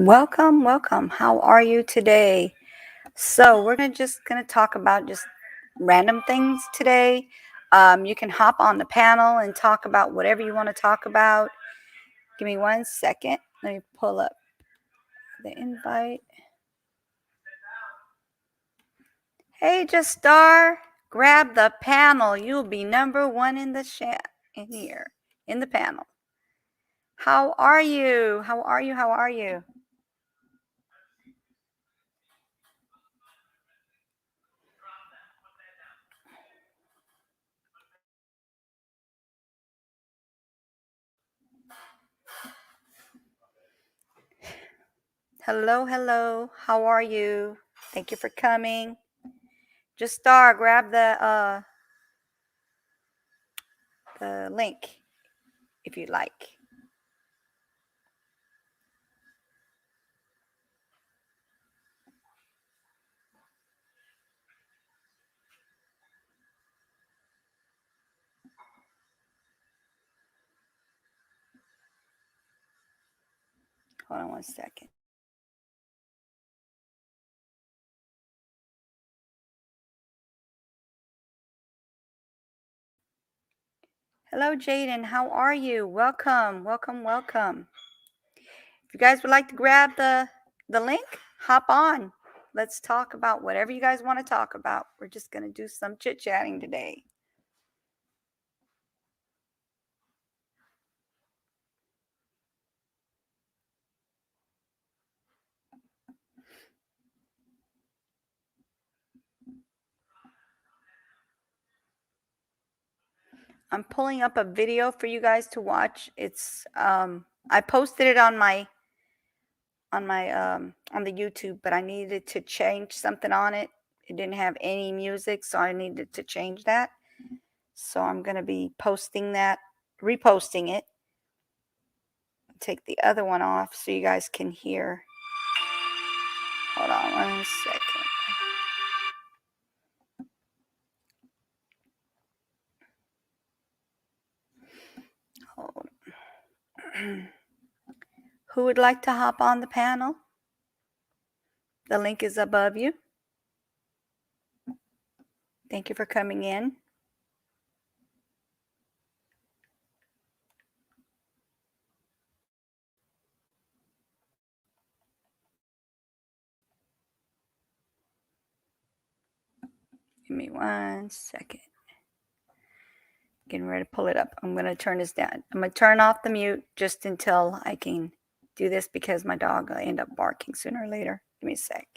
Welcome, welcome. How are you today? So we're gonna talk about just random things today. You can hop on the panel and talk about whatever you want to talk about. Give me 1 second. Let me pull up the invite. Hey, just star, grab the panel. You'll be number one in the chat in here in the panel. How are you? How are you? How are you? Hello, hello. How are you? Thank you for coming. Just star, grab the link if you'd like. Hold on 1 second. Hello, Jaden. How are you? Welcome, welcome, welcome. If you guys would like to grab the link, hop on. Let's talk about whatever you guys want to talk about. We're just going to do some chit-chatting today. I'm pulling up a video for you guys to watch. It's I posted it on the YouTube, but I needed to change something on it. It didn't have any music, so I needed to change that. So I'm going to be posting that, reposting it. Take the other one off so you guys can hear. Hold on 1 second. Hold on. Who would like to hop on the panel? The link is above you. Thank you for coming in. Give me 1 second. Getting ready to pull it up. I'm going to turn this down. I'm going to turn off the mute just until I can do this because my dog will end up barking sooner or later. Give me a sec.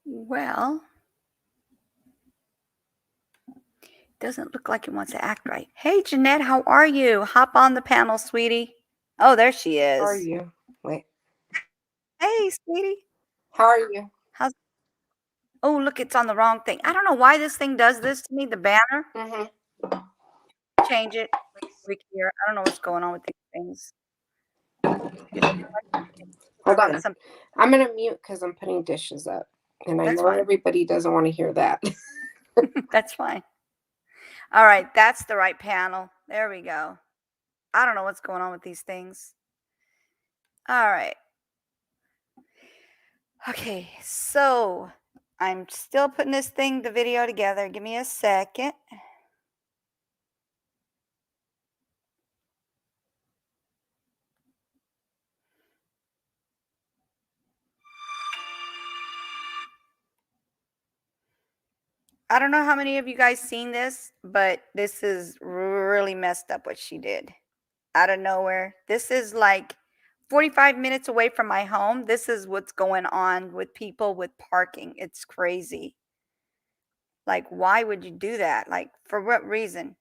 Well, Doesn't look like it wants to act right. Hey, Jeanette, how are you? Hop on the panel, sweetie. Oh, there she How are is. you? Wait. Hey, sweetie. How are you? How's Oh, look, it's on the wrong thing. I don't know why this thing does this to me, the banner. Mm-hmm. Change it. Click here. I don't know what's going on with these things. It's Hold on. some I'm gonna mute because I'm putting dishes up, and I That's know fine. everybody doesn't want to hear that. That's fine. All right, that's the right panel. There we go. I don't know what's going on with these things. All right. Okay, so I'm still putting the video together. Give me a second. I don't know how many of you guys seen this, but this is really messed up what she did out of nowhere. This is like 45 minutes away from my home. This is what's going on with people with parking. It's crazy. Like, why would you do that? Like, for what reason?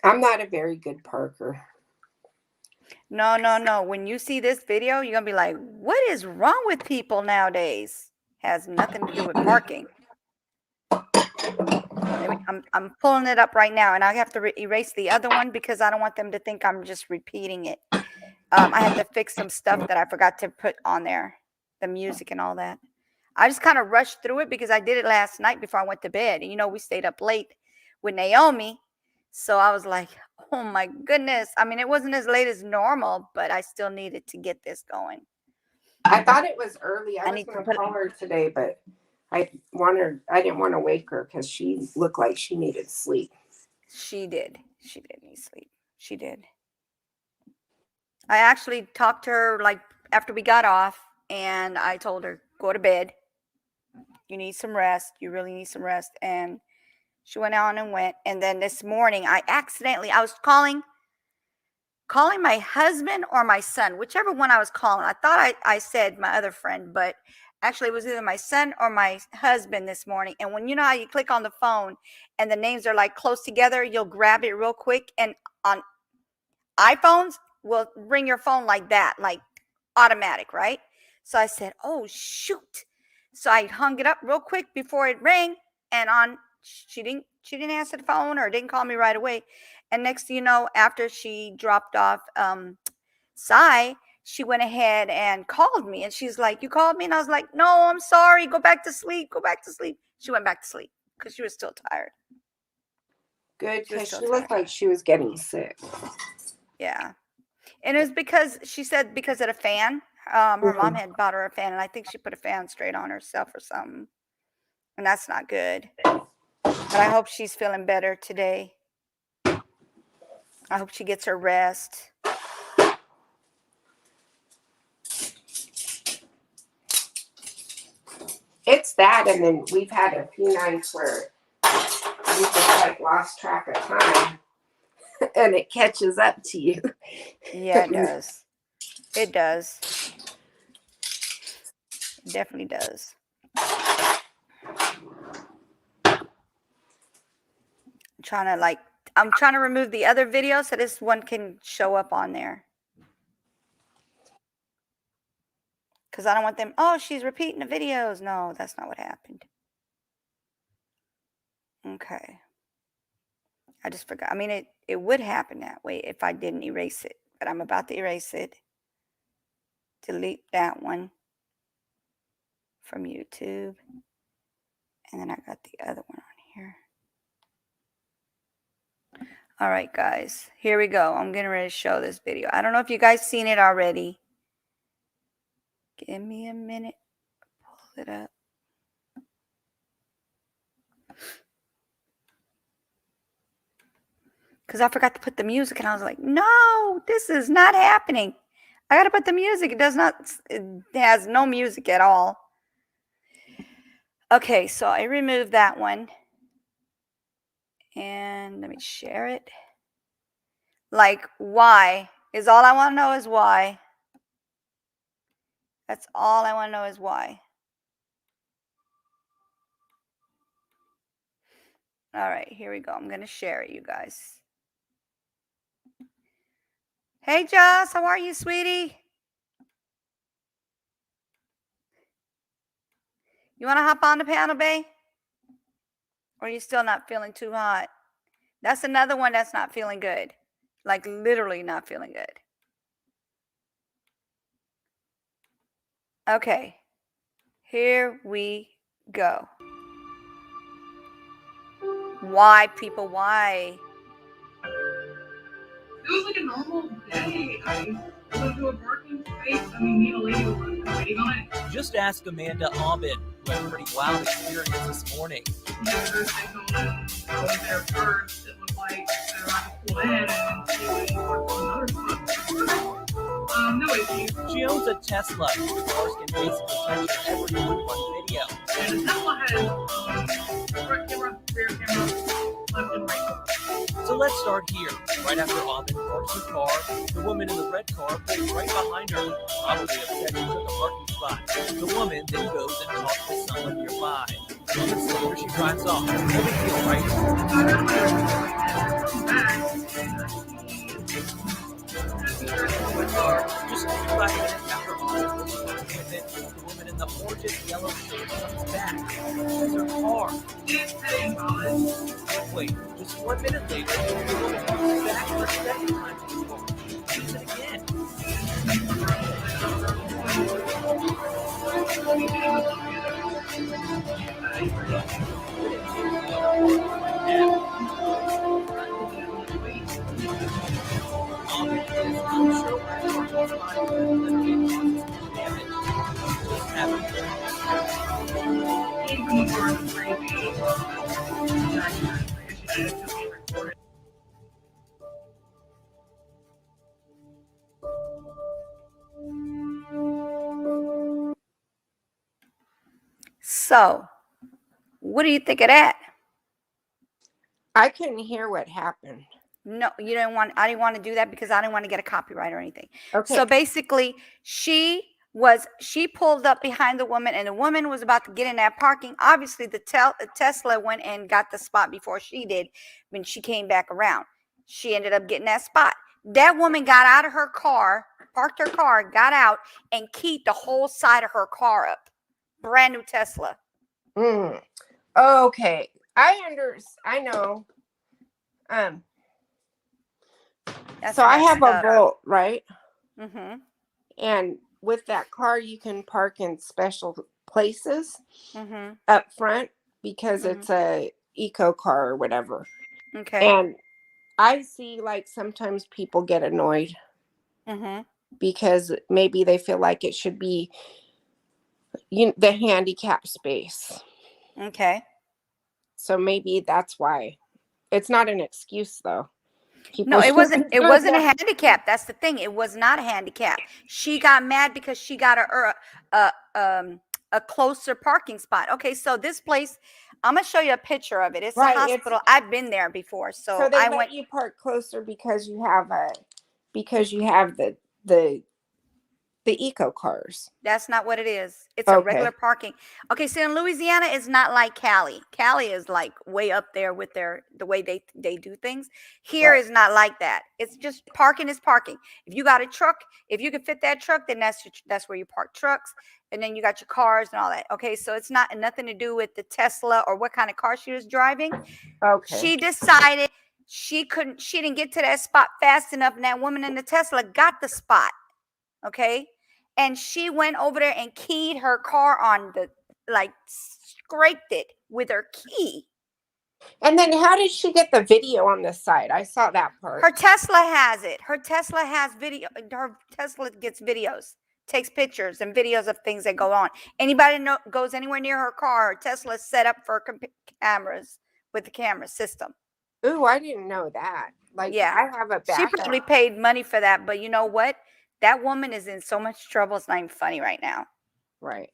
I'm not a very good parker. No, no, no. When you see this video, you're gonna be like, what is wrong with people nowadays? Has nothing to do with parking. I'm pulling it up right now, and I have to erase the other one because I don't want them to think I'm just repeating it. I had to fix some stuff that I forgot to put on there, the music and all that. I just kind of rushed through it because I did it last night before I went to bed. And we stayed up late with Naomi. So I was like, oh my goodness. I mean, it wasn't as late as normal, but I still needed to get this going. I thought it was early. I I was need to gonna put call her today, but I didn't want to wake her because she looked like she needed sleep. She did. She did need sleep. She did. I actually talked to her like after we got off, and I told her, go to bed. You need some rest. You really need some rest. And she went on and went. And then this morning, I was calling my husband or my son, whichever one I was calling. I thought I said my other friend, but actually it was either my son or my husband this morning. And when you know how you click on the phone and the names are like close together, you'll grab it real quick. And on iPhones will ring your phone like that, like automatic, right? So I said, "Oh shoot!" So I hung it up real quick before it rang, and she didn't answer the phone or didn't call me right away. And next thing you know, after she dropped off Sai, she went ahead and called me, and she's like, "You called me?" And I was like, "No, I'm sorry. Go back to sleep. Go back to sleep." She went back to sleep because she was still tired. Good, She was because still she tired. looked like she was getting sick. Yeah. And it was because she said because of the fan. Her mom Mhm. had bought her a fan, and I think she put a fan straight on herself or something. And that's not good. But I hope she's feeling better today. I hope she gets her rest. It's that, and then we've had a few nights where we just like lost track of time, and it catches up to you. Yeah, it does. It does. It definitely does. I'm trying to remove the other video so this one can show up on there. Because I don't want them, oh, she's repeating the videos. No, that's not what happened. Okay. I just forgot. I mean, it would happen that way if I didn't erase it. But I'm about to erase it. Delete that one from YouTube. And then I got the other one on here. All right, guys. Here we go. I'm getting ready to show this video. I don't know if you guys seen it already. Give me a minute. Pull it up. Because I forgot to put the music, and I was like, no, this is not happening. I got to put the music. It has no music at all. Okay, so I removed that one. And let me share it. Like, why? Is all I want to know is why. That's all I want to know is why. All right, here we go. I'm going to share it, you guys. Hey, Joss, how are you, sweetie? You want to hop on the panel, babe? Or are you still not feeling too hot? That's another one that's not feeling good. Like, literally not feeling good. Okay, here we go. Why, people, why? It was like a normal day. I went to a parking space. I mean, me and a lady were waiting on it. Just ask Amanda Aubin, who had a pretty wild experience this morning. Yeah, there's I was there first. It looked like they were about to pull in and see what you parked on another spot. No issue. She owns a Tesla, so the cars can basically catch everyone on one video. And the Tesla has front camera, rear camera, left and right. So let's start here. Right after Aubin parks her car, the woman in the red car pulls right behind her, probably upset she took a parking spot. The woman then goes and talks to someone nearby. Moments later, she drives off. No big deal, right? Just 5 minutes after Aubin was appointment, the woman in the orange yellow shirt comes back. She's her car. Wait, just 1 minute later, the woman comes back for a second time to the car. Does it again. So, what do you think of that? I couldn't hear what happened. No, you didn't want. I didn't want to do that because I didn't want to get a copyright or anything. Okay. So basically, she pulled up behind the woman, and the woman was about to get in that parking. Obviously, the Tesla went and got the spot before she did. When she came back around, she ended up getting that spot. That woman got out of her car, parked her car, got out, and keyed the whole side of her car up. Brand new Tesla. Okay. I know. That's so I have a messed up. Volt, right? Mm-hmm. And with that car, you can park in special places Mm-hmm. up front because Mm-hmm. it's a eco car or whatever. Okay. And I see like sometimes people get annoyed Mm-hmm. because maybe they feel like it should be the handicap space. Okay. So maybe that's why. It's not an excuse though. No, it wasn't. It wasn't a handicap. That's the thing. It was not a handicap. She got mad because she got a closer parking spot. Okay, so this place, I'm gonna show you a picture of it. It's Right, a hospital. I've been there before, so they I let went. you park closer because you have the eco cars. That's not what it is. It's a Okay. regular parking. Okay, so in Louisiana, it's not like Cali. Cali is like way up there with the way they do things. Here Right. is not like that. It's just parking is parking. If you got a truck, if you can fit that truck, then that's where you park trucks. And then you got your cars and all that. Okay, so it's nothing to do with the Tesla or what kind of car she was driving. Okay. She decided she didn't get to that spot fast enough, and that woman in the Tesla got the spot. Okay. And she went over there and keyed her car on scraped it with her key. And then how did she get the video on this side? I saw that part. Her Tesla has it. Her Tesla has video. Her Tesla gets videos, takes pictures and videos of things that go on. Anybody goes anywhere near her car, her Tesla is set up for cameras with the camera system. Ooh, I didn't know that. Like, yeah, I have a backup. She probably paid money for that, but you know what? That woman is in so much trouble. It's not even funny right now. Right.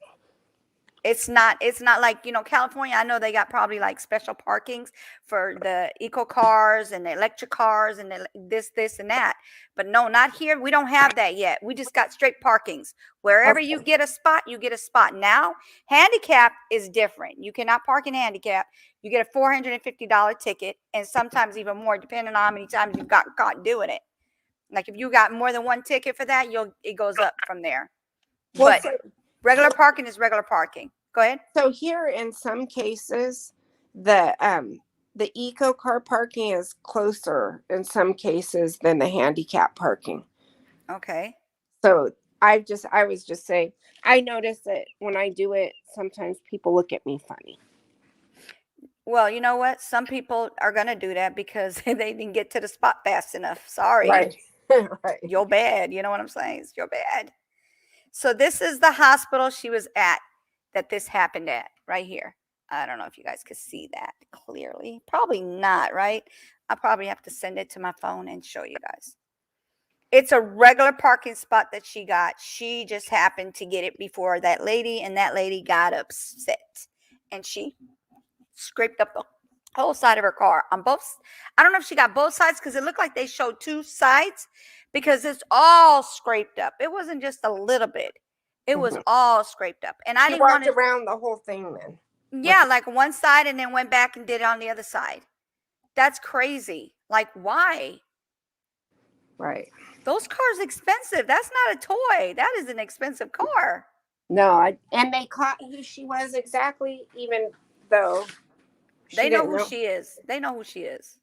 It's not like, California, I know they got probably like special parkings for the eco cars and the electric cars and this and that. But no, not here. We don't have that yet. We just got straight parkings. Wherever you Okay. get a spot, you get a spot. Now, handicap is different. You cannot park in handicap. You get a $450 ticket, and sometimes even more, depending on how many times you've got caught doing it. Like if you got more than one ticket for that, it goes up from there. Well, But regular parking is regular parking. Go ahead. so here in some cases, the eco car parking is closer in some cases than the handicap parking. Okay. So I was just saying, I notice that when I do it, sometimes people look at me funny. Well, you know what? Some people are going to do that because they didn't get to the spot fast enough. Sorry. Right. Right. You're bad. You know what I'm saying? It's you're bad. So this is the hospital she was at that this happened at right here. I don't know if you guys could see that clearly. Probably not, right? I'll probably have to send it to my phone and show you guys. It's a regular parking spot that she got. She just happened to get it before that lady, and that lady got upset. And she scraped up the whole side of her car on both. I don't know if she got both sides because it looked like they showed two sides because it's all scraped up. It wasn't just a little bit. It was all scraped up. And I She didn't want walked to, around the whole thing then. yeah, like one side and then went back and did it on the other side. That's crazy. Like, why? Right. Those cars expensive. That's not a toy. That is an expensive car. No, and they caught who she was exactly, even though They know didn't who she is. They know who she is.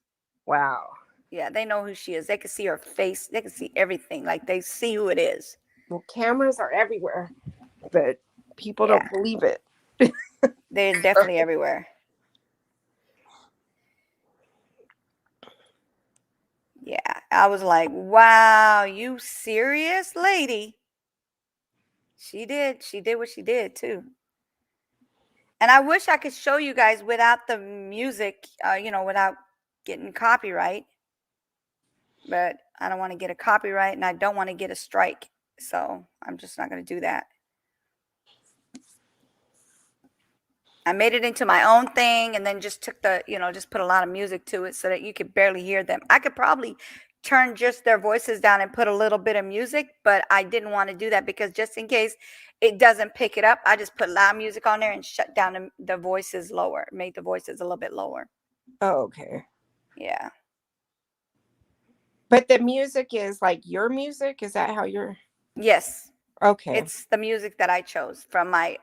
Wow. Yeah, they know who she is. They can see her face. They can see everything. Like they see who it is. Well, cameras are everywhere, but people Yeah. don't believe it. They're definitely everywhere. Yeah, I was like, wow, you serious, lady? She did. She did what she did too. And I wish I could show you guys without the music, without getting copyright. But I don't want to get a copyright and I don't want to get a strike. So I'm just not going to do that. I made it into my own thing and then just took just put a lot of music to it so that you could barely hear them. I could probably turn just their voices down and put a little bit of music, but I didn't want to do that because just in case it doesn't pick it up, I just put loud music on there and shut down the voices lower, made the voices a little bit lower. Oh, okay. Yeah. But the music is like your music? Is that how you're? Yes. Okay. It's the music that I chose from my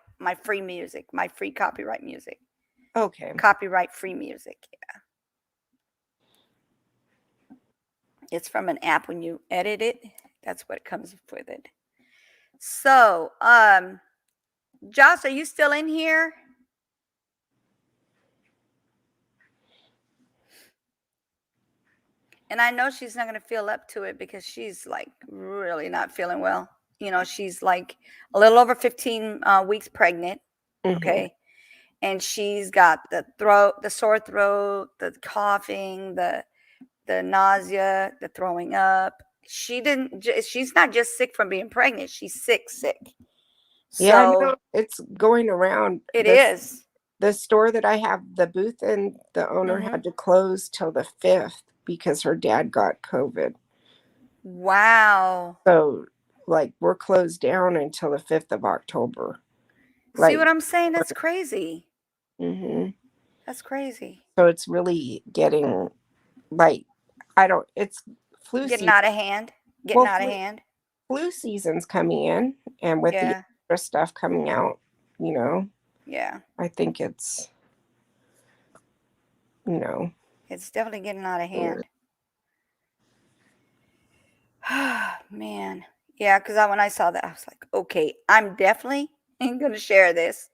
free music, my free copyright music. Okay. Copyright free music. Yeah. It's from an app when you edit it. That's what comes with it. So, Josh, are you still in here? And I know she's not going to feel up to it because she's like really not feeling well. She's like a little over 15 weeks pregnant. Okay. And she's got the sore throat, the coughing, the nausea, the throwing up. She's not just sick from being pregnant. She's sick. Yeah, So no, it's going around. it is. The store that I have the booth in, the owner had to close till the 5th because her dad got COVID. Wow. So, like, we're closed down until the 5th of October. See what I'm saying? That's crazy. Mm-hmm. That's crazy. So it's really getting, like, it's flu Getting season. out of hand. Out of hand. Flu season's coming in, and with the extra stuff coming out, Yeah. I think it's, It's definitely getting out of hand. Man. Yeah, because when I saw that, I was like, okay, I'm definitely going to share this.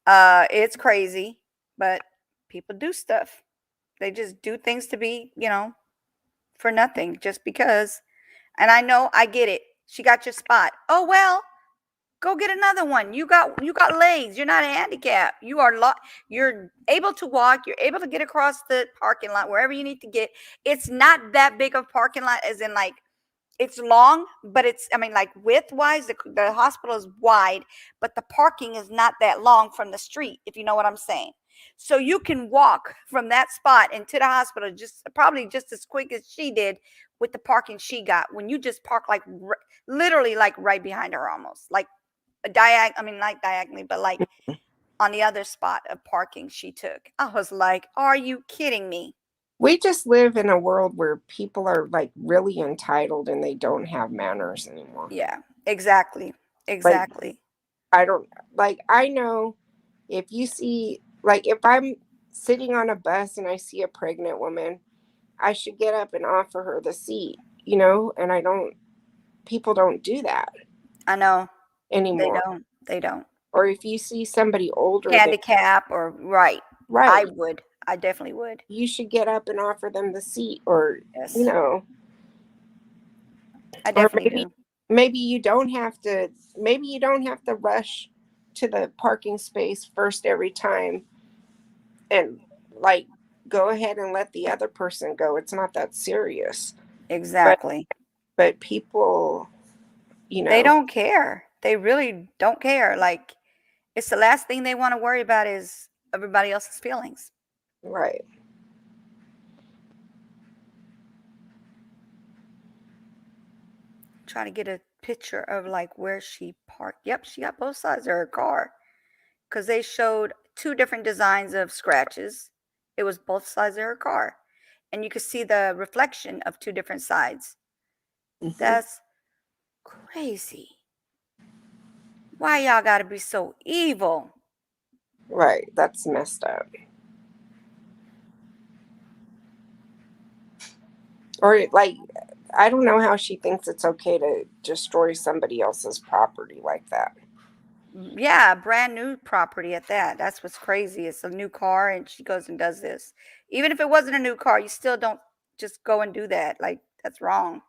It's crazy, but people do stuff. They just do things to be, for nothing, just because. And I know, I get it. She got your spot. Oh, well, go get another one. You got legs. You're not a handicap. You're able to walk. You're able to get across the parking lot wherever you need to get. It's not that big of a parking lot, as in like it's long, but it's, I mean, like width wise, the hospital is wide, but the parking is not that long from the street, if you know what I'm saying. So you can walk from that spot into the hospital just probably just as quick as she did with the parking she got when you just park like literally like right behind her, almost like a I mean, not diagonally, but like on the other spot of parking she took. I was like, are you kidding me? We just live in a world where people are like really entitled and they don't have manners anymore. Yeah, exactly. Like, Exactly. I don't, like, I know if you see, like, if I'm sitting on a bus and I see a pregnant woman, I should get up and offer her the seat, you know, and people don't do that I know. They anymore. don't. They don't. Or if you see somebody older than, Handicap or right. I right, would. I definitely would. you should get up and offer them the seat, or, you Yes. know, I or definitely do. maybe you don't have to, maybe you don't have to rush to the parking space first every time and like go ahead and let the other person go. It's not that serious. But Exactly. people, you They know, don't care. They really don't care. Like it's the last thing they want to worry about is everybody else's feelings. right. Trying to get a picture of like where she parked. Yep, she got both sides of her car because they showed two different designs of scratches. It was both sides of her car, and you could see the reflection of two different sides. Hmm. That's crazy. Why y'all gotta be so evil? Right. That's messed up. Or like, I don't know how she thinks it's okay to destroy somebody else's property like that. Yeah, brand new property at that. That's what's crazy. It's a new car, and she goes and does this. Even if it wasn't a new car, you still don't just go and do that. Like, that's wrong.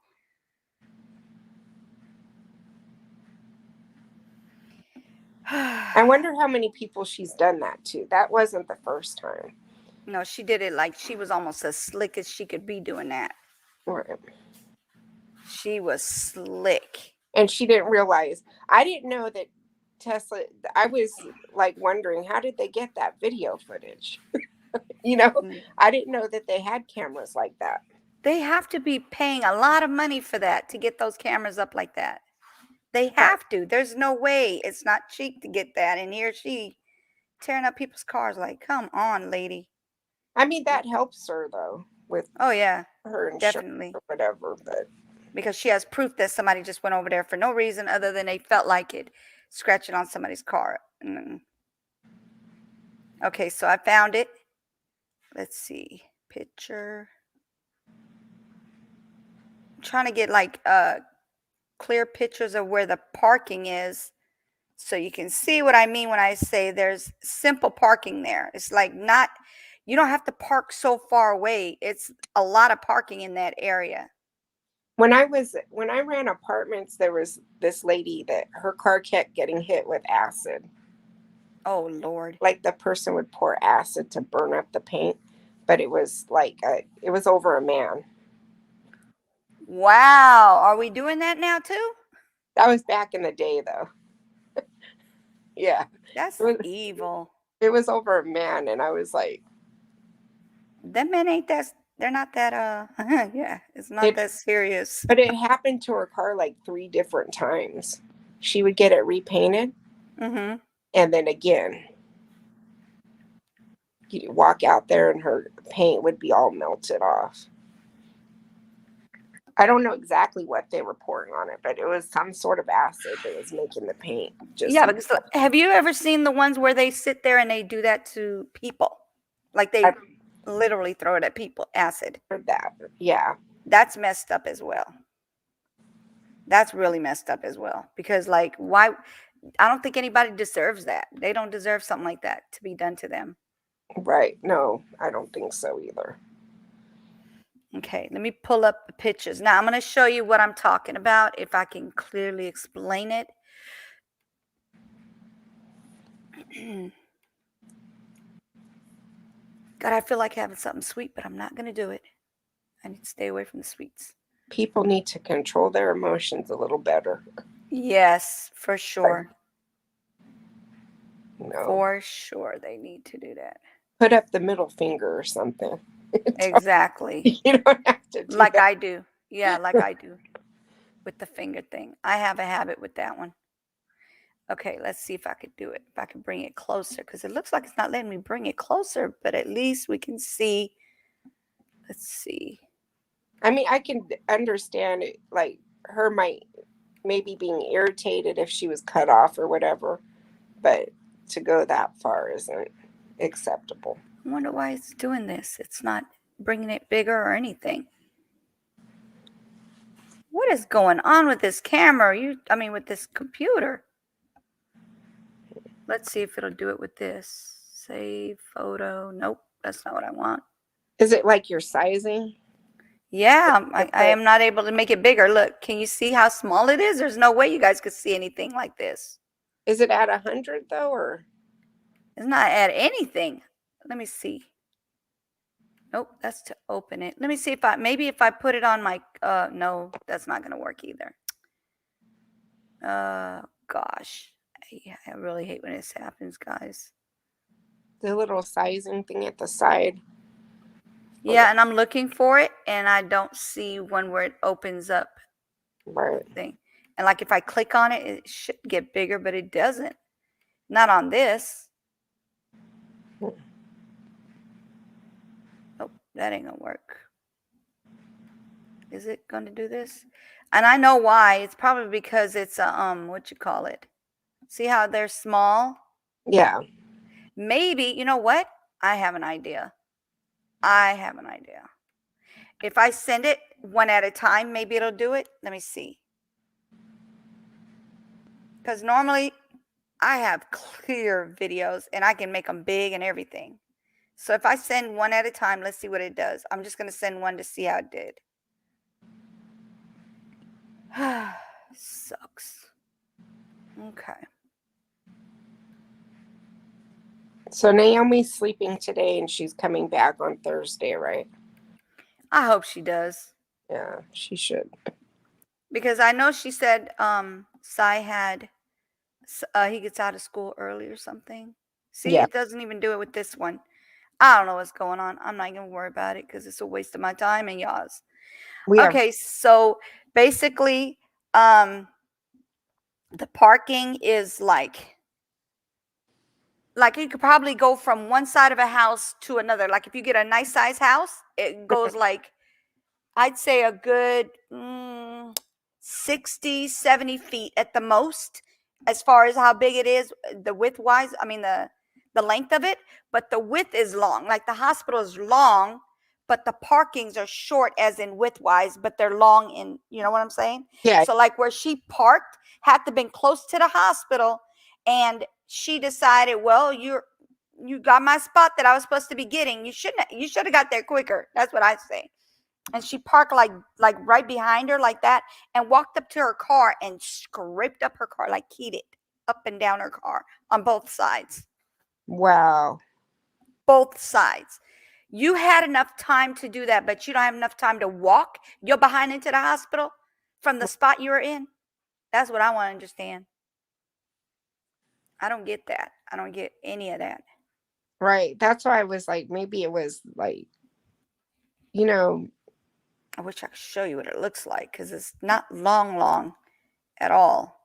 I wonder how many people she's done that to. That wasn't the first time. No, she did it like she was almost as slick as she could be doing that. Right. She was slick. And she didn't realize. I didn't know that Tesla. I was like wondering, how did they get that video footage? You know, Mm. I didn't know that they had cameras like that. They have to be paying a lot of money for that to get those cameras up like that. They Right. have to. There's no way. It's not cheap to get that. And here she tearing up people's cars. Like, come on, lady. I mean, that helps her though with Oh, yeah, her insurance definitely. or whatever. But Because she has proof that somebody just went over there for no reason other than they felt like it, scratching on somebody's car. Okay, so I found it. Let's see. Picture. I'm trying to get like clear pictures of where the parking is so you can see what I mean when I say there's simple parking there. It's like not, you don't have to park so far away. It's a lot of parking in that area. when I ran apartments, there was this lady that her car kept getting hit with acid. Oh, Lord. Like the person would pour acid to burn up the paint, but it was like it was over a man. Wow. Are we doing that now too? That was back in the day, though. Yeah, That's it was evil. it was over a man, and I was like, Them men ain't that, they're not that, yeah, it's not it. that serious. But it happened to her car like 3 different times. She would get it repainted, Mm-hmm. and then again, you'd walk out there, and her paint would be all melted off. I don't know exactly what they were pouring on it, but it was some sort of acid that was making the paint just Yeah, because have you ever seen the ones where they sit there and they do that to people? Like they I've literally throw it at people, acid. heard that. Yeah, That's messed up as well. That's really messed up as well. Because like why, I don't think anybody deserves that. They don't deserve something like that to be done to them. right. No, I don't think so either. Okay, let me pull up the pictures. Now I'm going to show you what I'm talking about if I can clearly explain it. God, I feel like having something sweet, but I'm not going to do it. I need to stay away from the sweets. people need to control their emotions a little better. Yes, for sure. No. For sure, they need to do that. Put up the middle finger or something. Exactly. You don't have to do Like that. I do. Yeah, like I do with the finger thing. I have a habit with that one. Okay, let's see if I could do it. If I could bring it closer, because it looks like it's not letting me bring it closer, but at least we can see. Let's see. I mean, I can understand it, like her might maybe being irritated if she was cut off or whatever, but to go that far isn't acceptable. I wonder why it's doing this. It's not bringing it bigger or anything. What is going on with this camera? With this computer. Let's see if it'll do it with this. Save photo. Nope, that's not what I want. Is it like your sizing? Yeah, I am not able to make it bigger. Look, can you see how small it is? There's no way you guys could see anything like this. Is it at 100 though, or? It's not at anything. Let me see. Nope, that's to open it. Let me see if I put it on my, no, that's not going to work either. Gosh, I really hate when this happens, guys. The little sizing thing at the side. Yeah, and I'm looking for it, and I don't see one where it opens up. Right. Thing. And like if I click on it, it should get bigger, but it doesn't. Not on this. Oh, that ain't gonna work. Is it gonna do this? And I know why. It's probably because it's a what you call it. See how they're small? Yeah. Maybe, you know what? I have an idea. If I send it one at a time, maybe it'll do it. Let me see. Because normally I have clear videos and I can make them big and everything. So if I send one at a time, let's see what it does. I'm just going to send one to see how it did. Sucks. Okay. So Naomi's sleeping today and she's coming back on Thursday, right? I hope she does. Yeah, she should. Because I know she said Sai had, he gets out of school early or something. See, Yeah. it doesn't even do it with this one. I don't know what's going on. I'm not going to worry about it because it's a waste of my time and y'all's. Okay, so basically, the parking is like you could probably go from one side of a house to another. Like if you get a nice size house, it goes like, I'd say a good 60, 70 feet at the most, as far as how big it is, the width wise. The length of it, but the width is long. Like the hospital is long, but the parkings are short as in width wise, but they're long in, you know what I'm saying? Yeah. So like where she parked had to been close to the hospital, and she decided, well, you got my spot that I was supposed to be getting. You should have got there quicker. That's what I say. And she parked like right behind her like that, and walked up to her car and scraped up her car, like keyed it up and down her car on both sides. Wow. Both sides. You had enough time to do that, but you don't have enough time to walk your behind into the hospital from the spot you were in. That's what I want to understand. I don't get that. I don't get any of that. Right. That's why I was like, maybe it was like, you know. I wish I could show you what it looks like, because it's not long at all.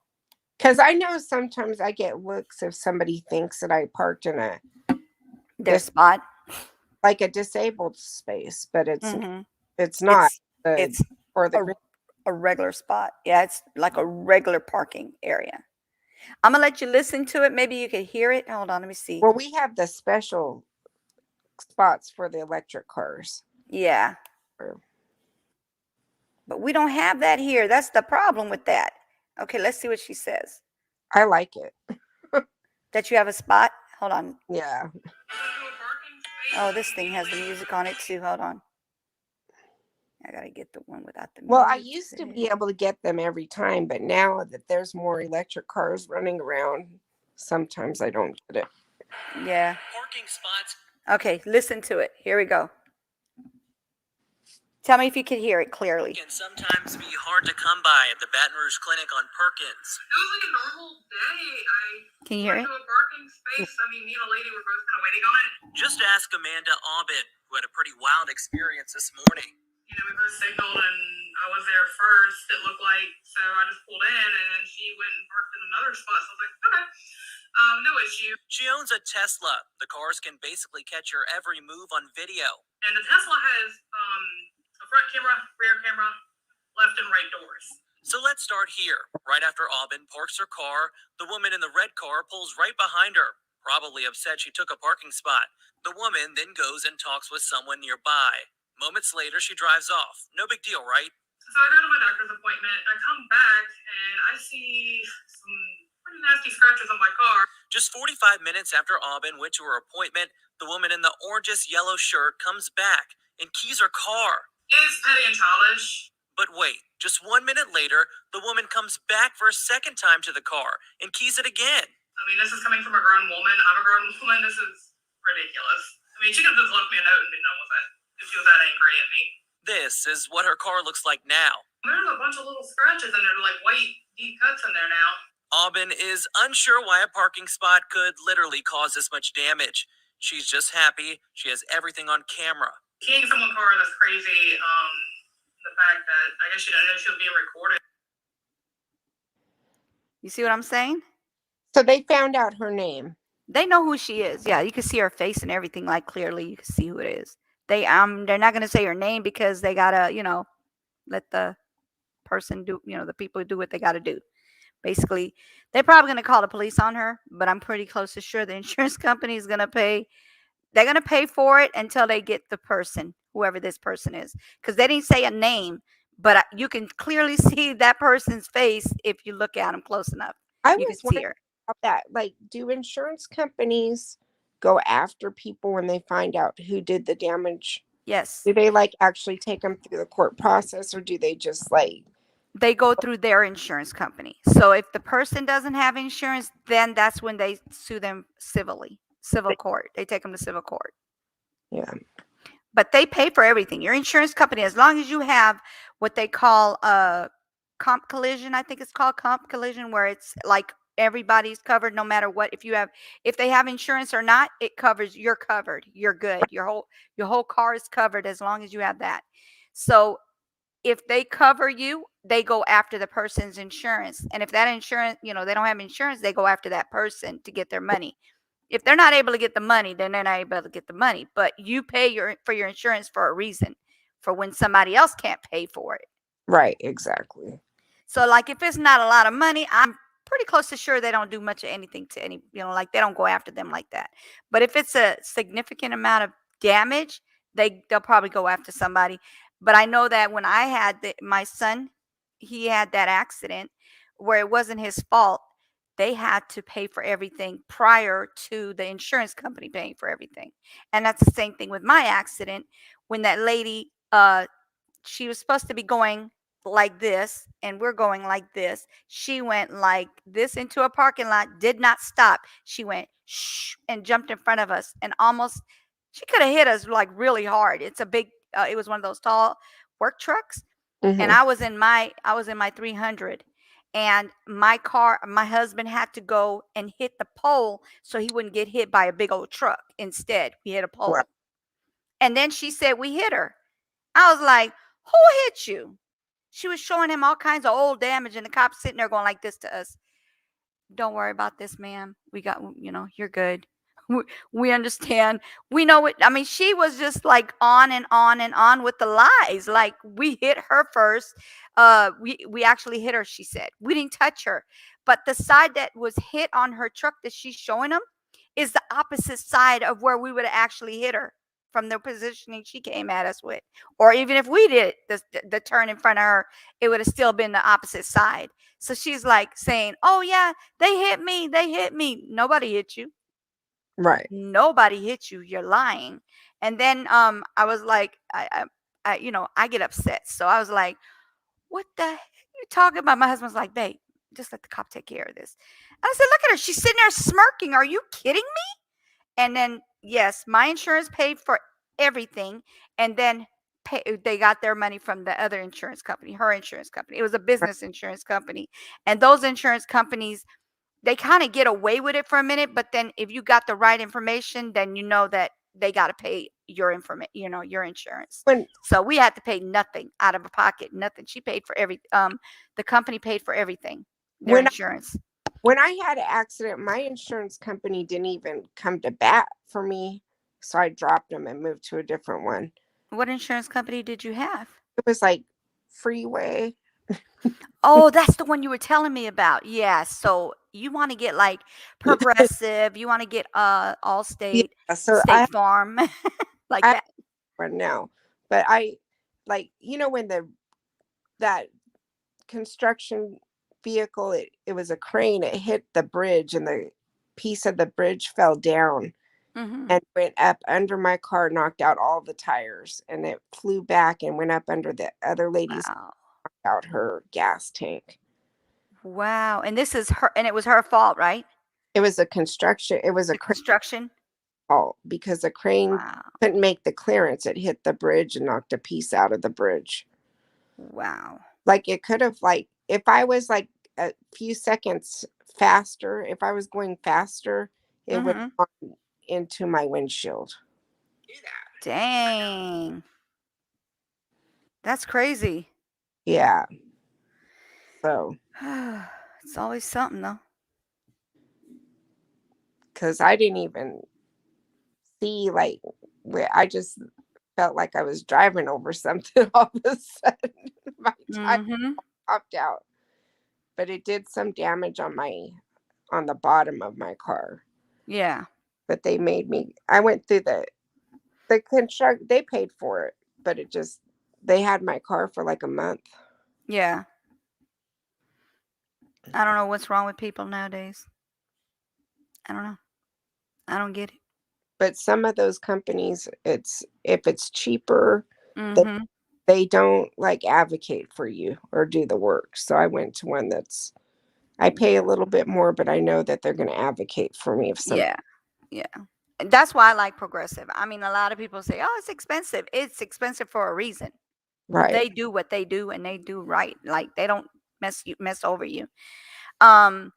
Because I know sometimes I get looks if somebody thinks that I parked in their spot, like a disabled space, but it's mm-hmm. it's not. It's a regular spot. Yeah, it's like a regular parking area. I'm gonna let you listen to it. Maybe you could hear it. Hold on, let me see. Well, we have the special spots for the electric cars. Yeah. But we don't have that here. That's the problem with that. Okay, let's see what she says. I like it. That you have a spot? Hold on. Yeah. Oh, this thing has the music on it too. Hold on. I gotta get the one without the music. Well, I used to be able to get them every time, but now that there's more electric cars running around, sometimes I don't get it. Yeah. Parking spots. Okay, listen to it. Here we go. Tell me if you could hear it clearly. Can sometimes be hard to come by at the Baton Rouge Clinic on Perkins. It was like a normal day. I Can you hear went it? to a parking space. I mean, me and a lady were both kind of waiting on it. Just ask Amanda Aubin, who had a pretty wild experience this morning. You know, we both signaled and I was there first, it looked like. So I just pulled in and then she went and parked in another spot. So I was like, okay, no issue. She owns a Tesla. The cars can basically catch her every move on video. And the Tesla has a front camera, rear camera, left and right doors. So let's start here. Right after Aubin parks her car, the woman in the red car pulls right behind her, probably upset she took a parking spot. The woman then goes and talks with someone nearby. Moments later, she drives off. No big deal, right? So I go to my doctor's appointment. I come back and I see some pretty nasty scratches on my car. Just 45 minutes after Aubin went to her appointment, the woman in the orangest yellow shirt comes back and keys her car. It's petty and childish. But wait, just 1 minute later, the woman comes back for a second time to the car and keys it again. I mean, this is coming from a grown woman. I'm a grown woman. This is ridiculous. I mean, she could have just left me a note and been done with it if she was that angry at me. This is what her car looks like now. There's a bunch of little scratches and they're like white, deep cuts in there now. Aubin is unsure why a parking spot could literally cause this much damage. She's just happy she has everything on camera. Keying someone's car, that's crazy. The fact that I guess she didn't know she was being recorded. You see what I'm saying? So they found out her name. They know who she is. Yeah, you can see her face and everything, like clearly you can see who it is. They're not gonna say her name because they gotta, let the person do, the people do what they gotta do. Basically, they're probably gonna call the police on her, but I'm pretty close to sure the insurance company is gonna pay. They're gonna pay for it until they get the person, whoever this person is, because they didn't say a name, but you can clearly see that person's face if you look at them close enough. I You can was see wondering her. about that. Like, do insurance companies go after people when they find out who did the damage? Yes. Do they like actually take them through the court process, or do they just like? They go through their insurance company. So if the person doesn't have insurance, then that's when they sue them civilly, civil court. They take them to civil court. Yeah. But they pay for everything. Your insurance company, as long as you have what they call comp collision, I think it's called comp collision, where it's like everybody's covered no matter what. If they have insurance or not, it covers. You're covered. You're good. Your whole car is covered as long as you have that. So if they cover you, they go after the person's insurance. And if that insurance, they don't have insurance, they go after that person to get their money. If they're not able to get the money, then they're not able to get the money. But you pay for your insurance for a reason, for when somebody else can't pay for it. Right. Exactly. So like if it's not a lot of money, I'm pretty close to sure they don't do much of anything to any, like they don't go after them like that. But if it's a significant amount of damage, they'll probably go after somebody. But I know that when I had my son, he had that accident where it wasn't his fault. They had to pay for everything prior to the insurance company paying for everything. And that's the same thing with my accident. When that lady, she was supposed to be going like this, and we're going like this. She went like this into a parking lot, did not stop. She went shh and jumped in front of us, and almost she could have hit us like really hard. It's a big it was one of those tall work trucks. Mhm. And I was in my 300, and my husband had to go and hit the pole so he wouldn't get hit by a big old truck. Instead, we hit a pole. Right. And then she said we hit her. I was like, who hit you? She was showing him all kinds of old damage, and the cop's sitting there going like this to us. Don't worry about this, ma'am. We got, you're good. We understand. We know it. I mean, she was just like on and on and on with the lies. Like, we hit her first. We actually hit her, she said. We didn't touch her. But the side that was hit on her truck that she's showing them is the opposite side of where we would have actually hit her from the positioning she came at us with. Or even if we did the turn in front of her, it would have still been the opposite side. So she's like saying, oh yeah, they hit me. Nobody hit you. Right. Nobody hit you. You're lying. And then I was like, I get upset. So I was like, what the heck are you talking about? My husband's like, babe, just let the cop take care of this. And I said, look at her. She's sitting there smirking. Are you kidding me? And then, yes, my insurance paid for everything. And then they got their money from the other insurance company, her insurance company. It was a business insurance company. And those insurance companies, they kind of get away with it for a minute, but then if you got the right information, then you know that they got to pay your information, your insurance. when So we had to pay nothing out of our pocket, nothing. She paid for the company paid for everything, their when insurance. when I had an accident, my insurance company didn't even come to bat for me, so I dropped them and moved to a different one. What insurance company did you have? It was like Freeway. Oh, that's the one you were telling me about. Yeah. So you want to get like Progressive, you want to get Yeah, Allstate, so State Farm, like I have that. one now, but I like when that construction vehicle, it was a crane, it hit the bridge and the piece of the bridge fell down Hmm. and went up under my car, knocked out all the tires, and it flew back and went up under the other lady's, Wow. out her gas tank. Wow. And this is her, and it was her fault, right? It was a The crane construction. fault because the crane Wow. couldn't make the clearance. It hit the bridge and knocked a piece out of the bridge. Wow. Like it could have, like, if I was like a few seconds faster, if I was going faster, it would Hmm. have gone into my windshield. Dang. That's crazy. Yeah. So, It's always something, though. because I didn't even see, like, where I just felt like I was driving over something all of a sudden. My tire Hmm. popped out, but it did some damage on the bottom of my car. Yeah. But they made me. I went through the construct. They paid for it, but they had my car for like a month. Yeah. I don't know what's wrong with people nowadays. I don't know. I don't get it. But some of those companies, if it's cheaper, they Hmm. they don't like advocate for you or do the work. So I went to one I pay a little bit more, but I know that they're going to advocate for me if something. Yeah. Yeah. And that's why I like Progressive. I mean, a lot of people say, "Oh, it's expensive." It's expensive for a reason. Right. They do what they do, and they do right. Like they don't mess over you. Um,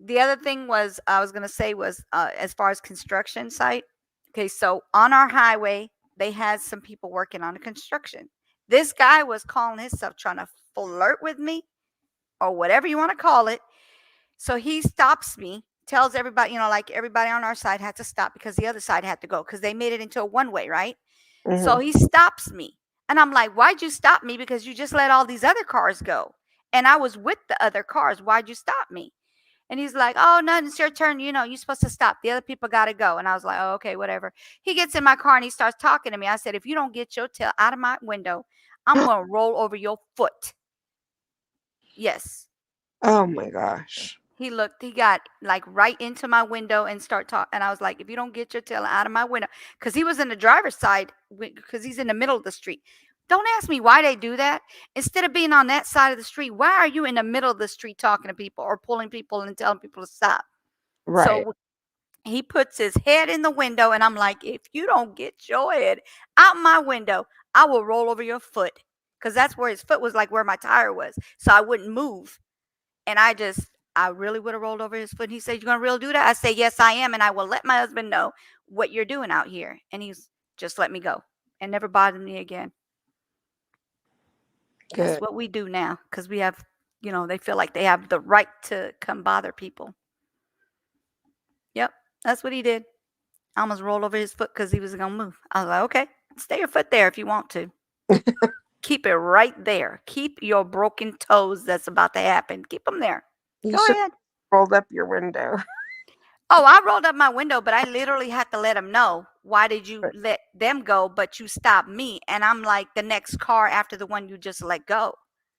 the other thing was I was gonna say was as far as construction site. Okay, so on our highway, they had some people working on the construction. This guy was calling himself trying to flirt with me or whatever you want to call it. So he stops me, tells everybody, like everybody on our side had to stop because the other side had to go because they made it into a one way, right? So Hmm. he stops me. And I'm like, why'd you stop me? Because you just let all these other cars go. And I was with the other cars. Why'd you stop me? And he's like, oh, no, it's your turn. You're supposed to stop. The other people got to go. And I was like, oh, okay, whatever. He gets in my car and he starts talking to me. I said, if you don't get your tail out of my window, I'm going to roll over your foot. Yes. Oh my gosh. He got like right into my window and start talking. And I was like, if you don't get your tail out of my window, because he was in the driver's side, because he's in the middle of the street. Don't ask me why they do that. Instead of being on that side of the street, why are you in the middle of the street talking to people or pulling people and telling people to stop? Right. So he puts his head in the window, and I'm like, if you don't get your head out my window, I will roll over your foot. Because that's where his foot was, like where my tire was. So I wouldn't move. And I really would have rolled over his foot. And he said, "You're going to really do that?" I say, "Yes, I am. And I will let my husband know what you're doing out here." And he's just let me go and never bothered me again. That's Good. what we do now because we have, they feel like they have the right to come bother people. Yep, that's what he did. I almost rolled over his foot because he was going to move. I was like, okay, stay your foot there if you want to. Keep it right there. Keep your broken toes that's about to happen. Keep them there. You Go should ahead. have rolled up your window. Oh, I rolled up my window, but I literally had to let them know. Why did you let them go, but you stopped me? And I'm like the next car after the one you just let go.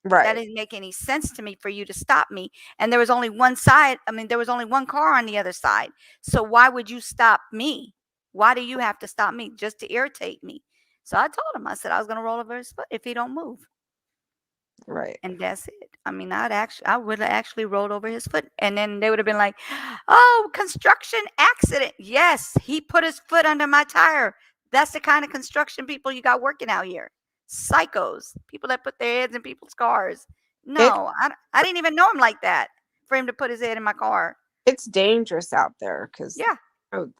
That Right. didn't make any sense to me for you to stop me. And there was only one side. I mean, there was only one car on the other side. So why would you stop me? Why do you have to stop me just to irritate me? So I told him, I said I was going to roll over his foot if he don't move. Right. And that's it. I mean, I would have actually rolled over his foot. And then they would have been like, oh, construction accident. Yes, he put his foot under my tire. That's the kind of construction people you got working out here. psychos, people that put their heads in people's cars. It No, I didn't even know him like that for him to put his head in my car. it's dangerous out there because Yeah.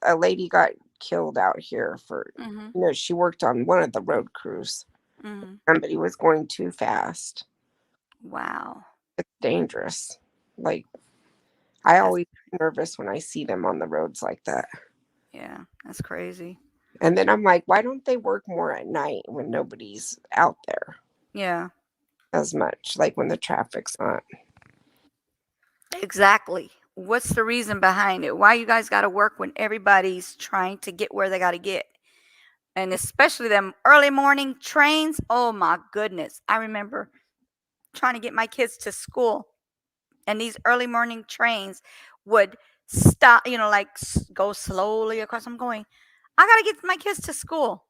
a lady got killed out here for, Hmm. she worked on one of the road crews. Hmm. Somebody was going too fast. Wow. It's dangerous. Like, I That's always get nervous when I see them on the roads like that. yeah, that's crazy. And then I'm like, why don't they work more at night when nobody's out there Yeah, as much? Like when the traffic's not. exactly. What's the reason behind it? Why you guys got to work when everybody's trying to get where they got to get? And especially them early morning trains. Oh my goodness. I remember trying to get my kids to school, and these early morning trains would stop, like go slowly across. I'm going, I got to get my kids to school.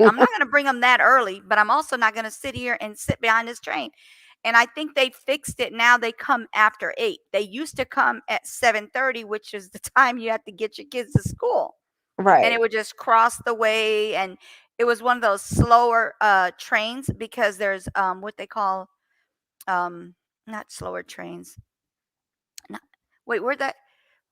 I'm not going to bring them that early, but I'm also not going to sit here and sit behind this train. And I think they fixed it now. They come after 8. They used to come at 7:30, which is the time you have to get your kids to school. And it Right. would just cross the way, and it was one of those slower trains because there's what they call um not slower trains. No, wait, were they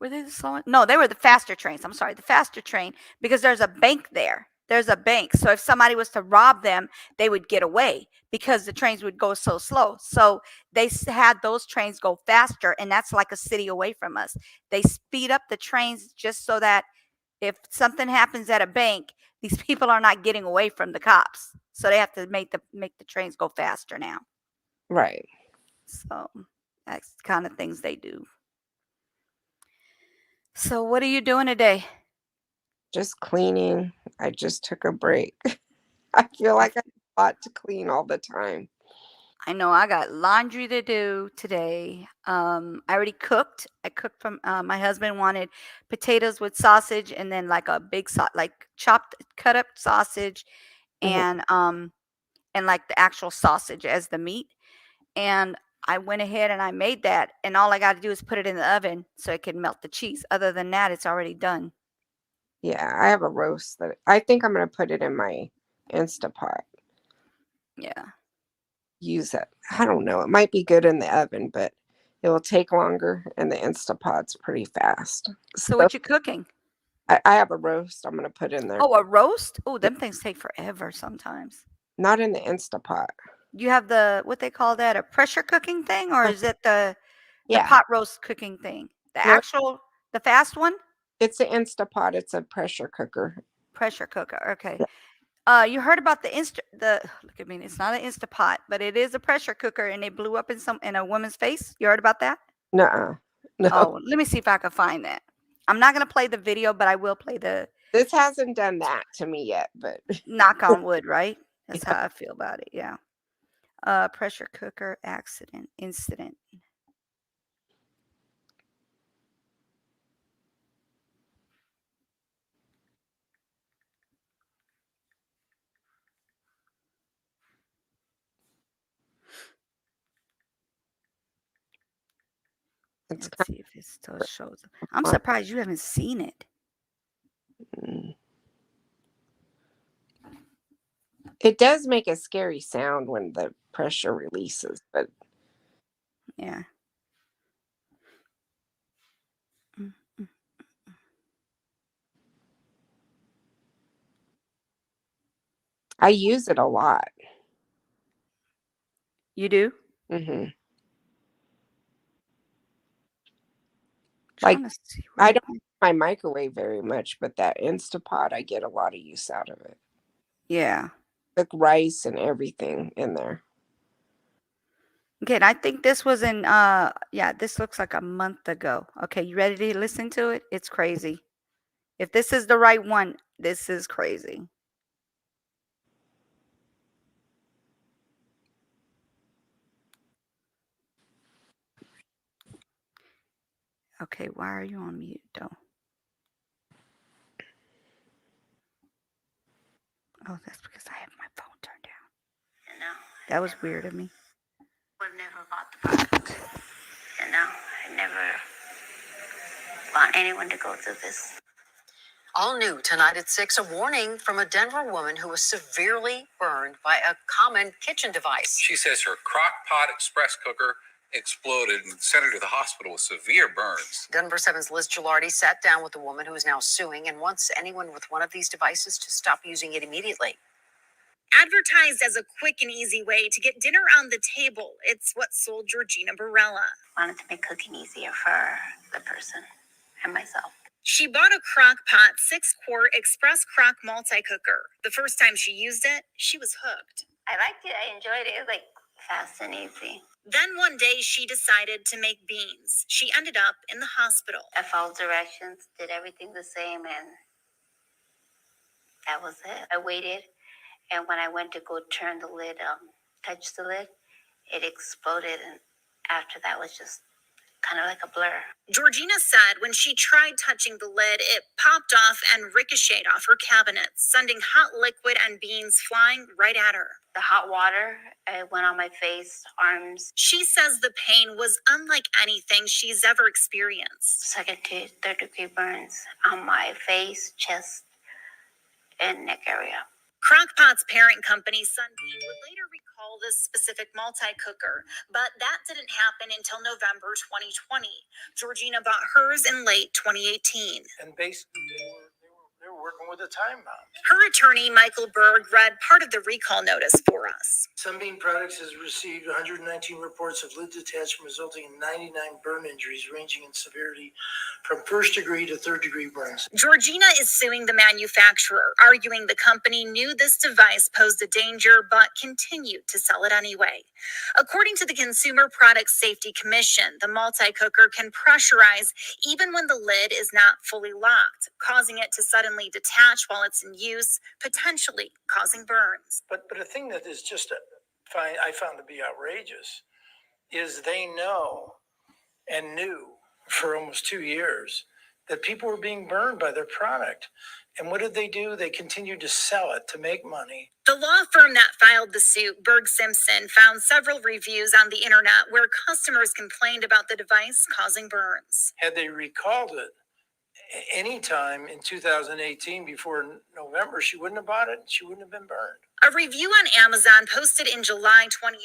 the slow one? No, they were the faster trains. I'm sorry, the faster train, because there's a bank there. There's a bank. So if somebody was to rob them, they would get away because the trains would go so slow. So they had those trains go faster, and that's like a city away from us. They speed up the trains just so that if something happens at a bank, these people are not getting away from the cops. So they have to make the trains go faster now. Right. So that's the kind of things they do. So what are you doing today? Just cleaning. I just took a break. I feel I like I have a lot to clean all the time. I know I got laundry to do today. I already cooked. I cooked from my husband wanted potatoes with sausage, and then like a big like chopped cut up sausage, Mhm. and like the actual sausage as the meat. And I went ahead and I made that, and all I got to do is put it in the oven so it can melt the cheese. Other than that, it's already done. Yeah, I have a roast that I think I'm going to put it in my Instapot. Yeah. Use it. I don't know. It might be good in the oven, but it will take longer, and the Instapot's pretty fast. So So what you cooking? I have a roast I'm going to put in there. Oh, a roast? Oh, Yeah, them things take forever sometimes. not in the Instapot. You have the what they call that, a pressure cooking thing, or is it the Yeah. pot roast cooking thing? No, The fast one? it's an Instapot. It's a pressure cooker. Pressure cooker. Okay. Yeah. You heard about the look at me. It's not an Instapot, but it is a pressure cooker, and it blew up in a woman's face. You heard about that? Nuh-uh. No. Oh, let me see if I can find that. I'm not gonna play the video, but I will play the This hasn't done that to me yet, but knock on wood, right? That's yeah. how I feel about it. Yeah. Pressure cooker accident incident. It's Let's kind see if it still shows. I'm of surprised you haven't seen it. fun. It does make a scary sound when the pressure releases, but Yeah. Mm, mm. I use it a lot. You do? Hmm. Like, Trying to see I where. don't use my microwave very much, but that Instapot, I get a lot of use out of it. Yeah. Cook rice and everything in there. Okay, and I think this was in yeah, this looks like a month ago. Okay, you ready to listen to it? It's crazy. If this is the right one, this is crazy. Okay, why are you on mute though? Oh, that's because I have my phone turned down. That was weird of me. Would never bought the product. I never want anyone to go through this. All new tonight at 6, a warning from a Denver woman who was severely burned by a common kitchen device. She says her crock pot express cooker exploded and sent her to the hospital with severe burns. Denver 7's Liz Gilardi sat down with the woman who is now suing and wants anyone with one of these devices to stop using it immediately. Advertised as a quick and easy way to get dinner on the table, it's what sold Georgina Barella. Wanted to make cooking easier for the person and myself. She bought a crock pot 6-quart express crock multi-cooker. The first time she used it, she was hooked. I liked it. I enjoyed it. It was like fast and easy. Then one day she decided to make beans. She ended up in the hospital. I followed directions, did everything the same, and that was it. I waited, and when I went to go turn the lid, touch the lid, it exploded, and after that was just kind of like a blur. Georgina said when she tried touching the lid, it popped off and ricocheted off her cabinets, sending hot liquid and beans flying right at her. The hot water, it went on my face, arms. She says the pain was unlike anything she's ever experienced. Second to third degree burns on my face, chest, and neck area. Crock-Pot's parent company, Sunbeam, would later recall this specific multi-cooker, but that didn't happen until November 2020. Georgina bought hers in late 2018. And basically, they were working with a time bomb. Her attorney, Michael Berg, read part of the recall notice for us. Sunbeam Products has received 119 reports of lid detachment, resulting in 99 burn injuries ranging in severity from first degree to third degree burns. Georgina is suing the manufacturer, arguing the company knew this device posed a danger but continued to sell it anyway. According to the Consumer Product Safety Commission, the multi-cooker can pressurize even when the lid is not fully locked, causing it to suddenly detach while it's in use, potentially causing burns. But a thing that is just I found to be outrageous is they know and knew for almost 2 years that people were being burned by their product. And what did they do? They continued to sell it to make money. The law firm that filed the suit, Berg Simpson, found several reviews on the internet where customers complained about the device causing burns. Had they recalled it anytime in 2018 before November, she wouldn't have bought it. She wouldn't have been burned. A review on Amazon posted in July 2018,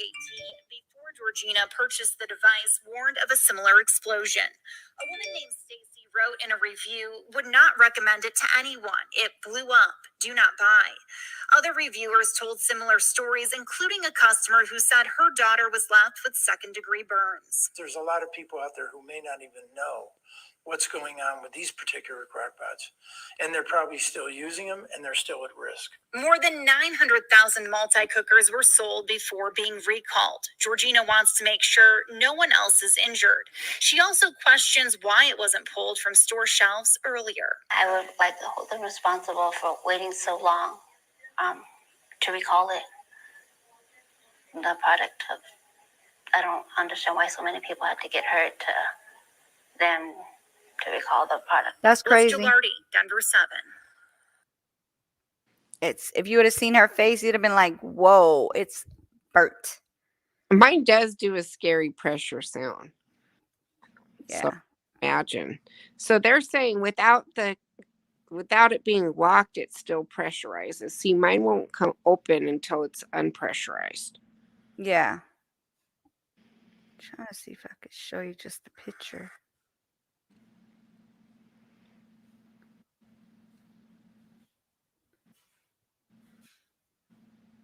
before Georgina purchased the device, warned of a similar explosion. A woman named Stacy wrote in a review, would not recommend it to anyone. It blew up. Do not buy. Other reviewers told similar stories, including a customer who said her daughter was left with second-degree burns. There's a lot of people out there who may not even know what's going on with these particular crockpots. And they're probably still using them, and they're still at risk. More than 900,000 multi-cookers were sold before being recalled. Georgina wants to make sure no one else is injured. She also questions why it wasn't pulled from store shelves earlier. I would like to hold them responsible for waiting so long to recall it. The product of, I don't understand why so many people had to get hurt to them to recall the product. That's crazy. Liz Gilardi, Denver 7. It's if you would have seen her face, you'd have been like, "Whoa, it's burnt." Mine does do a scary pressure sound. Yeah. So imagine. So they're saying without it being locked, it still pressurizes. See, mine won't come open until it's unpressurized. Yeah. Trying to see if I could show you just the picture.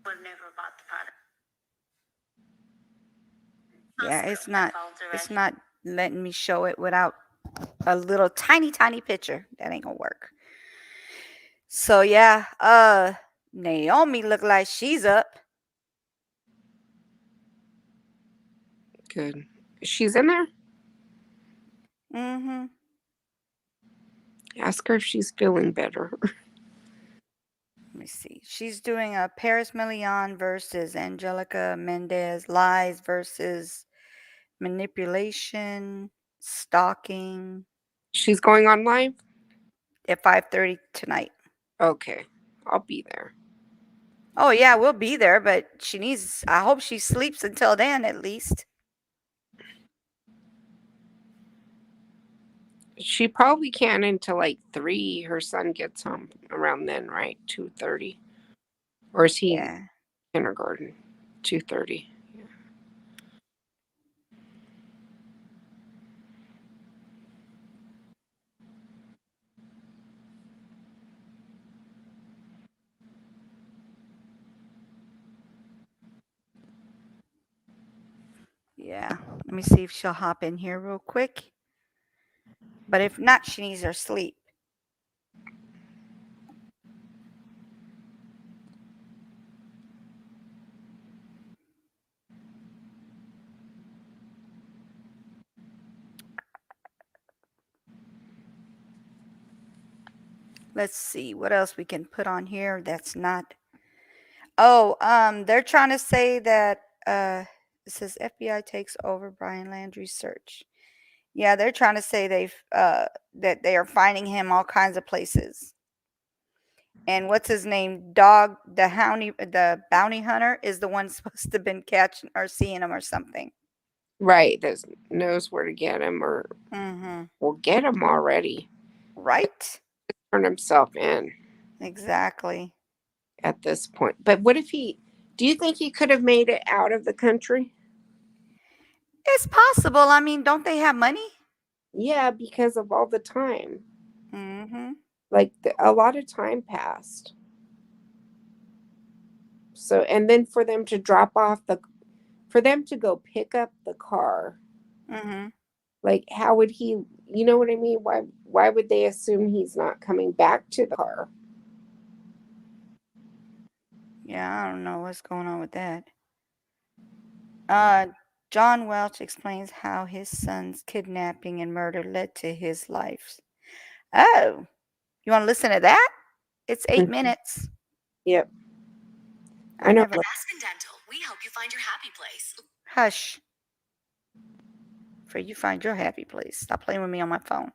Would never bought the product. Yeah, it's It's not letting me show it without a little tiny picture. That ain't gonna work. So yeah, Naomi look like she's up. Good. She's in there? Mm-hmm. Ask her if she's feeling better. Let me see. She's doing a Paris Million versus Angelica Mendez, lies versus manipulation, stalking She's going on live? at 5:30 tonight. Okay. I'll be there. Oh yeah, we'll be there, but I hope she sleeps until then at least. She probably can't until like 3. Her son gets home around then, right? 2:30, or is he Yeah. kindergarten? 2:30. Yeah. Let me see if she'll hop in here real quick. But if not, she needs her sleep. Let's see what else we can put on here that's not. Oh, they're trying to say that it says FBI takes over Brian Landry's search. Yeah, they're trying to say that they are finding him all kinds of places. And what's his name? Dog, the bounty hunter is the one supposed to have been catching or seeing him or something. Right, that knows where to get him, or Mm-hmm. will get him already. Right? Turn himself in Exactly. at this point. But what if he? Do you think he could have made it out of the country? It's possible. I mean, don't they have money? Yeah, because of all the time. Mm-hmm. Like a lot of time passed. So, and then for them to for them to go pick up the car, Mm-hmm. like how would he? You know what I mean? Why would they assume he's not coming back to the car? Yeah, I don't know what's going on with that. Uh, John Welch explains how his son's kidnapping and murder led to his life. Oh, you want to listen to that? It's 8 minutes. Yep, I I know. never. Aspen Dental, we help you find your happy place. Hush. For you find your happy place. Stop playing with me on my phone.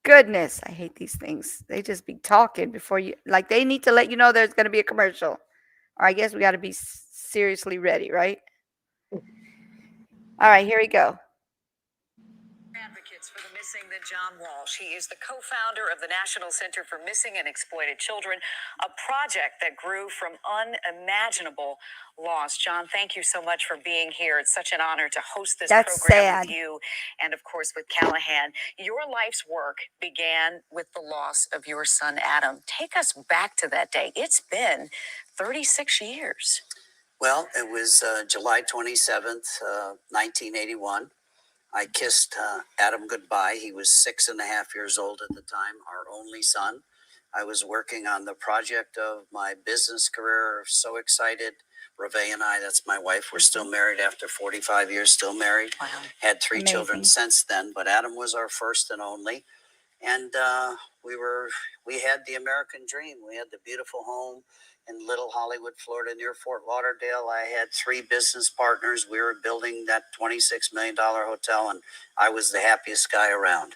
Goodness, I hate these things. They just be talking before you, like they need to let you know there's going to be a commercial. Or I guess we got to be seriously ready, right? All right, here we go. Advocates for the missing than John Walsh. He is the co-founder of the National Center for Missing and Exploited Children, a project that grew from unimaginable loss. John, thank you so much for being here. It's such an honor to host this That's program sad. with you and, of course, with Callahan. Your life's work began with the loss of your son, Adam. Take us back to that day. It's been 36 years. Well, it was July 27th, 1981. I kissed Adam goodbye. He was 6.5 years old at the time, our only son. I was working on the project of my business career, so excited. Reve and I, that's my wife, we're still married after 45 years, still married. Wow. Had 3 Amazing. children since then, but Adam was our first and only. And we had the American dream. We had the beautiful home in Little Hollywood, Florida, near Fort Lauderdale. I had 3 business partners. We were building that $26 million hotel, and I was the happiest guy around.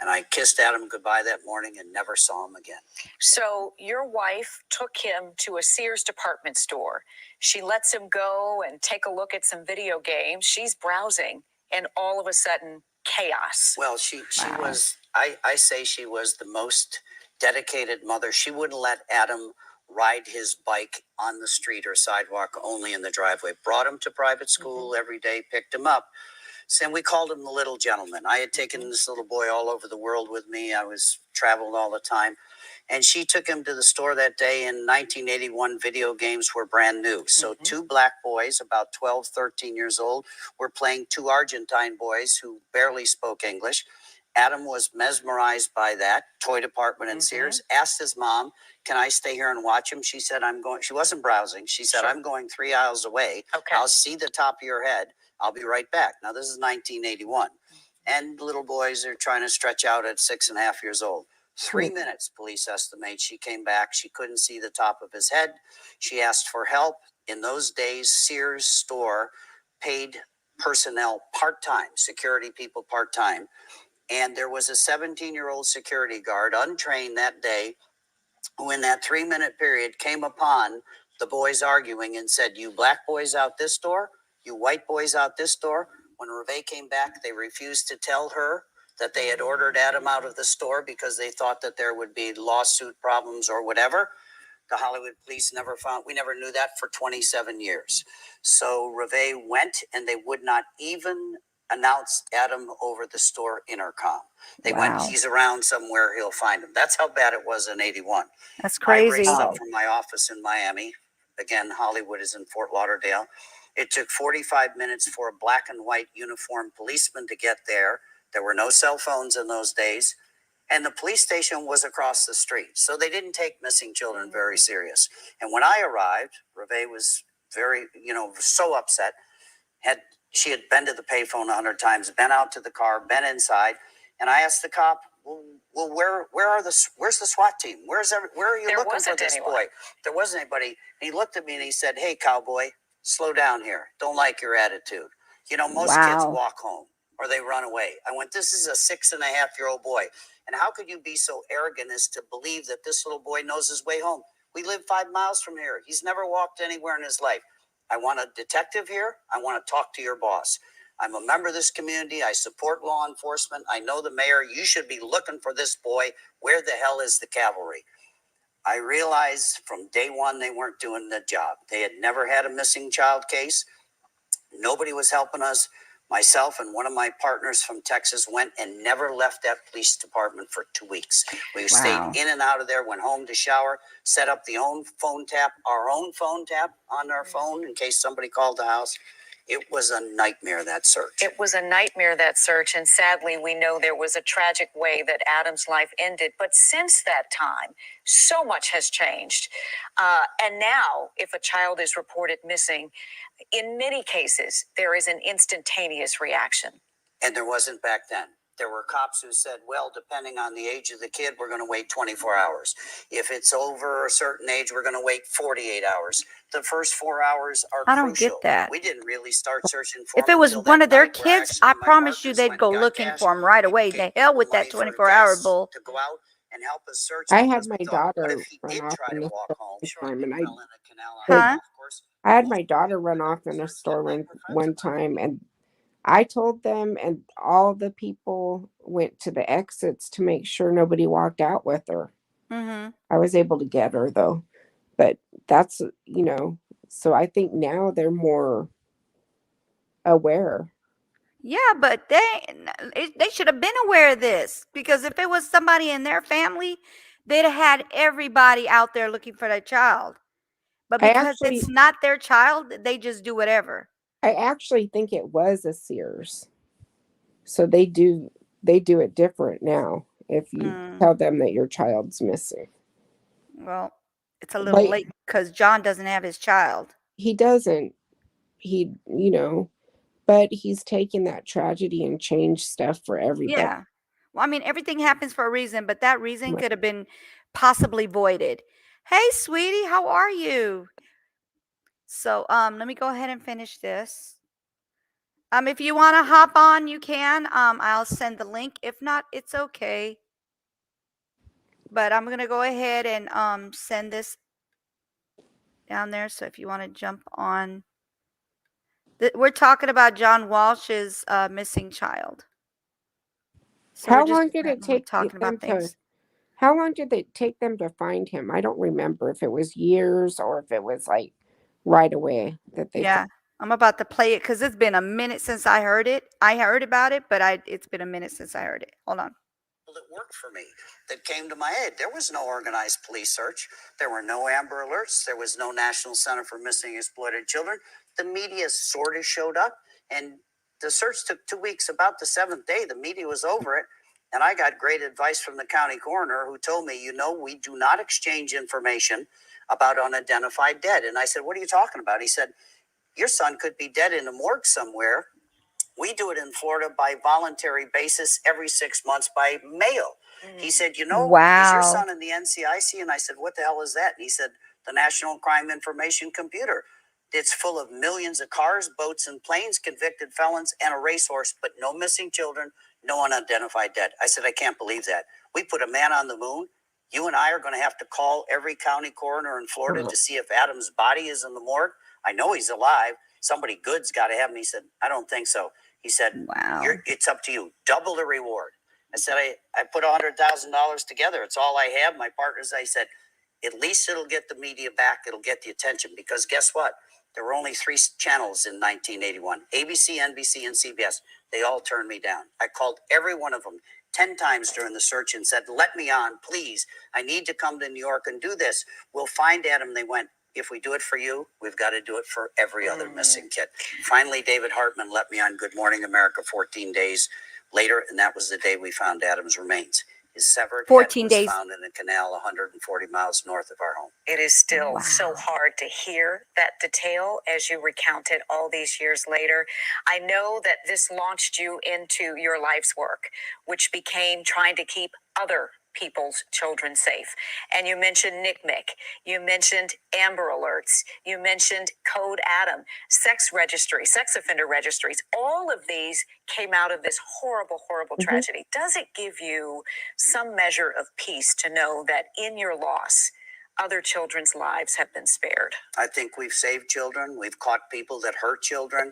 And I kissed Adam goodbye that morning and never saw him again. So your wife took him to a Sears department store. She lets him go and take a look at some video games. She's browsing, and all of a sudden, chaos. Well, she Wow. was, I say she was the most dedicated mother. She wouldn't let Adam ride his bike on the street or sidewalk, only in the driveway. Brought him to private school every day, picked him up. And we called him the little gentleman. I had taken this little boy all over the world with me. I was traveled all the time. And she took him to the store that day. In 1981, video games were brand new. So 2 black boys, about 12, 13 years old, were playing 2 Argentine boys who barely spoke English. Adam was mesmerized by that toy department in Sears, asked his mom, can I stay here and watch him? She said, I'm going. She wasn't browsing. She said, I'm going 3 aisles away. Okay. I'll see the top of your head. I'll be right back. Now, this is 1981. And little boys are trying to stretch out at 6.5 years old. 3 minutes, police estimate. She came back. She couldn't see the top of his head. She asked for help. In those days, Sears store paid personnel part-time, security people part-time. And there was a 17-year-old security guard, untrained that day, who in that 3-minute period came upon the boys arguing and said, you black boys out this door, you white boys out this door. When Reve came back, they refused to tell her that they had ordered Adam out of the store because they thought that there would be lawsuit problems or whatever. The Hollywood police we never knew that for 27 years. So Reve went and they would not even announce Adam over the store intercom. They went, he's around somewhere, he'll find him. That's how bad it was in 81. That's I crazy. raced up from my office in Miami. Again, Hollywood is in Fort Lauderdale. It took 45 minutes for a black and white uniformed policeman to get there. There were no cell phones in those days. And the police station was across the street. So they didn't take missing children very serious. And when I arrived, Reve was very, so upset. She had been to the payphone 100 times, been out to the car, been inside. And I asked the cop, well, where's the SWAT team? Where are you looking for this boy? There wasn't anybody. And he looked at me and he said, hey, cowboy, slow down here. Don't like your attitude. Most kids walk home or they run away. I went, this is a 6.5-year-old boy. And how could you be so arrogant as to believe that this little boy knows his way home? We live 5 miles from here. He's never walked anywhere in his life. I want a detective here. I want to talk to your boss. I'm a member of this community. I support law enforcement. I know the mayor. You should be looking for this boy. Where the hell is the cavalry? I realized from day one they weren't doing the job. They had never had a missing child case. Nobody was helping us. Myself and one of my partners from Texas went and never left that police department for 2 weeks. We stayed in and out of there, went home to shower, set up our own phone tap on our phone in case somebody called the house. It was a nightmare, that search. It was a nightmare, that search. And sadly, we know there was a tragic way that Adam's life ended. But since that time, so much has changed. And now, if a child is reported missing, in many cases, there is an instantaneous reaction. And there wasn't back then. There were cops who said, well, depending on the age of the kid, we're going to wait 24 hours. If it's over a certain age, we're going to wait 48 hours. The first 4 hours are crucial. I don't get that. We didn't really start searching for If them it was until one that of their night where kids, I actually my promise you partners they'd went go and got looking gas. for him right away. Gave The hell with money that for 24-hour gas bull. to go out and help us search. I had because my we thought, what daughter if he run did off try in to the walk store home? one Sure, time, he and fell in a canal on Huh? golf course. I had my daughter run off in a store one time, and I told them, and all the people went to the exits to make sure nobody walked out with her. Mm-hmm. I was able to get her though, but that's, so I think now they're more aware. Yeah, but they should have been aware of this, because if it was somebody in their family, they'd have had everybody out there looking for their child. But I because actually, it's not their child, they just do whatever. I actually think it was a Sears. So they do it different now if you tell them that your child's missing. Well, it's a little late because John doesn't have his child. He doesn't. But he's taken that tragedy and changed stuff for everybody. Yeah. Well, I mean, everything happens for a reason, but that reason could have been possibly voided. Hey, sweetie, how are you? So, let me go ahead and finish this. If you want to hop on, you can. I'll send the link. If not, it's okay. But I'm gonna go ahead and send this down there. So if you want to jump on, we're talking about John Walsh's missing child. So How long did it take talking them about things? How long did it take them to find him? I don't remember if it was years or if it was like right away that they. Yeah, I'm about to play it because it's been a minute since I heard it. I heard about it, but it's been a minute since I heard it. Hold on. That worked for me, that came to my aid. There was no organized police search. There were no Amber Alerts. There was no National Center for Missing and Exploited Children. The media sort of showed up, and the search took 2 weeks. About the 7th day, the media was over it, and I got great advice from the county coroner who told me, we do not exchange information about unidentified dead. And I said, what are you talking about? He said, your son could be dead in a morgue somewhere. We do it in Florida by voluntary basis every 6 months by mail. He said, is your son in the NCIC? And I said, what the hell is that? And he said, the National Crime Information Computer. It's full of millions of cars, boats, and planes, convicted felons, and a racehorse, but no missing children, no unidentified dead. I said, I can't believe that. We put a man on the moon. You and I are going to have to call every county coroner in Florida to see if Adam's body is in the morgue. I know he's alive. Somebody good's got to have him. He said, I don't think so. He said, Wow. it's up to you. Double the reward. I said, I put $100,000 together. It's all I have. My partners, I said, at least it'll get the media back. It'll get the attention, because guess what? There were only 3 channels in 1981, ABC, NBC, and CBS. They all turned me down. I called every one of them 10 times during the search and said, let me on, please. I need to come to New York and do this. We'll find Adam. They went, if we do it for you, we've got to do it for every other missing kid. Finally, David Hartman let me on Good Morning America 14 days later, and that was the day we found Adam's remains. His severed 14 head was days. found in a canal 140 miles north of our home. It is still Wow. so hard to hear that detail as you recount it all these years later. I know that this launched you into your life's work, which became trying to keep other people's children safe. And you mentioned NCMEC, you mentioned Amber Alerts, you mentioned Code Adam, sex offender registries. All of these came out of this horrible, horrible tragedy. Does it give you some measure of peace to know that in your loss, other children's lives have been spared? I think we've saved children. We've caught people that hurt children.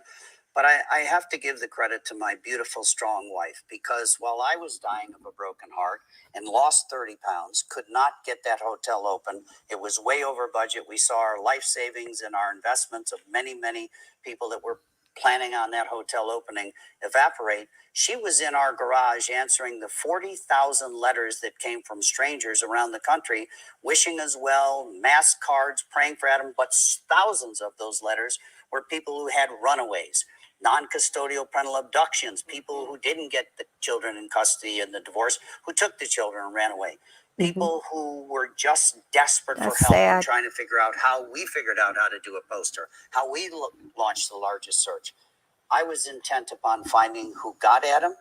But I have to give the credit to my beautiful, strong wife, because while I was dying of a broken heart and lost 30 pounds, could not get that hotel open. It was way over budget. We saw our life savings and our investments of many, many people that were planning on that hotel opening evaporate. She was in our garage answering the 40,000 letters that came from strangers around the country, wishing us well, mass cards, praying for Adam. But thousands of those letters were people who had runaways, non-custodial parental abductions, people who didn't get the children in custody in the divorce, who took the children and ran away, people who were just desperate That's for help sad. and trying to figure out how we figured out how to do a poster, how we launched the largest search. I was intent upon finding who got Adam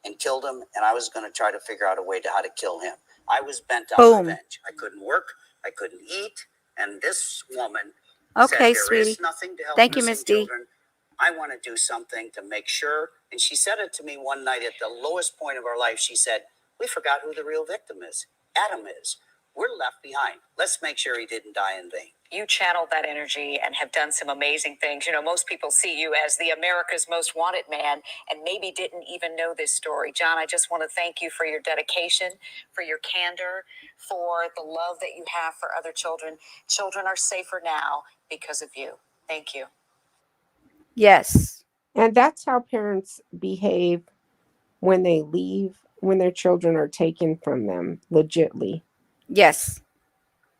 and killed him, and I was going to try to figure out a way to how to kill him. I was bent on Boom. revenge. I couldn't work, I couldn't eat, and this woman Okay, said, sweetie. is nothing to help Thank you, missing Miss D. children. I want to do something to make sure. And she said it to me one night at the lowest point of our life. She said, we forgot who the real victim is. Adam is. We're left behind. Let's make sure he didn't die in vain. You channeled that energy and have done some amazing things. You know, most people see you as the America's Most Wanted man and maybe didn't even know this story. John, I just want to thank you for your dedication, for your candor, for the love that you have for other children. Children are safer now because of you. Thank you. Yes. And that's how parents behave when they leave, when their children are taken from them, legitly. Yes.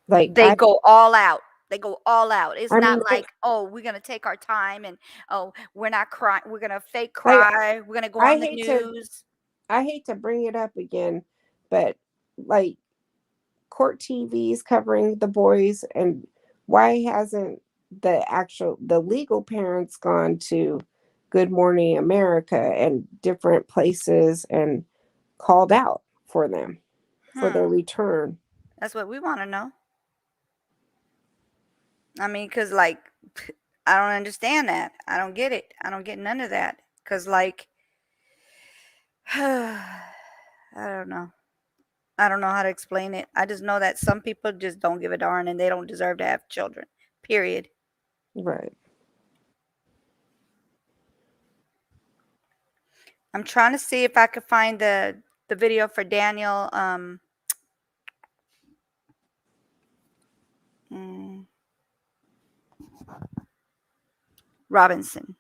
Like They go all out. They go all out. It's I not mean, like, oh, we're going to take our time and, oh, we're not crying. We're going to fake cry. We're going to go I on the hate to news. I hate to bring it up again, but like court TV is covering the boys, and why hasn't the legal parents gone to Good Morning America and different places and called out for them for their return? That's what we want to know. I mean, because, like, I don't understand that. I don't get it. I don't get none of that. Because, like, I don't know. I don't know how to explain it. I just know that some people just don't give a darn and they don't deserve to have children. Period. Right. I'm trying to see if I could find the video for Daniel Robinson.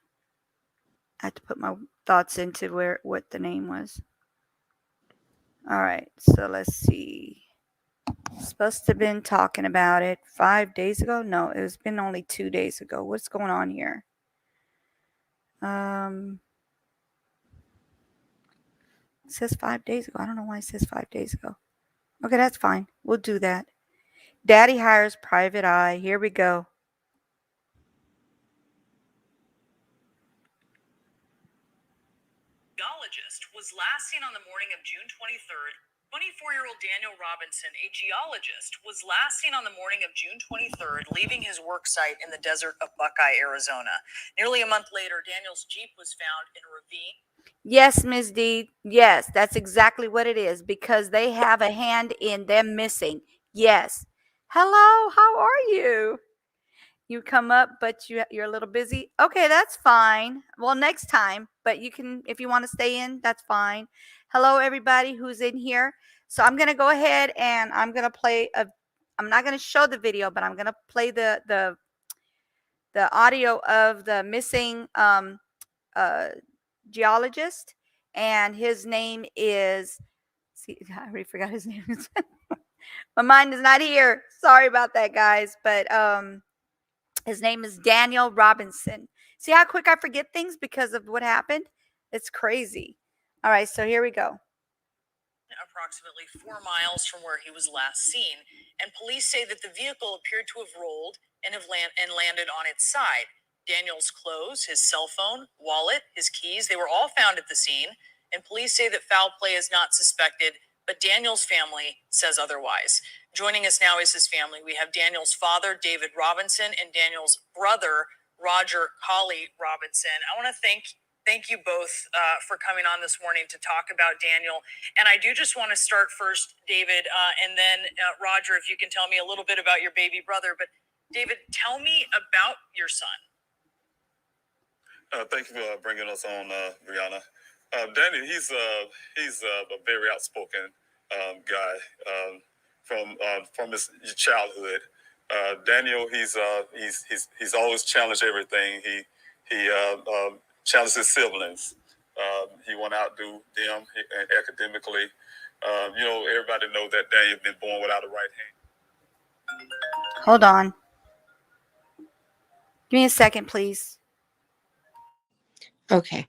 I had to put my thoughts into what the name was. All right, so let's see. Supposed to have been talking about it 5 days ago. No, it's been only 2 days ago. What's going on here? It says 5 days ago. I don't know why it says 5 days ago. Okay, that's fine. We'll do that. Daddy hires private eye. Here we go. Geologist was last seen on the morning of June 23rd. 24-year-old Daniel Robinson, a geologist, was last seen on the morning of June 23rd, leaving his work site in the desert of Buckeye, Arizona. Nearly a month later, Daniel's Jeep was found in a ravine. Yes, Ms. D. Yes, that's exactly what it is, because they have a hand in them missing. Yes. Hello, how are you? You come up, but you're a little busy. Okay, that's fine. Well, next time, but you can, if you want to stay in, that's fine. Hello, everybody who's in here. So I'm gonna go ahead and I'm gonna play a. I'm not gonna show the video, but I'm gonna play the audio of the missing uh, geologist, and his name is. See, I already forgot his name. My mind is not here. Sorry about that, guys. But his name is Daniel Robinson. See how quick I forget things because of what happened? It's crazy. All right, so here we go. Approximately 4 miles from where he was last seen, and police say that the vehicle appeared to have rolled and landed on its side. Daniel's clothes, his cell phone, wallet, his keys, they were all found at the scene, and police say that foul play is not suspected, but Daniel's family says otherwise. Joining us now is his family. We have Daniel's father, David Robinson, and Daniel's brother, Roger Colley Robinson. I want to thank you both for coming on this morning to talk about Daniel. And I do just want to start first, David, and then Roger, if you can tell me a little bit about your baby brother. But David, tell me about your son. Thank you for bringing us on, Brianna. Daniel, he's a very outspoken guy from his childhood. Daniel, he's always challenged everything. He challenged his siblings. He want to outdo them academically. Everybody knows that Daniel been born without a right hand. Hold on. Give me a second, please. Okay.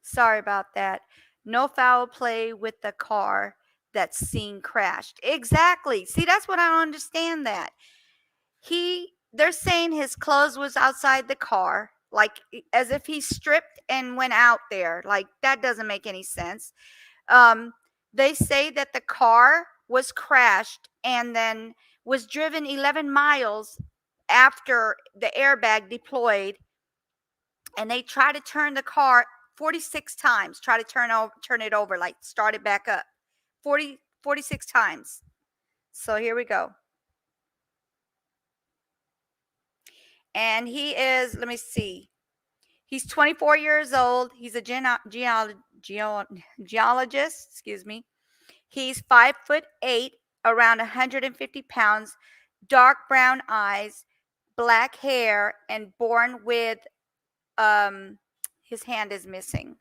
Sorry about that. No foul play with the car that's seen crashed. Exactly. See, that's what I don't understand that. They're saying his clothes was outside the car, like as if he stripped and went out there. Like that doesn't make any sense. Um, they say that the car was crashed and then was driven 11 miles after the airbag deployed, and they try to turn the car 46 times, try to turn it over, like start it back up 46 times. So here we go. And he is, let me see, he's 24 years old. He's a geologist, excuse me. He's 5'8", around 150 pounds, dark brown eyes, black hair, and born with his hand is missing.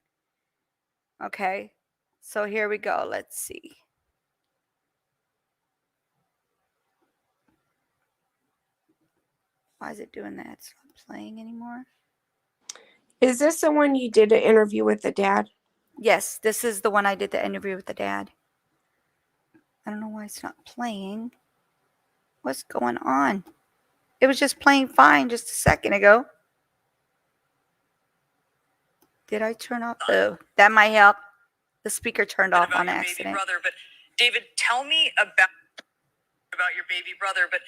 Okay, so here we go. Let's see. Why is it doing that? It's not playing anymore. Is this the one you did an interview with the dad? Yes, this is the one I did the interview with the dad. I don't know why it's not playing. What's going on? It was just playing fine just a second ago. Did I turn off the? That might help. The speaker turned off on accident. Brother, but David, tell me about your baby brother. But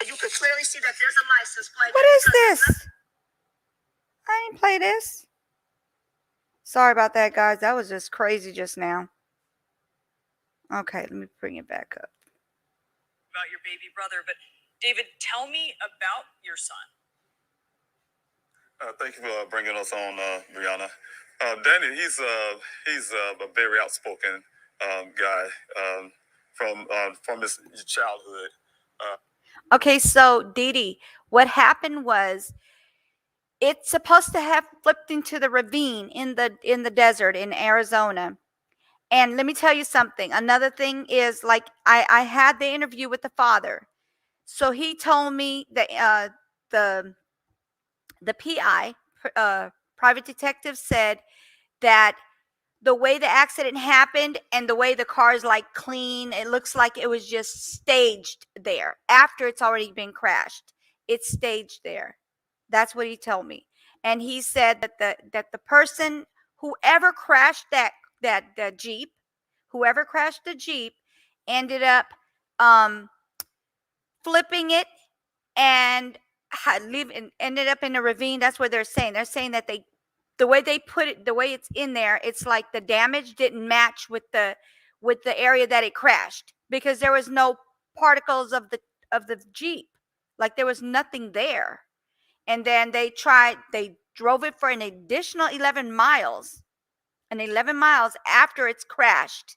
you could clearly see that there's a license plate. What is this? I didn't play this. Sorry about that, guys. That was just crazy just now. Okay, let me bring it back up. About your baby brother, but David, tell me about your son. Thank you for bringing us on, Brianna. Daniel, he's a very outspoken guy from his childhood. Okay, so Dee Dee, what happened was It's supposed to have flipped into the ravine in the desert in Arizona. And let me tell you something. Another thing is, like, I had the interview with the father. So he told me that the PI, private detective, said that the way the accident happened and the way the car is like clean, it looks like it was just staged there after it's already been crashed. It's staged there. That's what he told me. And he said that the person, whoever crashed that Jeep, whoever crashed the Jeep, ended up um, flipping it and ended up in a ravine. That's what they're saying. They're saying that the way they put it, the way it's in there, it's like the damage didn't match with the area that it crashed, because there was no particles of the Jeep. Like, there was nothing there. And then they drove it for an additional 11 miles, after it's crashed.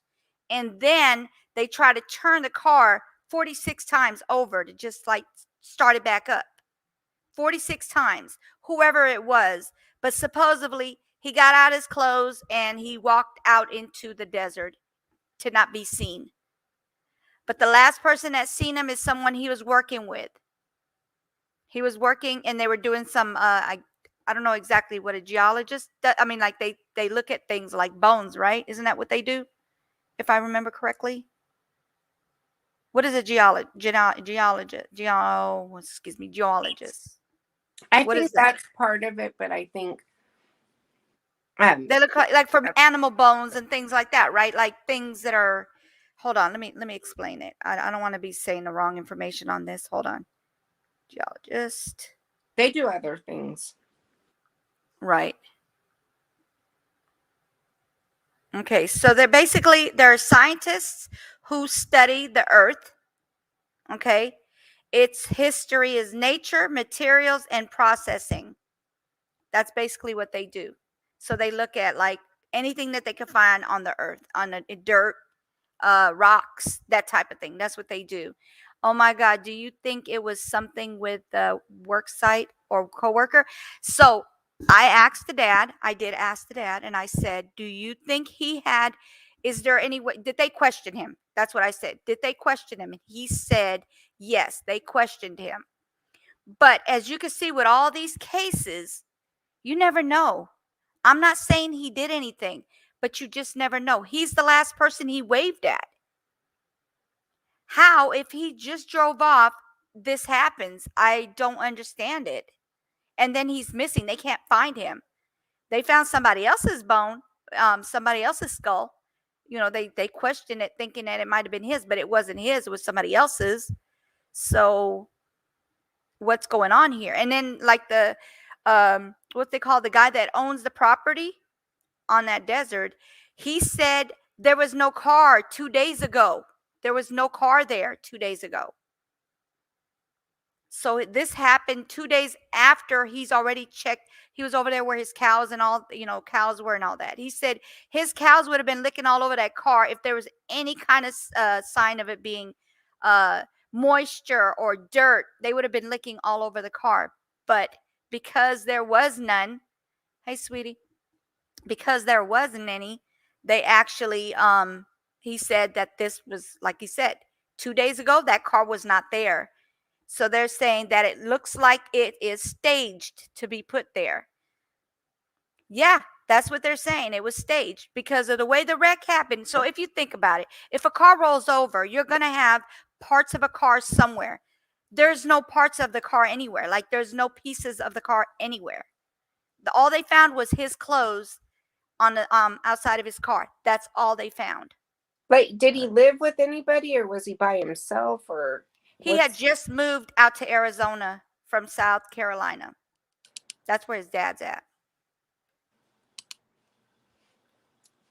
And then they tried to turn the car 46 times over to just like start it back up. 46 times, whoever it was. But supposedly he got out his clothes and he walked out into the desert to not be seen. But the last person that seen him is someone he was working with. He was working and they were doing some I don't know exactly what a geologist does. I mean, like, they look at things like bones, right? Isn't that what they do? If I remember correctly. What is a geologist? Geologist. I What think is that? that's part of it, but I think They look like from animal bones and things like that, right? Like things that are. Hold on, let me explain it. I don't want to be saying the wrong information on this. Hold on. Geologist. they do other things. Right. Okay, so they're scientists who study the earth. Okay. Its history is nature, materials, and processing. That's basically what they do. So they look at like anything that they can find on the earth, on the dirt, rocks, that type of thing. That's what they do. Oh my God, do you think it was something with the work site or coworker? So I did ask the dad, and I said, do you think he had, is there any way, did they question him? That's what I said. Did they question him? And he said, yes, they questioned him. But as you can see with all these cases, you never know. I'm not saying he did anything, but you just never know. He's the last person he waved at. How, if he just drove off, this happens? I don't understand it. And then he's missing. They can't find him. They found somebody else's bone, somebody else's skull. They questioned it thinking that it might have been his, but it wasn't his. It was somebody else's. So what's going on here? And then like what they call the guy that owns the property on that desert, he said there was no car 2 days ago. There was no car there 2 days ago. So this happened 2 days after he's already checked. He was over there where his cows and all, cows were and all that. He said his cows would have been licking all over that car if there was any kind of sign of it being moisture or dirt. They would have been licking all over the car. But because there was none, hey, sweetie, because there wasn't any, they actually, he said that this was, like he said, 2 days ago, that car was not there. So they're saying that it looks like it is staged to be put there. Yeah, that's what they're saying. It was staged because of the way the wreck happened. So if you think about it, if a car rolls over, you're going to have parts of a car somewhere. There's no parts of the car anywhere. Like, there's no pieces of the car anywhere. All they found was his clothes on the outside of his car. That's all they found. Like, did he live with anybody, or was he by himself, or he had just moved out to Arizona from South Carolina. That's where his dad's at.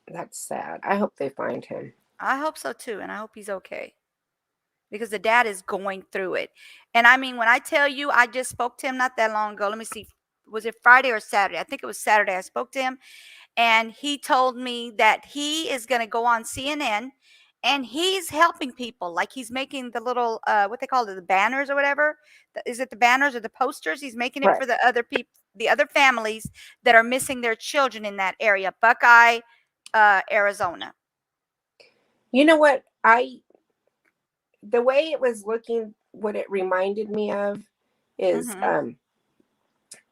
That's sad. I hope they find him. I hope so too, and I hope he's okay, because the dad is going through it. And I mean, when I tell you, I just spoke to him not that long ago. Let me see, was it Friday or Saturday? I think it was Saturday. I spoke to him, and he told me that he is going to go on CNN, and he's helping people. Like, he's making the little what they call it, the banners or whatever. Is it the banners or the posters? He's making it Right. for the other people, the other families that are missing their children in that area, Buckeye, Arizona. You know what? The way it was looking, what it reminded me of is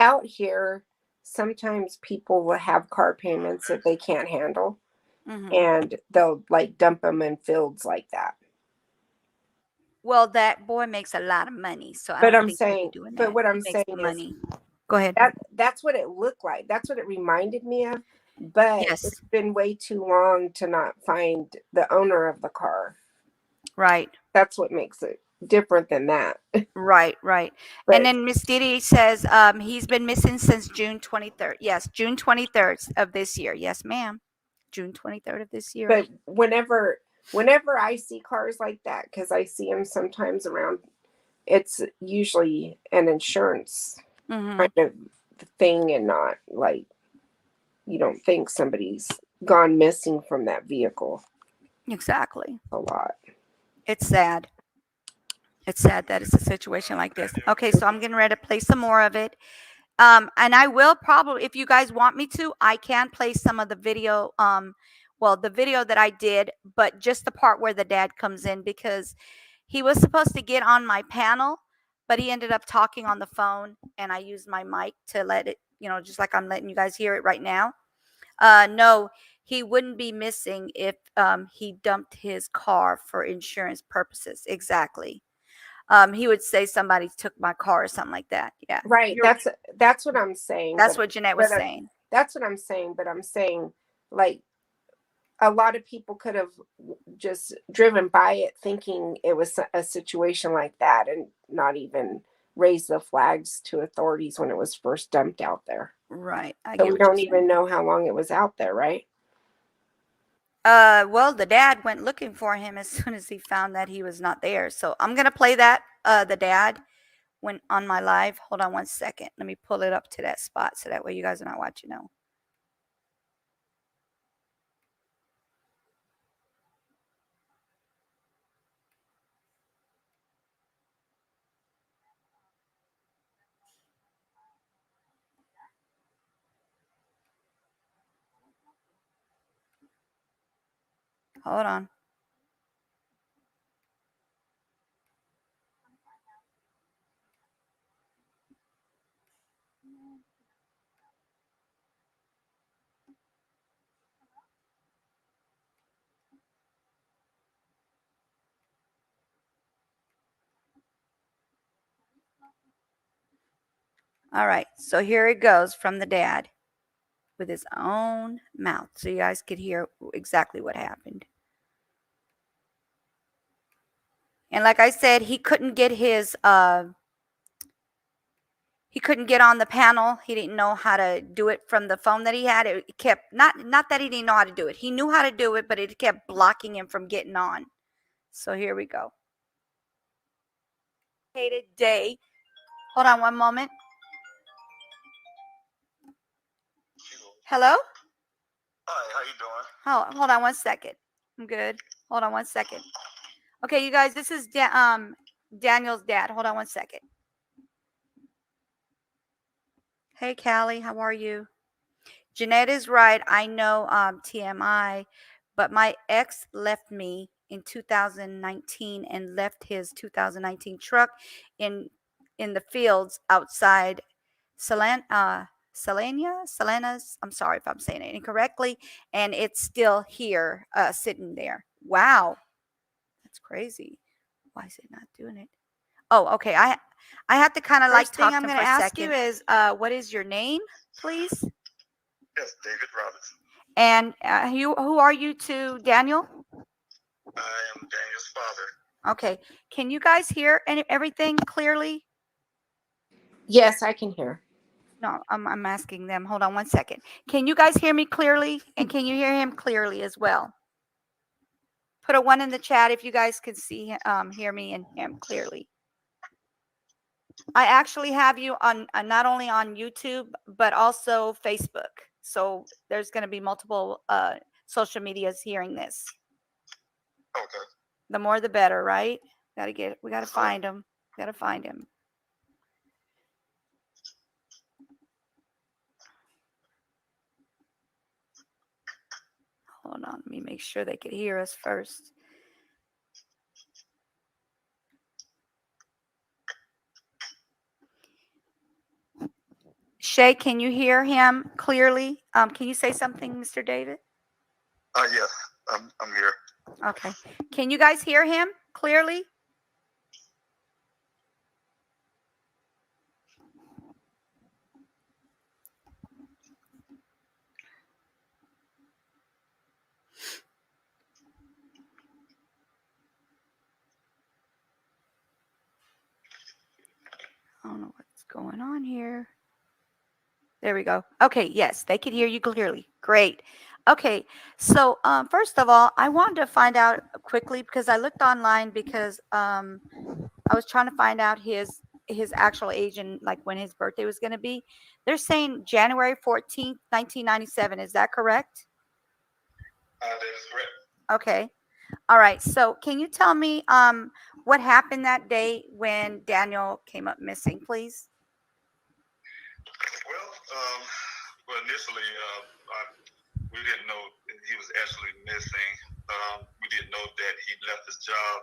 out here, sometimes people will have car payments that they can't handle, and they'll like dump them in fields like that. Well, that boy makes a lot of money, so I But don't I'm think he'll be saying, doing but that. what He I'm makes saying the is money. Go ahead. that's what it looked like. That's what it reminded me of. But Yes. it's been way too long to not find the owner of the car. Right. That's what makes it different than that. Right. But And then Miss Didi says he's been missing since June 23rd. Yes, June 23rd of this year. Yes, ma'am. June 23rd of this year. but whenever I see cars like that, because I see them sometimes around, it's usually an insurance kind of thing, and not like you don't think somebody's gone missing from that vehicle. Exactly. A lot. It's sad. It's sad that it's a situation like this. Okay, so I'm getting ready to play some more of it. And I will probably, if you guys want me to, I can play some of the video. Well, the video that I did, but just the part where the dad comes in, because he was supposed to get on my panel, but he ended up talking on the phone, and I used my mic to let it, just like I'm letting you guys hear it right now. No, he wouldn't be missing if he dumped his car for insurance purposes. Exactly. He would say somebody took my car or something like that. Yeah. Right. That's what I'm saying. That's but- what Jeanette was but, saying. That's what I'm saying. But I'm saying, like, a lot of people could have just driven by it thinking it was a situation like that, and not even raise the flags to authorities when it was first dumped out there. Right. I So get we what you're don't even know how long it was out there, right? Well, the dad went looking for him as soon as he found that he was not there. So I'm gonna play that. The dad went on my live. Hold on one second. Let me pull it up to that spot so that way you guys are not watching now. Hold on. All right. So here it goes from the dad with his own mouth, so you guys could hear exactly what happened. And like I said, he couldn't get on the panel. He didn't know how to do it from the phone that he had. It kept not that he didn't know how to do it. He knew how to do it, but it kept blocking him from getting on. So here we go. Hated day. Hold on one moment. Hello? Hi, how you doing? Hold on one second. I'm good. Hold on one second. Okay, you guys, this is Daniel's dad. Hold on one second. Hey, Callie, how are you? Jeanette is right. I know TMI, but my ex left me in 2019 and left his 2019 truck in the fields outside Selena's. I'm sorry if I'm saying it incorrectly, and it's still here, sitting there. Wow, that's crazy. Why is it not doing it? Oh, okay. I have to kind of like First thing talk I'm to him gonna for a ask you second. Is what is your name, please? Yes, David Robinson. And who are you to Daniel? I am Daniel's father. Okay. Can you guys hear everything clearly? Yes, I can hear. No, I'm asking them. Hold on one second. Can you guys hear me clearly? And can you hear him clearly as well? Put a 1 in the chat if you guys can see hear me and him clearly. I actually have you on not only on YouTube but also Facebook. So there's going to be multiple social medias hearing this. Okay. The more the better, right? We got to find him. Got to find him. make sure they could hear us first. Shay, can you hear him clearly? Can you say something, Mr. David? Yes, I'm here. Okay. Can you guys hear him clearly? I don't know what's going on here. There we go. Okay, yes, they could hear you clearly. Great. Okay, so first of all, I wanted to find out quickly because I looked online because I was trying to find out his actual age and like when his birthday was going to be. They're saying January 14th, 1997. Is that correct? That is correct. Okay. All right. So can you tell me what happened that day when Daniel came up missing, please? Well, initially, we didn't know he was actually missing. We didn't know that he left his job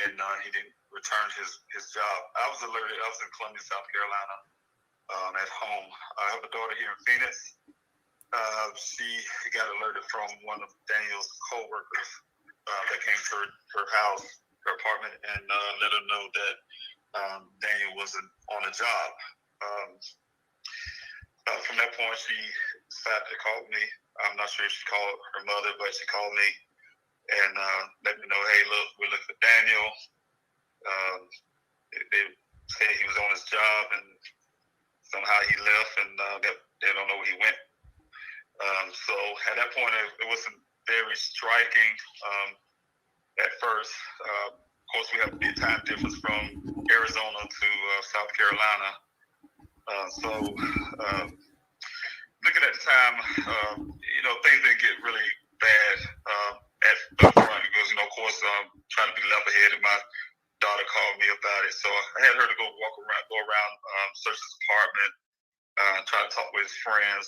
and he didn't return his job. I was alerted. I was in Columbia, South Carolina, at home. I have a daughter here in Phoenix. She got alerted from one of Daniel's co-workers that came to her house, her apartment, and let her know that Daniel wasn't on a job. From that point, she decided to call me. I'm not sure if she called her mother, but she called me and let me know, hey, look, we're looking for Daniel. They say he was on his job and somehow he left and they don't know where he went. So at that point, it wasn't very striking at first. Of course, we have a big time difference from Arizona to South Carolina. Looking at the time, things didn't get really bad up front because, of course, trying to be level-headed. My daughter called me about it, so I had her to go go around, search his apartment, try to talk with his friends,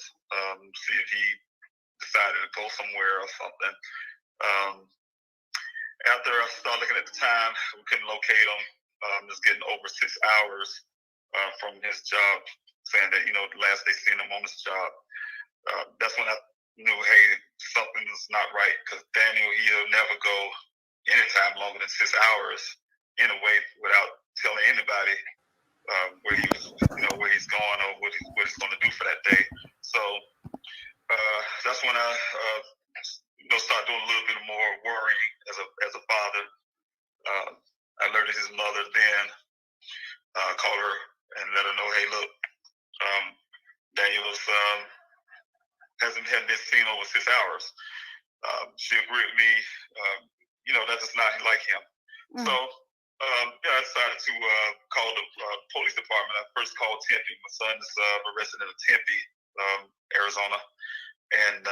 see if he decided to go somewhere or something. After I started looking at the time, we couldn't locate him. It's getting over 6 hours from his job, saying that, the last they seen him on his job. That's when I knew, hey, something is not right, because Daniel, he'll never go any time longer than 6 hours in a way without telling anybody where he's going or what he's going to do for that day. So that's when I start doing a little bit more worrying as a father. I alerted his mother then, called her and let her know, hey, look, Daniel's hasn't been seen over 6 hours. She agreed with me. That is not like him. Mm-hmm. So I decided to call the police department. I first called Tempe. My son is a resident of Tempe, Arizona, and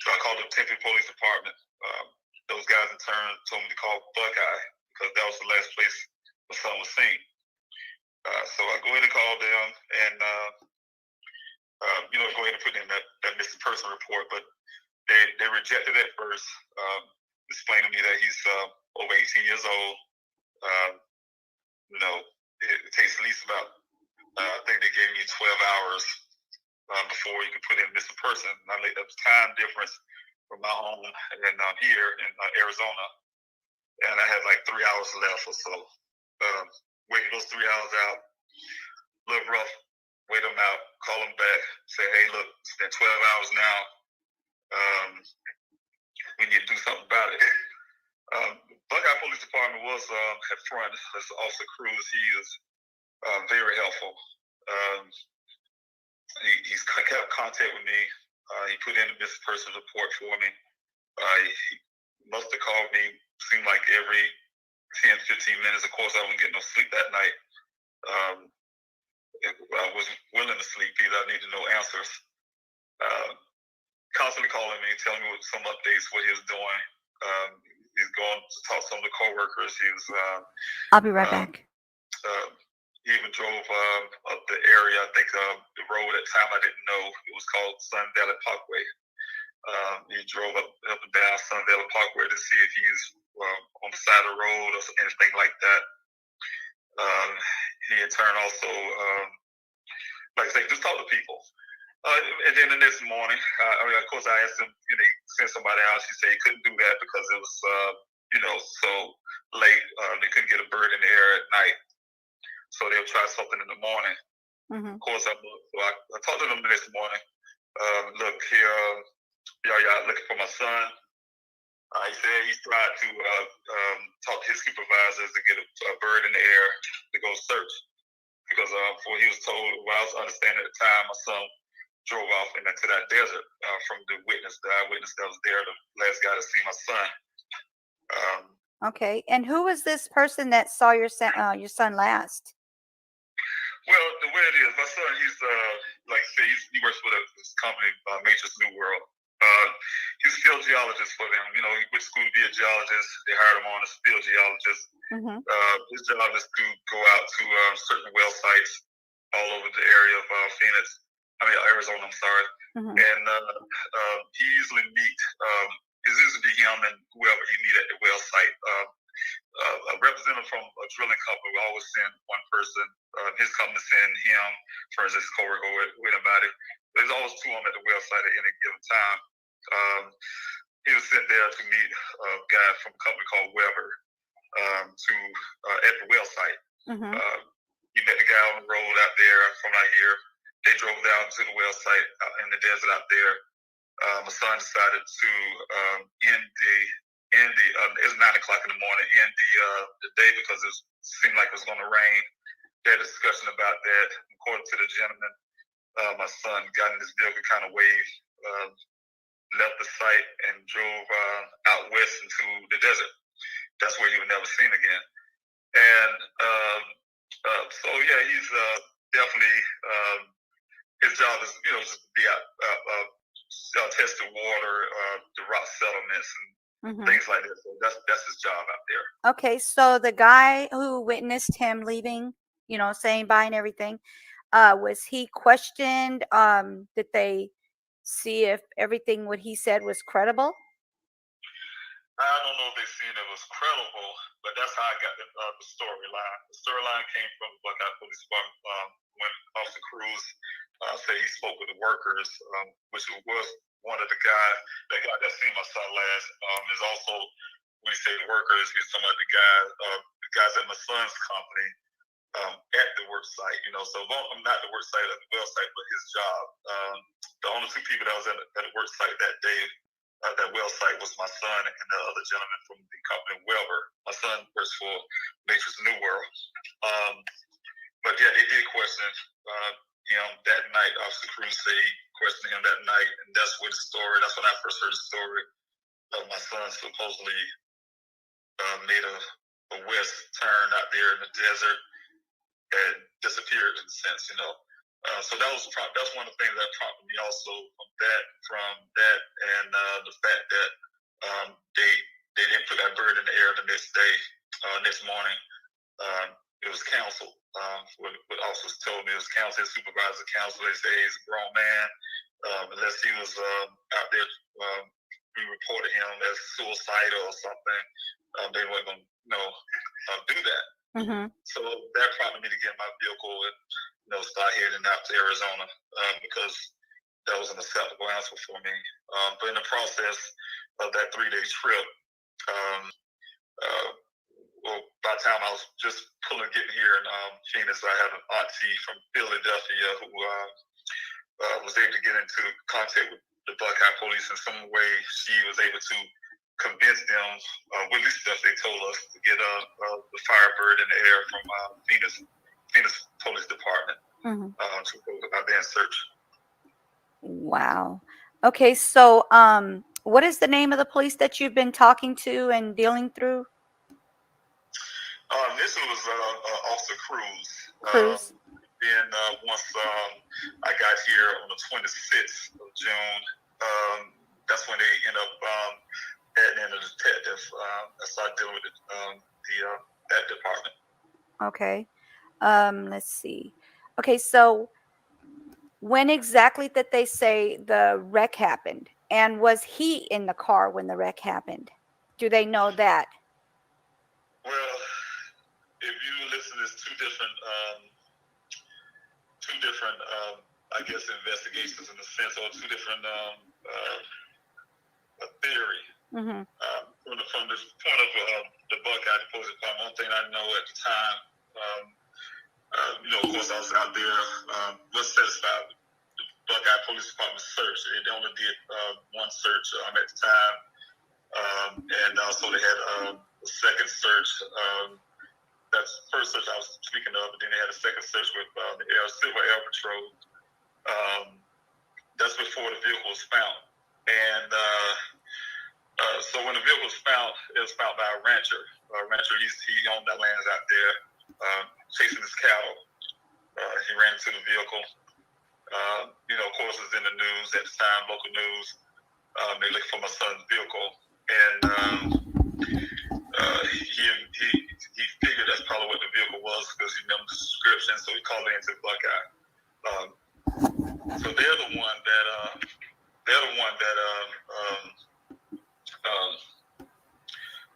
so I called the Tempe Police Department. Those guys in turn told me to call Buckeye because that was the last place my son was seen. So I go ahead and call them and go ahead and put in that missing person report, but they rejected it first, explaining to me that he's over 18 years old. It takes at least about, I think they gave me 12 hours before you could put in missing person. And I laid up time difference from my home and here in Arizona, and I had like 3 hours left or so. Waiting those 3 hours out, a little rough. Wait them out, call them back, say, hey, look, it's been 12 hours now. We need to do something about it. Buckeye Police Department was at front as Officer Cruz. He is very helpful. He's kept contact with me. He put in a missing person report for me. He must have called me, seemed like every 10, 15 minutes. Of course, I wouldn't get no sleep that night. I wasn't willing to sleep either. I needed no answers. Constantly calling me, telling me some updates, what he was doing. He's going to talk to some of the coworkers. He was. I'll be right back. He even drove up the area. I think the road at the time I didn't know. It was called Sun Valley Parkway. He drove up and down Sunvale Parkway to see if he's on the side of the road or anything like that. He in turn also, like I say, just talk to people. And then the next morning, of course, I asked him, send somebody else. He said he couldn't do that because it was, so late. They couldn't get a bird in the air at night. So they'll try something in the morning. Mm-hmm. Of course, I talked to them the next morning. Look, here, y'all looking for my son. He said he tried to talk to his supervisors to get a bird in the air to go search. Because what he was told, what I was understanding at the time, my son drove off into that desert from the eyewitness that was there, the last guy to see my son. Okay, and who was this person that saw your son last? Well, the way it is, my son, he's like I say, he works for this company, Matrix New World. He's a field geologist for them. He went to school to be a geologist. They hired him on as a field geologist. Mm-hmm. His job is to go out to certain well sites all over the area of Arizona. I'm sorry. Mm-hmm. And he usually it's usually him and whoever he meet at the well site. A representative from a drilling company will always send one person. His company send him, for instance, coworker with anybody. There's always two of them at the well site at any given time. He was sent there to meet a guy from a company called Weber at the well site. Mm-hmm. He met the guy on the road out there from out here. They drove down to the well site in the desert out there. My son decided to it's 9 o'clock in the morning, end the day because it seemed like it was going to rain. They had a discussion about that. According to the gentleman, my son got in his vehicle, kind of waved, left the site, and drove out west into the desert. That's where he was never seen again. And so yeah, he's definitely his job is just to be out, test the water, the rock settlements, and Mm-hmm. things like that. So that's his job out there. Okay, so the guy who witnessed him leaving, saying bye and everything, was he questioned? Did they see if everything what he said was credible? I don't know if they seen it was credible, but that's how I got the storyline. The storyline came from the Buckeye Police Department when Officer Cruz said he spoke with the workers, which was one of the guys that seen my son last. Is also when he said workers, he's talking about the guys at my son's company at the work site. So I'm not the work site at the well site, but his job. The only two people that was at the work site that day. That well site was my son and the other gentleman from the company Weber. My son works for Matrix New World. But yeah, they did question him that night. Officer Cruz said he questioned him that night, and that's when I first heard the story of my son supposedly made a west turn out there in the desert and disappeared in a sense, So that's one of the things that prompted me also from that and the fact that they didn't put that bird in the air the next morning. It was counsel. What officers told me, it was counsel, his supervisor counsel. They say he's a grown man. Unless he was out there, we reported him as suicidal or something. They weren't going to do that. Mm-hmm. So that prompted me to get my vehicle and start heading out to Arizona because that was an acceptable answer for me. But in the process of that 3-day trip, by the time I was just getting here in Phoenix, I had an auntie from Philadelphia who was able to get into contact with the Buckeye Police in some way. She was able to convince them, at least that's they told us, to get the Firebird in the air from Phoenix Police Department to go out there and search. Wow. Okay, so what is the name of the police that you've been talking to and dealing through? This was Officer Cruz. Cruz. Then once I got here on the 26th of June, that's when they end up adding in a detective. I started dealing with that department. Okay. Let's see. Okay, so when exactly did they say the wreck happened? And was he in the car when the wreck happened? Do they know that? Well, if you listen, there's two different, I guess, investigations in a sense, or two different theory. Mm-hmm. From the point of the Buckeye Police Department, one thing I know at the time, of course, I was out there, was satisfied with the Buckeye Police Department search. They only did one search at the time, and also they had a second search. That's the first search I was speaking of, but then they had a second search with the Civil Air Patrol. That's before the vehicle was found. And so when the vehicle was found, it was found by a rancher. He owned that land out there, chasing his cattle. He ran into the vehicle. Of course, it was in the news at the time, local news. They looked for my son's vehicle, and he figured that's probably what the vehicle was because he remembered the description, so he called it into the Buckeye. So they're the one that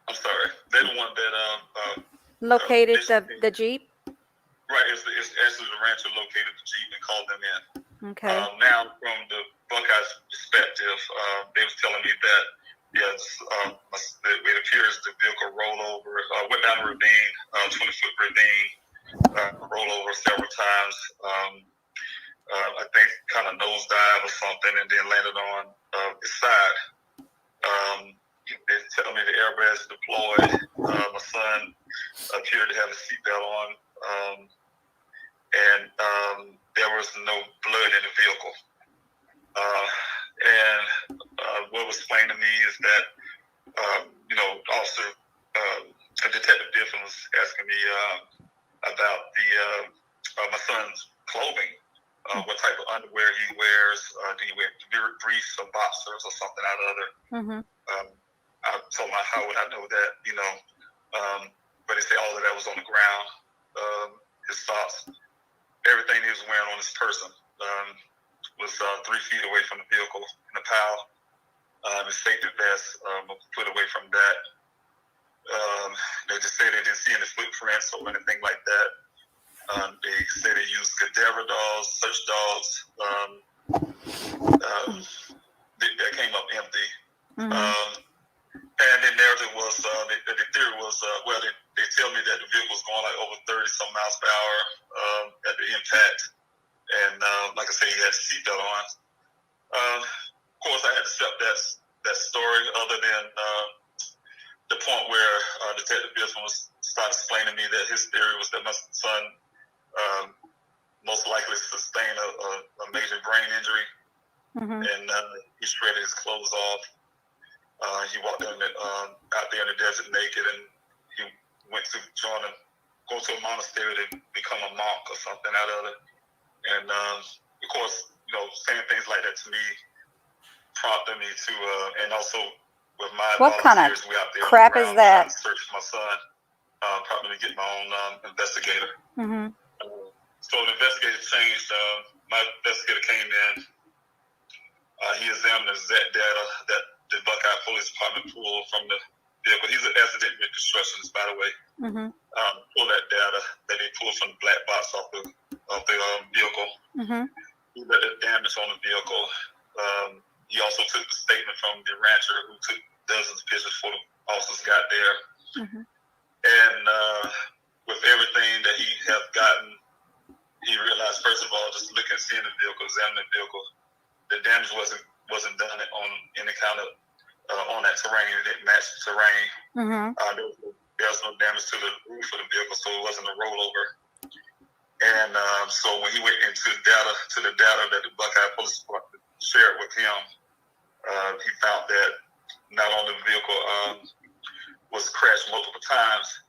I'm sorry. They're the one that Located the Jeep? Right, it's actually the rancher located the Jeep and called them in. Okay. Now, from the Buckeye's perspective, they was telling me that, yes, it appears the vehicle rolled over, went down a ravine, 20-foot ravine, rolled over several times. I think kind of nosedive or something, and then landed on its side. They tell me the airbags deployed. My son appeared to have a seatbelt on, and there was no blood in the vehicle. And what was explained to me is that, Officer Detective Diffin was asking me about my son's clothing. What type of underwear he wears? Do he wear briefs or boxers or something out of other? Mm-hmm. I told him, how would I know that? But they say all of that was on the ground. His socks, everything he was wearing on his person was 3 feet away from the vehicle in the pile. His safety vest was put away from that. They just say they didn't see any footprints or anything like that. They say they used cadaver dogs, search dogs. That came up empty. Mm-hmm. And the narrative was, the theory was, they tell me that the vehicle was going like over 30 some miles per hour at the impact. And like I said, he had a seatbelt on. Of course, I had to accept that story, other than the point where Detective Bisman started explaining to me that his theory was that my son most likely sustained a major brain injury. Mm-hmm. And he shredded his clothes off. He walked out there in the desert naked, and he went to go to a monastery to become a monk or something out of it. And of course, saying things like that to me prompted me to, and also with my What kind of volunteers, we out there crap is that? trying to search for my son, prompted me to get my own investigator. Mm-hmm. So the investigator changed. My investigator came in. He examined the exact data that the Buckeye Police Department pulled from the vehicle. He's an accident reconstructionist, by the way. Mm-hmm. Pull that data that they pulled from the black box off the vehicle. Mm-hmm. He looked at the damage on the vehicle. He also took the statement from the rancher, who took dozens of pictures before the officers got there. Mm-hmm. And with everything that he had gotten, he realized, first of all, just looking at seeing the vehicle, examining the vehicle, the damage wasn't done on any kind of on that terrain. It didn't match the terrain. Mm-hmm. There was no damage to the roof of the vehicle, so it wasn't a rollover. And so when he went into the data that the Buckeye Police Department shared with him, he found that not only the vehicle was crashed multiple times,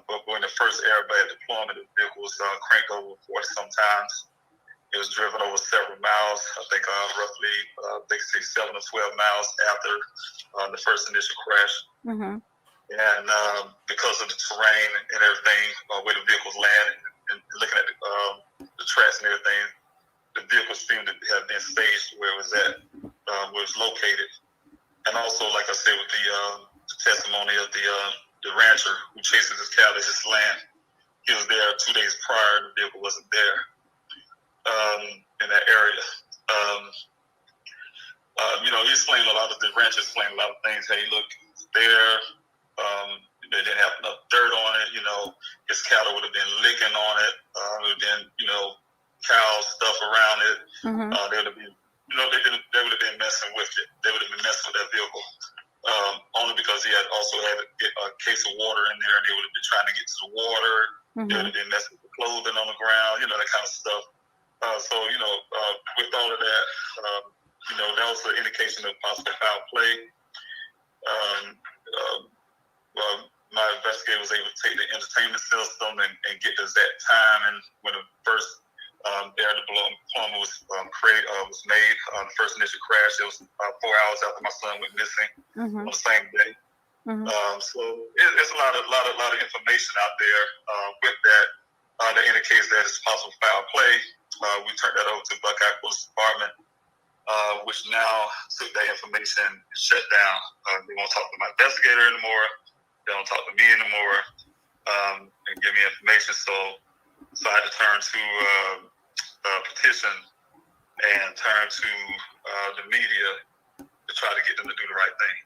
but when the first airbag deployment, the vehicle was cranked over 40 sometimes. It was driven over several miles, I think roughly, they say 7 or 12 miles after the first initial crash. Mm-hmm. And because of the terrain and everything, where the vehicles land, and looking at the tracks and everything, the vehicle seemed to have been staged where it was at. was located. And also, like I said, with the testimony of the rancher who chases his cattle to his land, he was there 2 days prior, and the vehicle wasn't there in that area. He explained a lot of the rancher explained a lot of things. Hey, look, there. They didn't have enough dirt on it. His cattle would have been licking on it. There would have been, cow stuff around it. Mm-hmm. They would have been, they would have been messing with it. They would have been messing with that vehicle. Only because he had also had a case of water in there, and they would have been trying to get to the water. Mm-hmm. They would have been messing with the clothing on the ground, that kind of stuff. With all of that, that was an indication of possible foul play. My investigator was able to take the entertainment system and get the exact time and when the first air diploma was made. The first initial crash, it was 4 hours after my son went missing. Mm-hmm. On the same day. Mm-hmm. So there's a lot of information out there with that that indicates that it's possible foul play. We turned that over to Buckeye Police Department, which now took that information and shut down. They won't talk to my investigator anymore. They don't talk to me anymore and give me information. So I had to turn to petition and turn to the media to try to get them to do the right thing.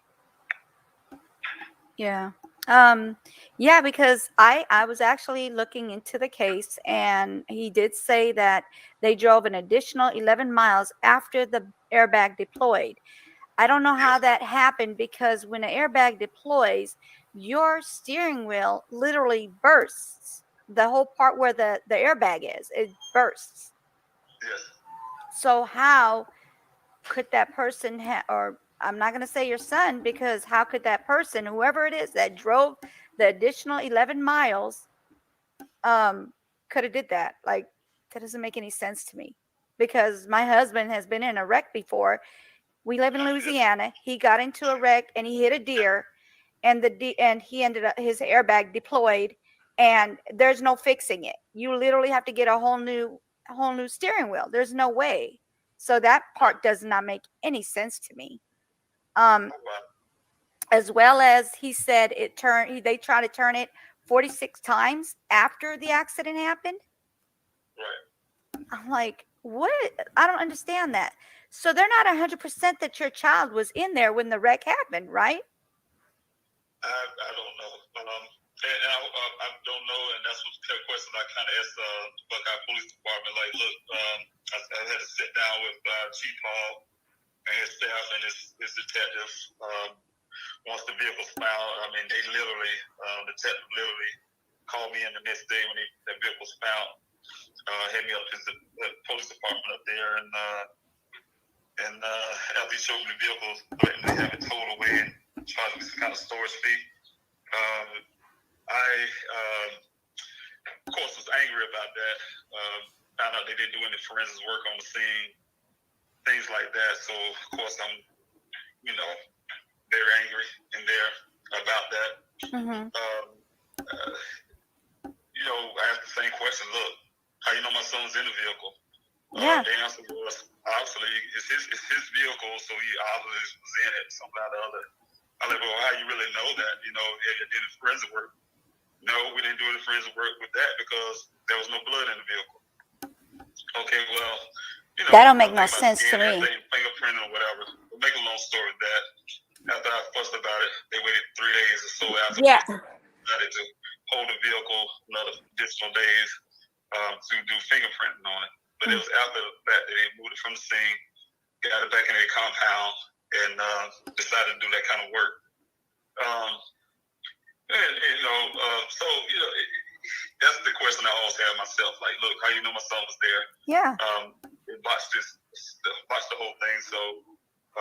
Yeah. Yeah, because I was actually looking into the case, and he did say that they drove an additional 11 miles after the airbag deployed. I don't know how that happened, because when an airbag deploys, your steering wheel literally bursts. The whole part where the airbag is, it bursts. Yes. So how could that person or I'm not going to say your son, because how could that person, whoever it is that drove the additional 11 miles, could have did that? Like, that doesn't make any sense to me, because my husband has been in a wreck before. We live in Louisiana. He got into a wreck and he hit a deer, and and he ended up, his airbag deployed, and there's no fixing it. You literally have to get a whole new steering wheel. There's no way. So that part does not make any sense to me. As well as he said they tried to turn it 46 times after the accident happened. Right. I'm like, what? I don't understand that. So they're not 100% that your child was in there when the wreck happened, right? I don't know. I don't know, and that's what the question I kind of asked the Buckeye Police Department. Like, look, I had to sit down with Chief Paul and his staff and his detectives. Once the vehicle's found, they literally, the detective literally called me in the next day when the vehicle was found. Had me up to the police department up there, and after he showed me the vehicle, threatened to have it towed away and charged me some kind of storage fee. I, of course, was angry about that. Found out they didn't do any forensics work on the scene, things like that. So, of course, I'm, very angry in there about that. Mm-hmm. I asked the same question. Look, how you know my son's in the vehicle? Yeah. The answer was, obviously, it's his vehicle, so he obviously was in it, something or the other. I like, well, how you really know that? If you did forensic work. No, we didn't do any forensic work with that because there was no blood in the vehicle. Okay, well, that don't make no sense to me. Fingerprint or whatever. We'll make a long story of that. After I fussed about it, they waited 3 days or so after decided to hold the vehicle another additional days to do fingerprinting on it. But it was after the fact that they moved it from the scene, got it back in their compound, and decided to do that kind of work. That's the question I always have myself. Like, look, how you know my son was there? Yeah. Watch the whole thing. So, a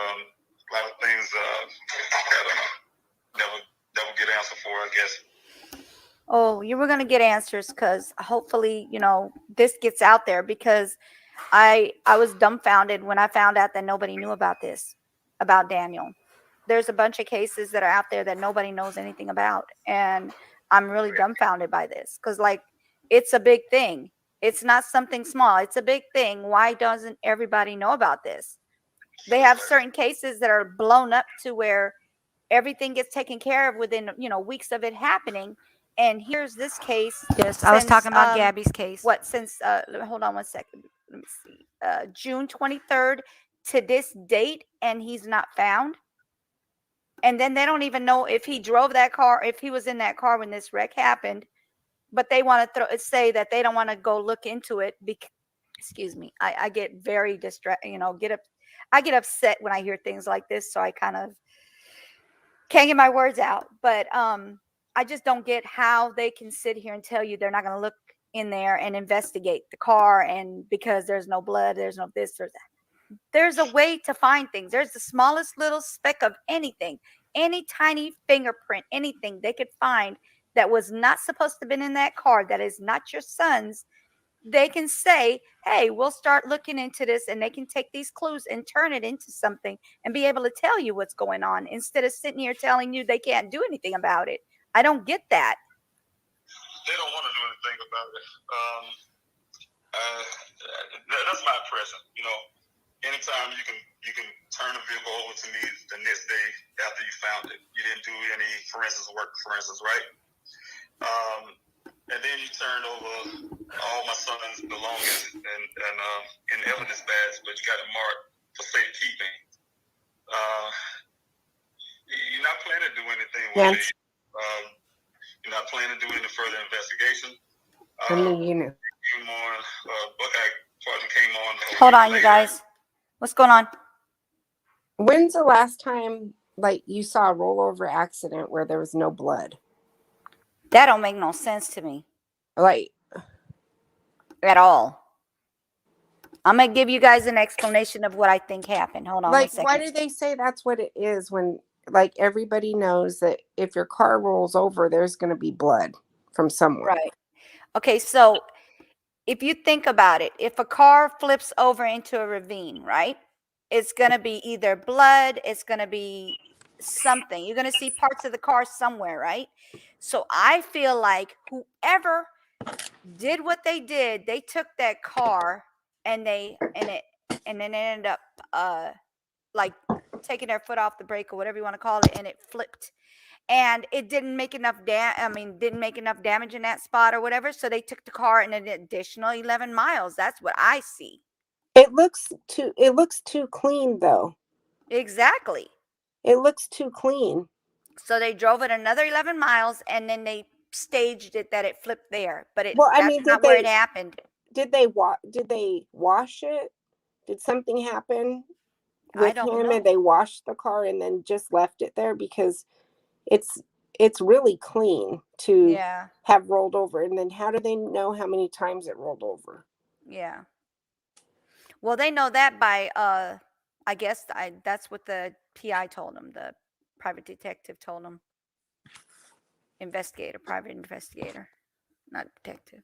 lot of things never get answered for, I guess. Oh, you were gonna get answers, because hopefully, this gets out there, because I was dumbfounded when I found out that nobody knew about this, about Daniel. There's a bunch of cases that are out there that nobody knows anything about, and I'm really dumbfounded by this, because it's a big thing. It's not something small. It's a big thing. Why doesn't everybody know about this? They have certain cases that are blown up to where everything gets taken care of within, weeks of it happening. And here's this case. Yes, I was since, talking about Gabby's case. since hold on one second. Let me see. June 23rd to this date, and he's not found. And then they don't even know if he drove that car, if he was in that car when this wreck happened. But they want to say that they don't want to go look into it because, excuse me, I get very distracted, I get upset when I hear things like this, so I kind of can't get my words out. But I just don't get how they can sit here and tell you they're not going to look in there and investigate the car, and because there's no blood, there's no this, there's that. There's a way to find things. There's the smallest little speck of anything, any tiny fingerprint, anything they could find that was not supposed to have been in that car, that is not your son's. They can say, hey, we'll start looking into this, and they can take these clues and turn it into something and be able to tell you what's going on instead of sitting here telling you they can't do anything about it. I don't get that. They don't want to do anything about it. That's my impression. Anytime you can turn a vehicle over to me the next day after you found it, you didn't do any forensics work, right? And then you turn over all my son's belongings and evidence badge, but you got it marked for safekeeping. You're not planning to do anything with it. You're not planning to do any further investigation. Buckeye Sergeant came on. Hold on, you guys. What's going on? When's the last time, you saw a rollover accident where there was no blood? That don't make no sense to me. At all. I'm going to give you guys an explanation of what I think happened. Hold on one second. Why do they say that's what it is when, everybody knows that if your car rolls over, there's going to be blood from somewhere? Right. Okay, so if you think about it, if a car flips over into a ravine, right, it's going to be either blood, it's going to be something. You're going to see parts of the car somewhere, right? So I feel like whoever did what they did, they took that car and it ended up taking their foot off the brake or whatever you want to call it, and it flipped. And it didn't make enough damage in that spot or whatever. So they took the car in an additional 11 miles. That's what I see. It looks too clean, though. Exactly. It looks too clean. So they drove it another 11 miles, and then they staged it that it flipped there. But that's not where it happened. Did they wash it? Did something happen with him and they washed the car and then just left it there? Because it's really clean to have rolled over. And then how do they know how many times it rolled over? Yeah. Well, they know that by I guess that's what the PI told them. The private detective told them. Private investigator, not detective.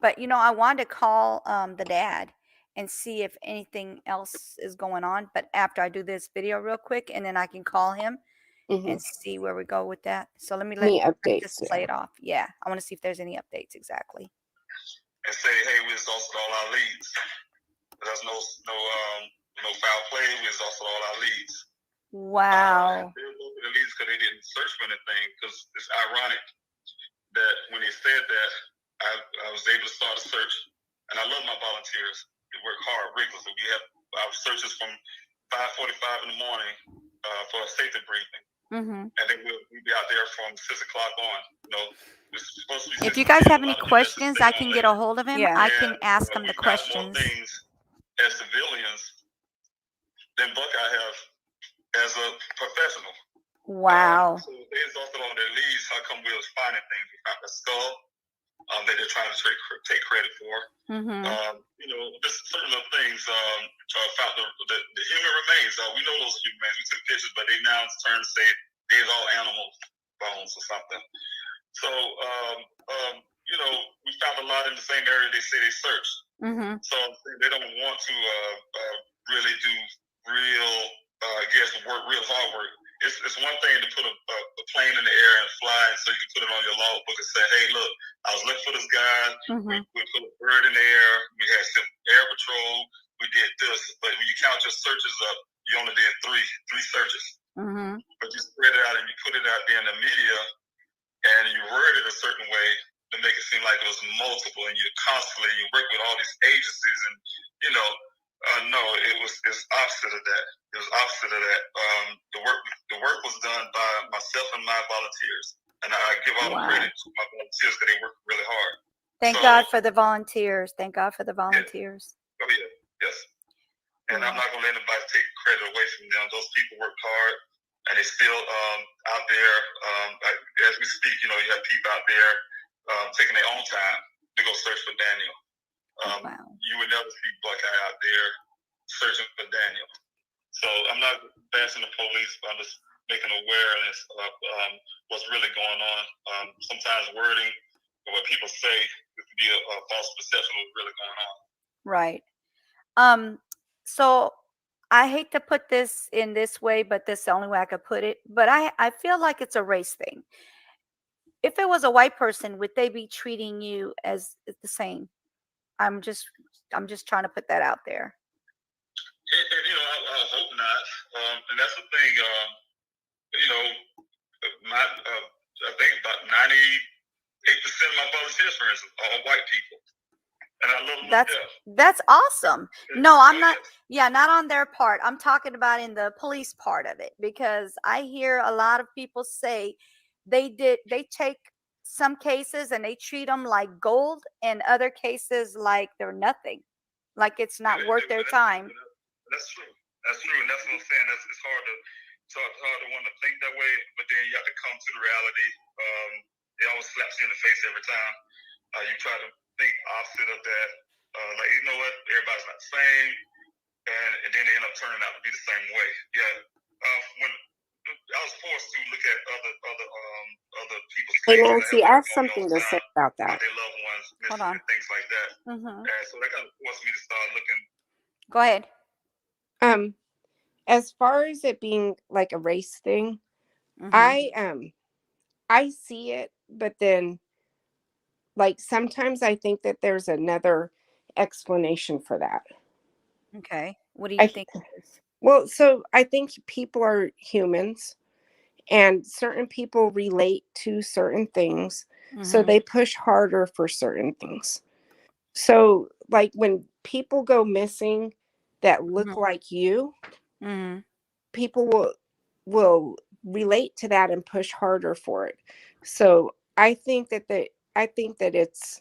But I wanted to call the dad and see if anything else is going on. But after I do this video real quick, and then I can call him and see where we go with that. So let me let this play it off. Yeah, I want to see if there's any updates exactly. And say, hey, we exhausted all our leads. There's no foul play. We exhausted all our leads. Wow. They looked at the leads because they didn't search for anything. Because it's ironic that when they said that, I was able to start a search, and I love my volunteers. They work hard, rigorously. We have our searches from 5:45 in the morning for a safety briefing, and then we'll be out there from 6 o'clock on. It's supposed to be. If you guys have any questions, I can get a hold of him. Yeah. I can ask him the questions. More things as civilians than Buckeye have as a professional. Wow. So they exhausted all their leads. How come we was finding things? We found a skull that they're trying to take credit for. Just certain things. Found the human remains. We know those are human remains. We took pictures, but they now turn to say these all animal bones or something. So, we found a lot in the same area they say they searched. So they don't want to really do work real hard work. It's one thing to put a plane in the air and fly, and so you can put it on your logbook and say, hey, look, I was looking for this guy. We put a bird in the air. We had some air patrol. we did this. But when you count your searches up, you only did three searches. Mm-hmm. But you spread it out and you put it out there in the media, and you word it a certain way to make it seem like it was multiple, and you work with all these agencies, and no, it's opposite of that. It was opposite of that. The work was done by myself and my volunteers, and I give all the credit to my volunteers because they worked really hard. Thank God for the volunteers. Thank God for the volunteers. Yeah. Oh yeah, yes. And I'm not gonna let anybody take credit away from them. Those people worked hard, and they still out there. As we speak, you have people out there taking their own time to go search for Daniel. You would never see Buckeye out there searching for Daniel. So I'm not bashing the police, but I'm just making awareness of what's really going on. Sometimes wording or what people say could be a false perception of what's really going on. Right. So I hate to put this in this way, but this is the only way I could put it. But I feel like it's a race thing. If it was a white person, would they be treating you as the same? I'm just trying to put that out there. I hope not. And that's the thing. I think about 98% of my volunteers, for instance, are white people. And I love them. That's awesome. No, I'm not. Yeah, not on their part. I'm talking about in the police part of it, because I hear a lot of people say they take some cases and they treat them like gold, and other cases like they're nothing, like it's not worth their time. That's true. That's true, and that's what I'm saying. It's hard to want to think that way, but then you have to come to the reality. It always slaps you in the face every time. You try to think opposite of that. Like, you know what? Everybody's not the same, and then they end up turning out to be the same way. Yeah. When I was forced to look at other people's Hey, cases. Nancy, I have something to say about that. Their loved ones missing and things like that. Mm-hmm. And so that kind of forced me to start looking. Go ahead. As far as it being like a race thing, Mm-hmm. I see it, but then like sometimes I think that there's another explanation for that. Okay. What do you think it is? Well, so I think people are humans, and certain people relate to certain things, so they push harder for certain things. So like when people go missing that look like you, people will relate to that and push harder for it. So I think that it's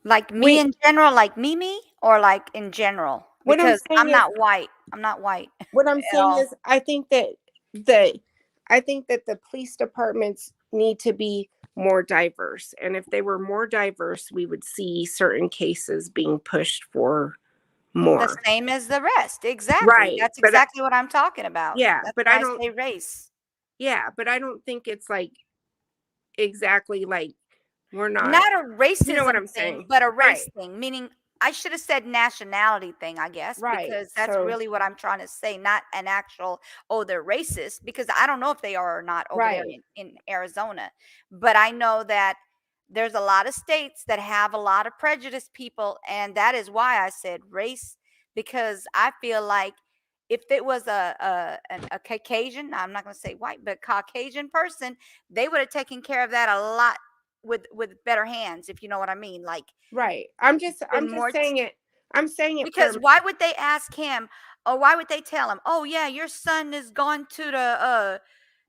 like me in general, like Mimi, or like in general, because I'm not white. I'm not white. What I'm saying is I think that the police departments need to be more diverse, and if they were more diverse, we would see certain cases being pushed for more. The same as the rest. Exactly. Right. That's exactly what I'm talking about. Yeah, that's but why I don't say race. Yeah, but I don't think it's like exactly like we're not a racism, you know what I'm thing, saying, but a race thing. Meaning, I should have said nationality thing, I guess, because that's really what I'm trying to say, not an actual, they're racist, because I don't know if they are or not over there in Arizona. But I know that there's a lot of states that have a lot of prejudiced people, and that is why I said race, because I feel like if it was a Caucasian, I'm not going to say white, but Caucasian person, they would have taken care of that a lot with better hands, if you know what I mean. Like, I'm just saying it. I'm saying it because why would they ask him, or why would they tell him, oh yeah, your son is going to the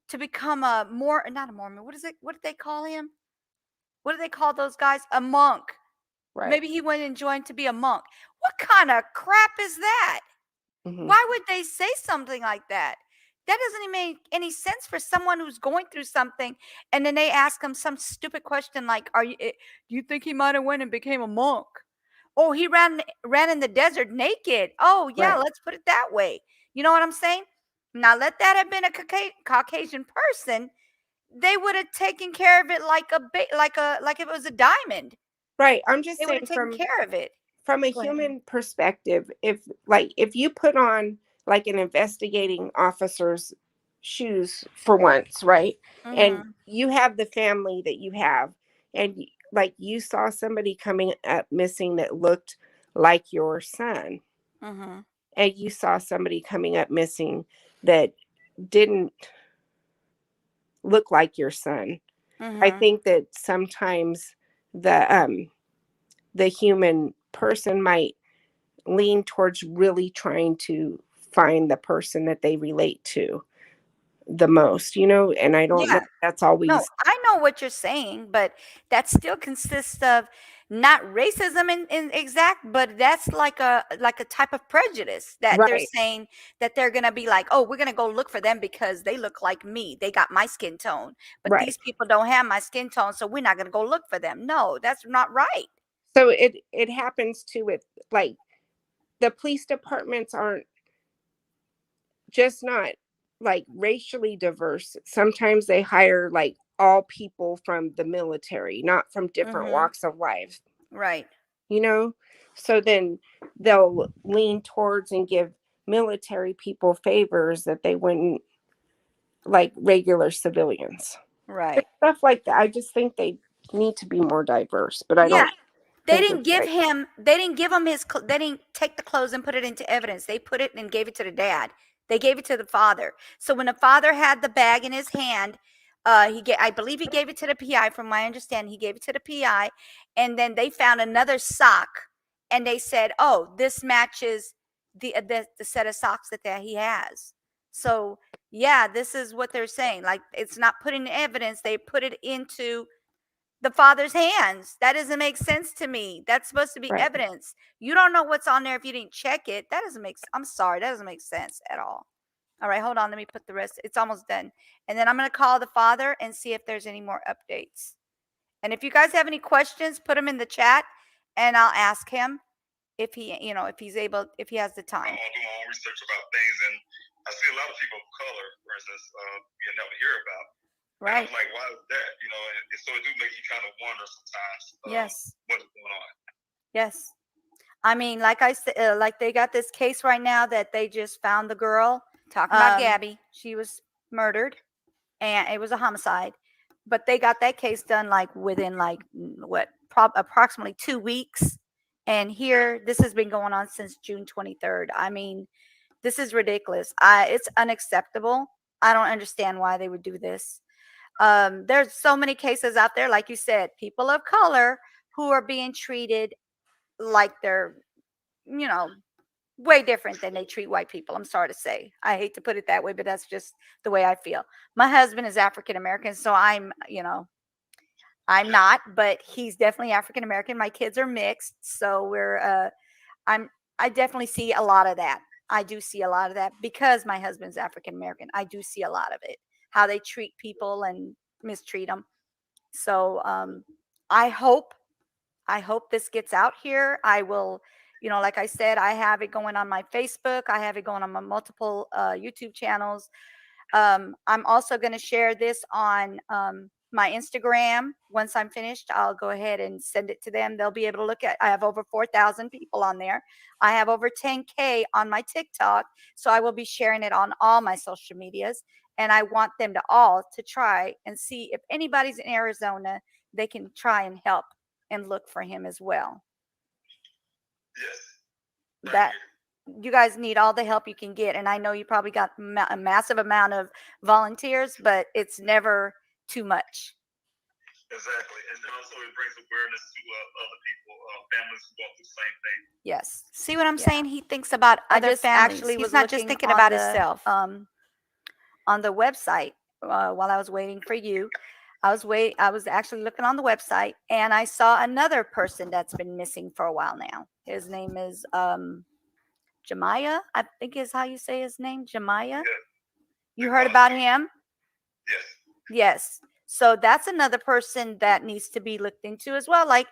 to become not a Mormon, what did they call him? What do they call those guys? A monk. Maybe he went and joined to be a monk. What kind of crap is that? Why would they say something like that? That doesn't even make any sense for someone who's going through something, and then they ask him some stupid question like, do you think he might have went and became a monk? Oh, he ran in the desert naked. Oh yeah, let's put it that way. You know what I'm saying? Now, let that have been a Caucasian person, they would have taken care of it like it was a diamond. Right. I'm just saying, taken care of it from a human perspective. If you put on like an investigating officer's shoes for once, right? And you have the family that you have, and like you saw somebody coming up missing that looked like your son, Mm-hmm. and you saw somebody coming up missing that didn't look like your son, I Mm-hmm. think that sometimes the human person might lean towards really trying to find the person that they relate to the most, and I don't know Yeah. if that's No, always I know what you're saying, but that still consists of not racism in exact, but that's like a type of prejudice that they're right, saying that they're gonna be like, oh, we're gonna go look for them because they look like me. They got my skin tone, but right. these people don't have my skin tone, so we're not gonna go look for them. No, that's not right. So it happens to with like the police departments aren't just not like racially diverse. Sometimes they hire like all people from the military, not from different Mm-hmm. walks of life, Right. you know? So then they'll lean towards and give military people favors that they wouldn't like regular civilians. Right. Stuff like that. I just think they need to be more diverse, but I Yeah. don't think it's right. They didn't give him they didn't take the clothes and put it into evidence. They put it and gave it to the dad. They gave it to the father. So when the father had the bag in his hand, I believe he gave it to the PI. From my understanding, he gave it to the PI, and then they found another sock, and they said, "Oh, this matches the set of socks that he has." So yeah, this is what they're saying. Like, it's not put in evidence; they put it into the father's hands. That doesn't make sense to me. That's supposed to be Right. evidence. You don't know what's on there if you didn't check it. That doesn't make I'm sorry, that doesn't make sense at all. All right, hold on. Let me put the rest. It's almost done. And then I'm going to call the father and see if there's any more updates. And if you guys have any questions, put them in the chat and I'll ask him if if he's able, if he has the time. I'll do my own research about things, and I see a lot of people of color, for instance, you never hear about. Right. And I'm like, why is that? So it do make you kind of wonder sometimes. Yes. What's going on? Yes. I mean, like I said, like they got this case right now that they just found the girl. Talking about Gabby. She was murdered and it was a homicide. But they got that case done like within like approximately 2 weeks. And here, this has been going on since June 23rd. I mean, this is ridiculous. It's unacceptable. I don't understand why they would do this. There's so many cases out there, like you said, people of color who are being treated like they're, you know, way different than they treat white people. I'm sorry to say. I hate to put it that way, but that's just the way I feel. My husband is African American, so I'm not, but he's definitely African American. My kids are mixed, so I'm I definitely see a lot of that. I do see a lot of that because my husband's African American. I do see a lot of it. How they treat people and mistreat them. So I hope I hope this gets out here. I will, like I said, I have it going on my Facebook. I have it going on my multiple YouTube channels. I'm also going to share this on my Instagram. Once I'm finished, I'll go ahead and send it to them. They'll be able to look at. I have over 4,000 people on there. I have over 10K on my TikTok. So I will be sharing it on all my social medias. And I want them to all to try and see if anybody's in Arizona, they can try and help and look for him as well. Yes. That you guys need all the help you can get, and I know you probably got a massive amount of volunteers, but it's never too much. Exactly, and also it brings awareness to other people, families who go through the same thing. Yes. See what I'm saying? He thinks about other families. He's not just thinking about himself. On the website, while I was waiting for you, I was actually looking on the website, and I saw another person that's been missing for a while now. His name is Jemiah, I think is how you say his name, Jemiah. Yeah. You heard about him? Yes. Yes. So that's another person that needs to be looked into as well. Like,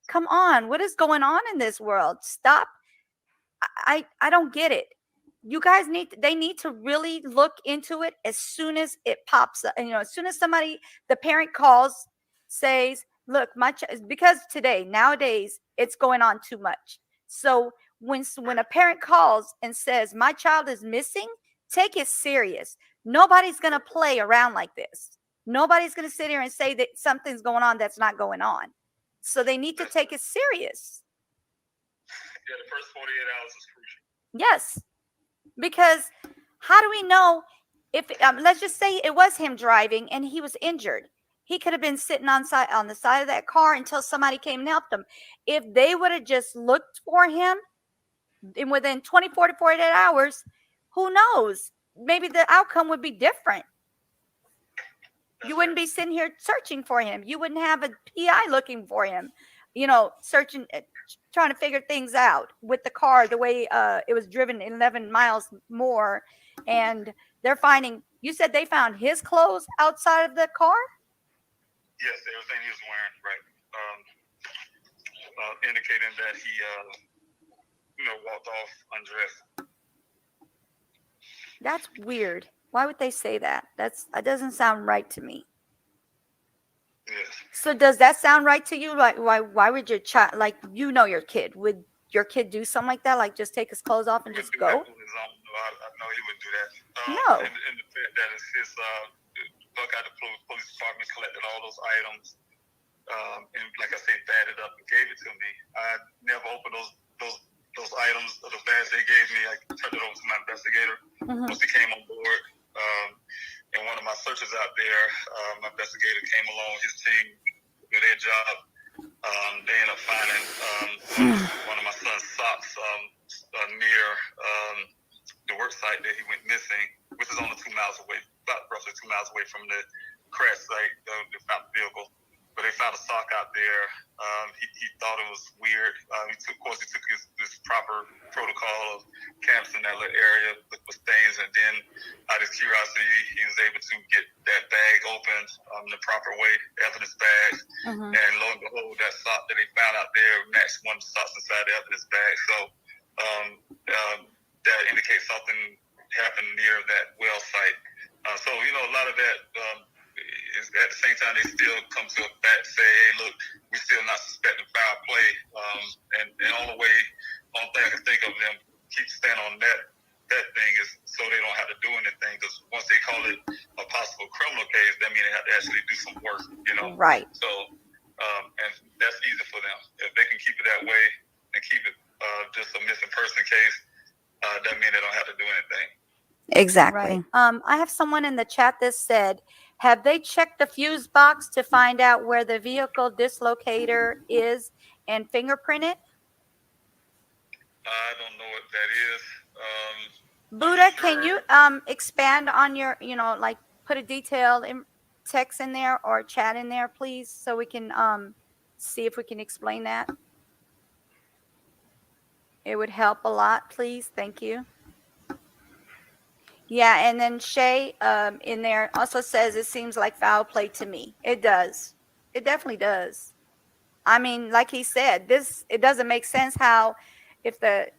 come on, what is going on in this world? Stop. I don't get it. You guys they need to really look into it as soon as it pops up. And as soon as the parent calls, says, look, because nowadays it's going on too much. So when a parent calls and says my child is missing, take it serious. Nobody's going to play around like this. Nobody's going to sit here and say that something's going on that's not going on. So they need to take it serious. Yeah, the first 48 hours is crucial. Yes, because how do we know if let's just say it was him driving and he was injured? He could have been sitting on the side of that car until somebody came and helped him. If they would have just looked for him and within 24 to 48 hours, who knows? Maybe the outcome would be different. You wouldn't be sitting here searching for him. You wouldn't have a PI looking for him, searching, trying to figure things out with the car, the way it was driven 11 miles more. And they're finding, you said they found his clothes outside of the car? Yes, everything he was wearing, right. Indicating that he, walked off undressed. That's weird. Why would they say that? That doesn't sound right to me. Yes. So does that sound right to you? Like why would your child, like, your kid, would your kid do something like that? Like just take his clothes off and just go? I know he wouldn't do that. No. And the fact that it's his Buckeye Police Department collected all those items, and like I said, batted up and gave it to me. I never opened those items or the badge they gave me. I turned it over to my investigator once he came on board. And one of my searchers out there, my investigator came along, his team did their job. They ended up finding one of my son's socks near the work site that he went missing, which is only 2 miles away, about roughly 2 miles away from the crash site. They found the vehicle, but they found a sock out there. He thought it was weird. He took his proper protocol of canvassing that little area with stains, and then out of curiosity, he was able to get that bag opened the proper way, evidence bag, and lo and behold, that sock that they found out there matched one of the socks inside the evidence bag. So that indicates something happened near that well site. So a lot of that is at the same time they still come to a bat and say, hey, look, we're still not suspecting foul play. And the only thing I can think of them keep staying on that thing is so they don't have to do anything, because once they call it a possible criminal case, that means they have to actually do some work, Right. So, and that's easy for them. If they can keep it that way and keep it just a missing person case, that means they don't have to do anything. Exactly. Right. I have someone in the chat that said, have they checked the fuse box to find out where the vehicle dislocator is and fingerprint it? I don't know what that is. Buddha, can you expand on your, like put a detailed text in there or chat in there, please, so we can see if we can explain that. It would help a lot, please. Thank you. Yeah, and then Shay in there also says it seems like foul play to me. It does. It definitely does. I mean, like he said, it doesn't make sense how if the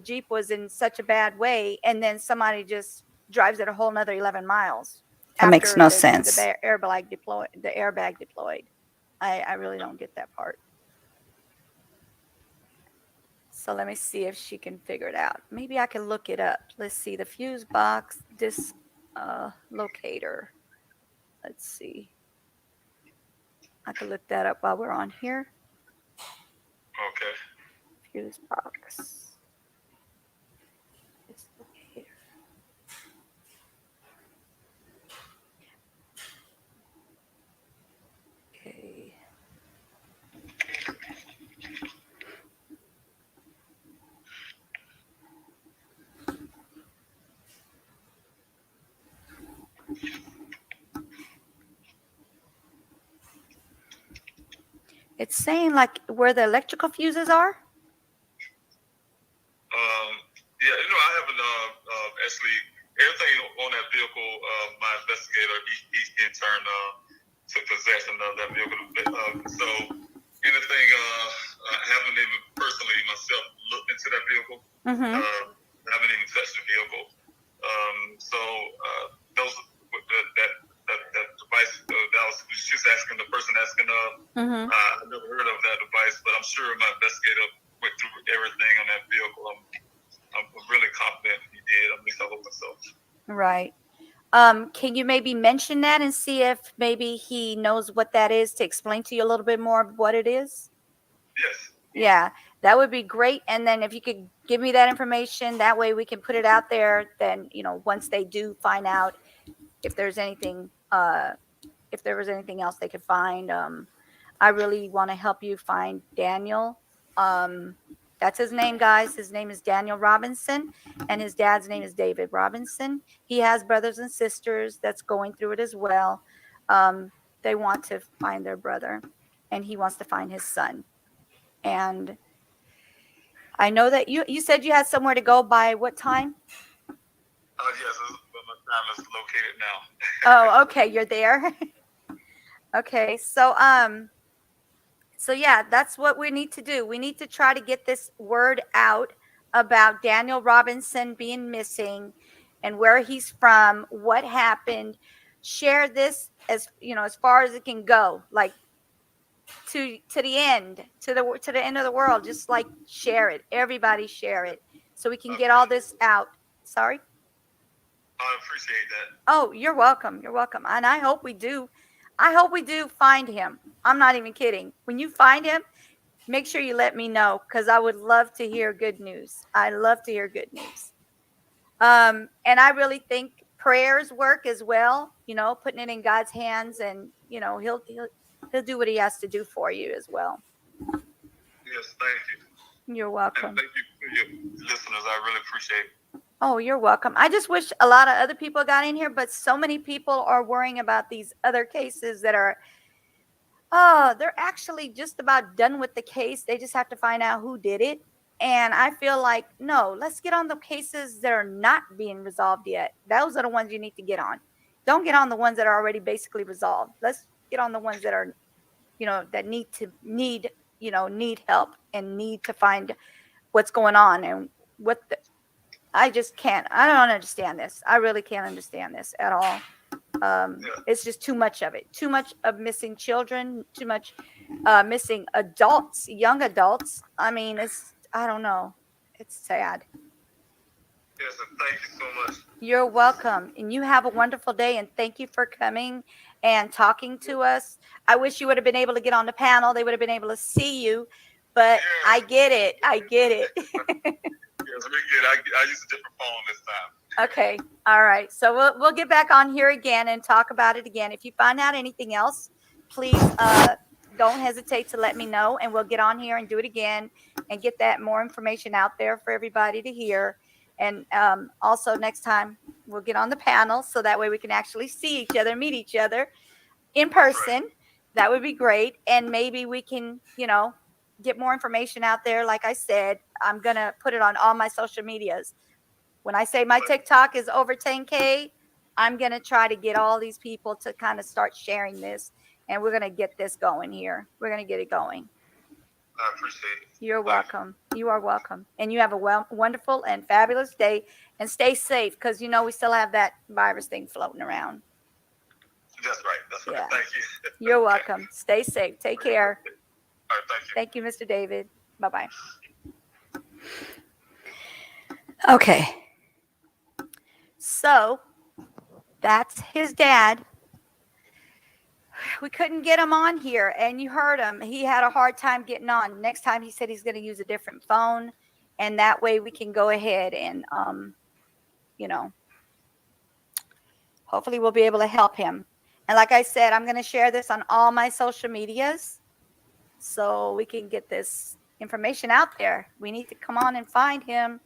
Jeep was in such a bad way and then somebody just drives it a whole nother 11 miles. That makes no sense. The airbag deployed. I really don't get that part. So let me see if she can figure it out. Maybe I can look it up. Let's see, the fuse box locator. Let's see. I can look that up while we're on here. Okay. Fuse box. Dislocator. Okay. It's saying like where the electrical fuses are. Yeah, I haven't actually everything on that vehicle. My investigator, he in turn took possession of that vehicle. So anything, I haven't even personally myself looked into that vehicle. I haven't even touched the vehicle. So those that device that was she's asking, the person asking I never heard of that device, but I'm sure my investigator went through everything on that vehicle. I'm really confident he did. At least I hope so. Right. Can you maybe mention that and see if maybe he knows what that is to explain to you a little bit more of what it is? Yes. Yeah. That would be great. And then if you could give me that information, that way we can put it out there. Then, once they do find out if there's anything, if there was anything else they could find, I really want to help you find Daniel. That's his name, guys. His name is Daniel Robinson, and his dad's name is David Robinson. He has brothers and sisters that's going through it as well. They want to find their brother, and he wants to find his son. And I know that you said you had somewhere to go by what time? Yes, but my time is located now. Oh, okay, you're there. Okay, so yeah, that's what we need to do. We need to try to get this word out about Daniel Robinson being missing and where he's from, what happened. Share this as far as it can go, like to the end, to the end of the world. Just like share it. Everybody share it so we can get all this out. Sorry? I appreciate that. Oh, you're welcome. You're welcome. And I hope we do. I hope we do find him. I'm not even kidding. When you find him, make sure you let me know, because I would love to hear good news. I love to hear good news. And I really think prayers work as well. Putting it in God's hands, and he'll do what he has to do for you as well. Yes, thank you. You're welcome. And thank you for your listeners. I really appreciate it. Oh, you're welcome. I just wish a lot of other people got in here, but so many people are worrying about these other cases that are, they're actually just about done with the case. They just have to find out who did it. And I feel like, no, let's get on the cases that are not being resolved yet. Those are the ones you need to get on. Don't get on the ones that are already basically resolved. Let's get on the ones that are, that need help and need to find what's going on and I just can't. I don't understand this. I really can't understand this at all. It's just too much of it. Too much of missing children. Too much missing adults, young adults. I mean, I don't know. It's sad. Yes, and thank you so much. You're welcome. And you have a wonderful day. And thank you for coming and talking to us. I wish you would have been able to get on the panel. They would have been able to see you. But yeah. I get it. Yes, we get. I use a different phone this time. Okay. All right. So we'll get back on here again and talk about it again. If you find out anything else, please don't hesitate to let me know, and we'll get on here and do it again and get that more information out there for everybody to hear. And also next time we'll get on the panel so that way we can actually see each other, meet each other in person. That would be great. And maybe we can, get more information out there. Like I said, I'm going to put it on all my social medias. When I say my TikTok is over 10K, I'm going to try to get all these people to kind of start sharing this. And we're going to get this going here. We're going to get it going. I appreciate it. You're welcome. You are welcome. And you have a wonderful and fabulous day. And stay safe, because, we still have that virus thing floating around. That's right. That's right. Thank you. You're welcome. Stay safe. Take care. All right, thank you. Thank you, Mr. David. Bye-bye. Okay. So that's his dad. We couldn't get him on here, and you heard him. He had a hard time getting on. Next time he said he's going to use a different phone, and that way we can go ahead and, hopefully we'll be able to help him. And like I said, I'm going to share this on all my social medias so we can get this information out there. We need to come on and find him.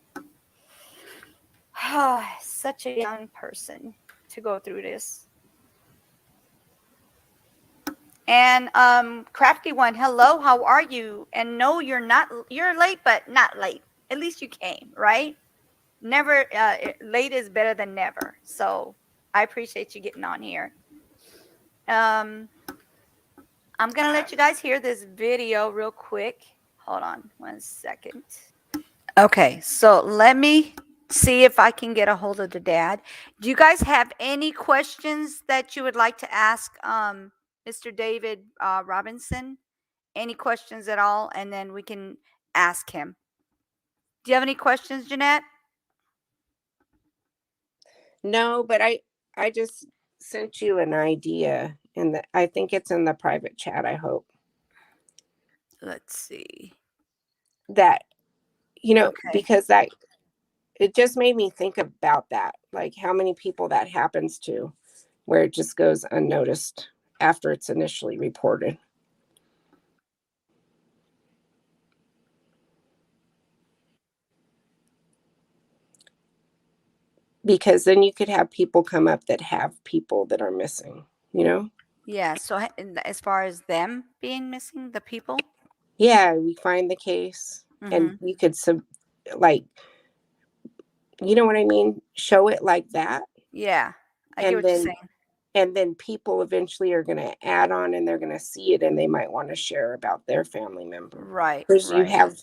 Such a young person to go through this. And Crafty One, hello, how are you? And no, you're late, but not late. At least you came, right? Never, late is better than never. So I appreciate you getting on here. I'm going to let you guys hear this video real quick. Hold on 1 second. Okay, so let me see if I can get a hold of the dad. Do you guys have any questions that you would like to ask Mr. David Robinson? Any questions at all? And then we can ask him. Do you have any questions, Jeanette? No, but I just sent you an idea, and I think it's in the private chat, I hope. Let's see. that, Okay. because that it just made me think about that, like how many people that happens to, where it just goes unnoticed after it's initially reported. Because then you could have people come up that have people that are missing, Yeah. So as far as them being missing, the people. Yeah, we find the case and Mm-hmm. you could like, you know what I mean? Show it like that. Yeah, I get And what you're then saying. people eventually are going to add on and they're going to see it and they might want to share about their family member. Right. Because Right.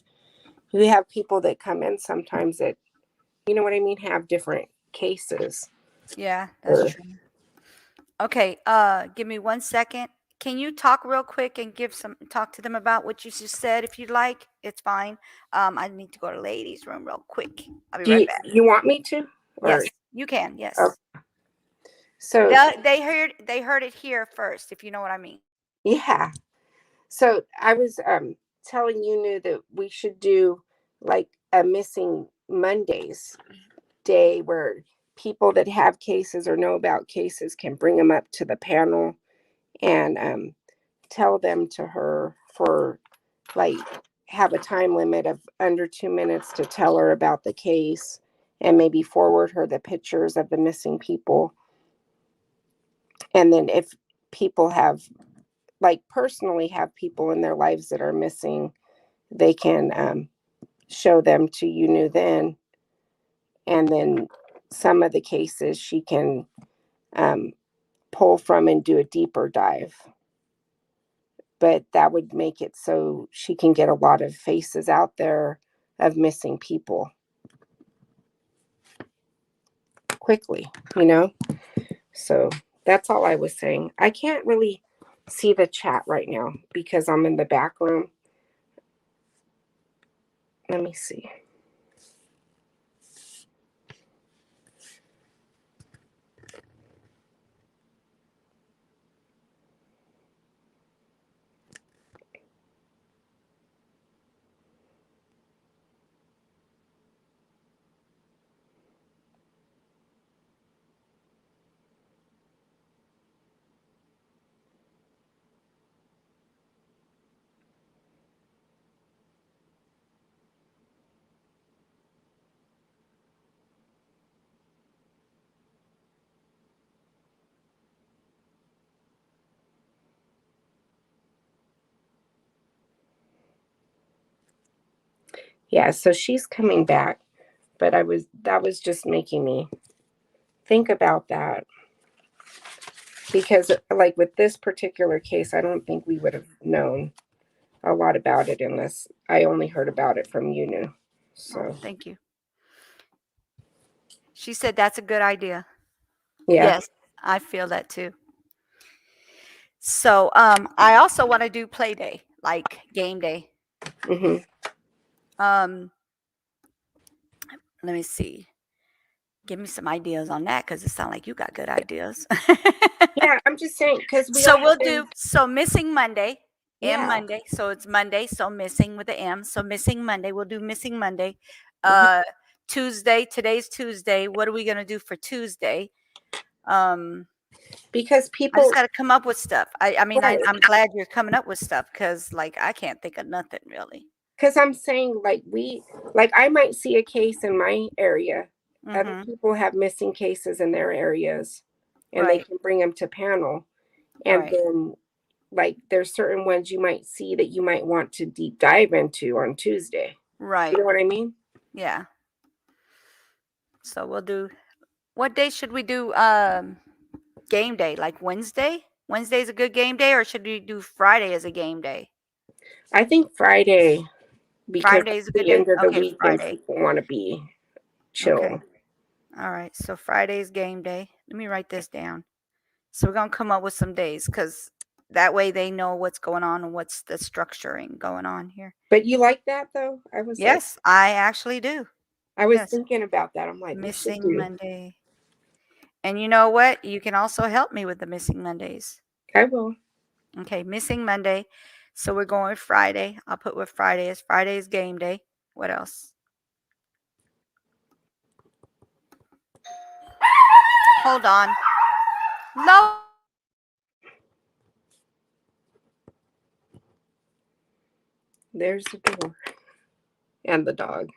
you have people that come in sometimes that, you know what I mean, have different cases. Yeah, that's Or true. Okay. Give me 1 second. Can you talk real quick and talk to them about what you just said if you'd like? It's fine. I need to go to ladies' room real quick. I'll be do right back. you want me to? Or Yes, you can. Yes. oh, so They heard it here first, if you know what I mean. yeah. So I was telling you that we should do like a missing Mondays day where people that have cases or know about cases can bring them up to the panel and tell them to her for like have a time limit of under 2 minutes to tell her about the case and maybe forward her the pictures of the missing people. And then if people have like personally have people in their lives that are missing, they can show them to then. And then some of the cases she can pull from and do a deeper dive. But that would make it so she can get a lot of faces out there of missing people quickly, So that's all I was saying. I can't really see the chat right now because I'm in the back room. Let me see. Yeah, so she's coming back, but that was just making me think about that because like with this particular case, I don't think we would have known a lot about it unless I only heard about it from Oh, So thank you. She said that's a good idea. yeah. Yes, I feel that too. So, I also want to do play day, like game day. hmm Um, let me see. Give me some ideas on that because it sounds like you got good ideas. Yeah, I'm just saying because we So all we'll been, do missing Monday. M yeah. Monday. So it's Monday. So missing with the M. So missing Monday. We'll do missing Monday. Mhm. Tuesday. Today's Tuesday. What are we gonna do for Tuesday? Because I just people, got to come up with stuff. I mean, right? I'm glad you're coming up with stuff because, like, I can't think of nothing really. Because I'm saying like I might see a case in my area. Other Mm-hmm. people have missing cases in their areas, and they Right. can bring them to panel. And Right. then like there's certain ones you might see that you might want to deep dive into on Tuesday. Right. You know what I mean? Yeah. So we'll do. What day should we do? Game day, like Wednesday. Wednesday's a good game day, or should we do Friday as a game day? I think Friday because Friday at is a good the day. end of the Okay, week and Friday. people want to be Okay. chill. All right. So Friday's game day. Let me write this down. So we're gonna come up with some days because that way they know what's going on and what's the structuring going on here. But you like that though? Yes, I actually do. I was Yes. thinking about that. I'm like, we should Missing do. Monday. And you know what? You can also help me with the missing Mondays. I will. Okay, missing Monday. So we're going with Friday. I'll put with Friday as Friday's game day. What else? Hold on. No. There's the door and the dog.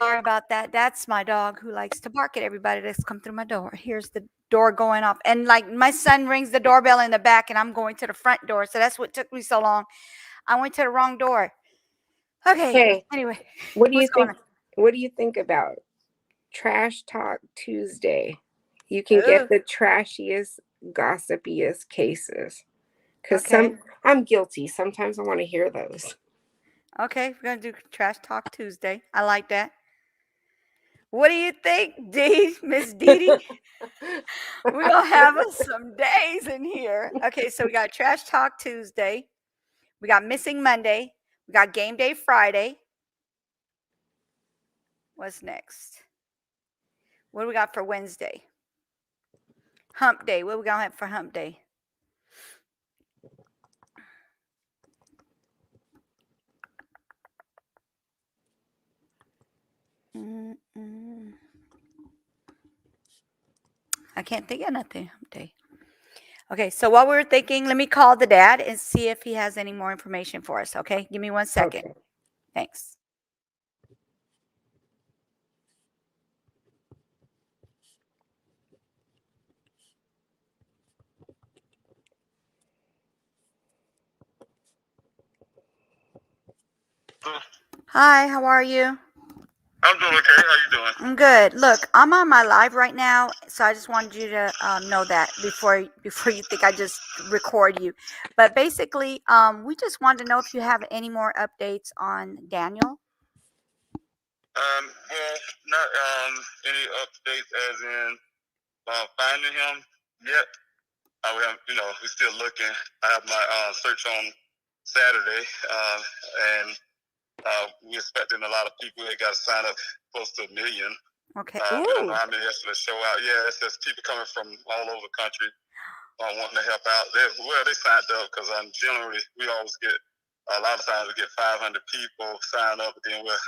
Sorry about that. That's my dog who likes to bark at everybody that's come through my door. Here's the door going off. And like my son rings the doorbell in the back and I'm going to the front door. So that's what took me so long. I went to the wrong door. Okay. Hey, Anyway, what do you what's going think? What do you think about Trash Talk Tuesday? You can on? get the trashiest, gossipiest cases. Because Okay. I'm guilty. Sometimes I want to hear those. Okay. We're going to do Trash Talk Tuesday. I like that. What do you think, Dee? Miss Dee Dee? We're going to have us some days in here. Okay. So we got Trash Talk Tuesday. We got Missing Monday. We got Game Day Friday. What's next? What do we got for Wednesday? Hump Day. What we going to have for Hump Day? I can't think of nothing. Hump Day. Okay, so while we're thinking, let me call the dad and see if he has any more information for us. Okay, give me 1 second. Okay. Thanks. Hi, how are you? I'm doing okay. How you doing? I'm good. Look, I'm on my live right now, so I just wanted you to know that before you think I just record you. But basically, we just wanted to know if you have any more updates on Daniel. Well, not any updates as in finding him yet. We have, we're still looking. I have my search on Saturday, and we're expecting a lot of people. They got to sign up close to 1 million. Okay. We don't know how many that's going to show out. Yeah, it's just people coming from all over the country wanting to help out. They signed up because generally we always get, a lot of times we get 500 people sign up, and then we'll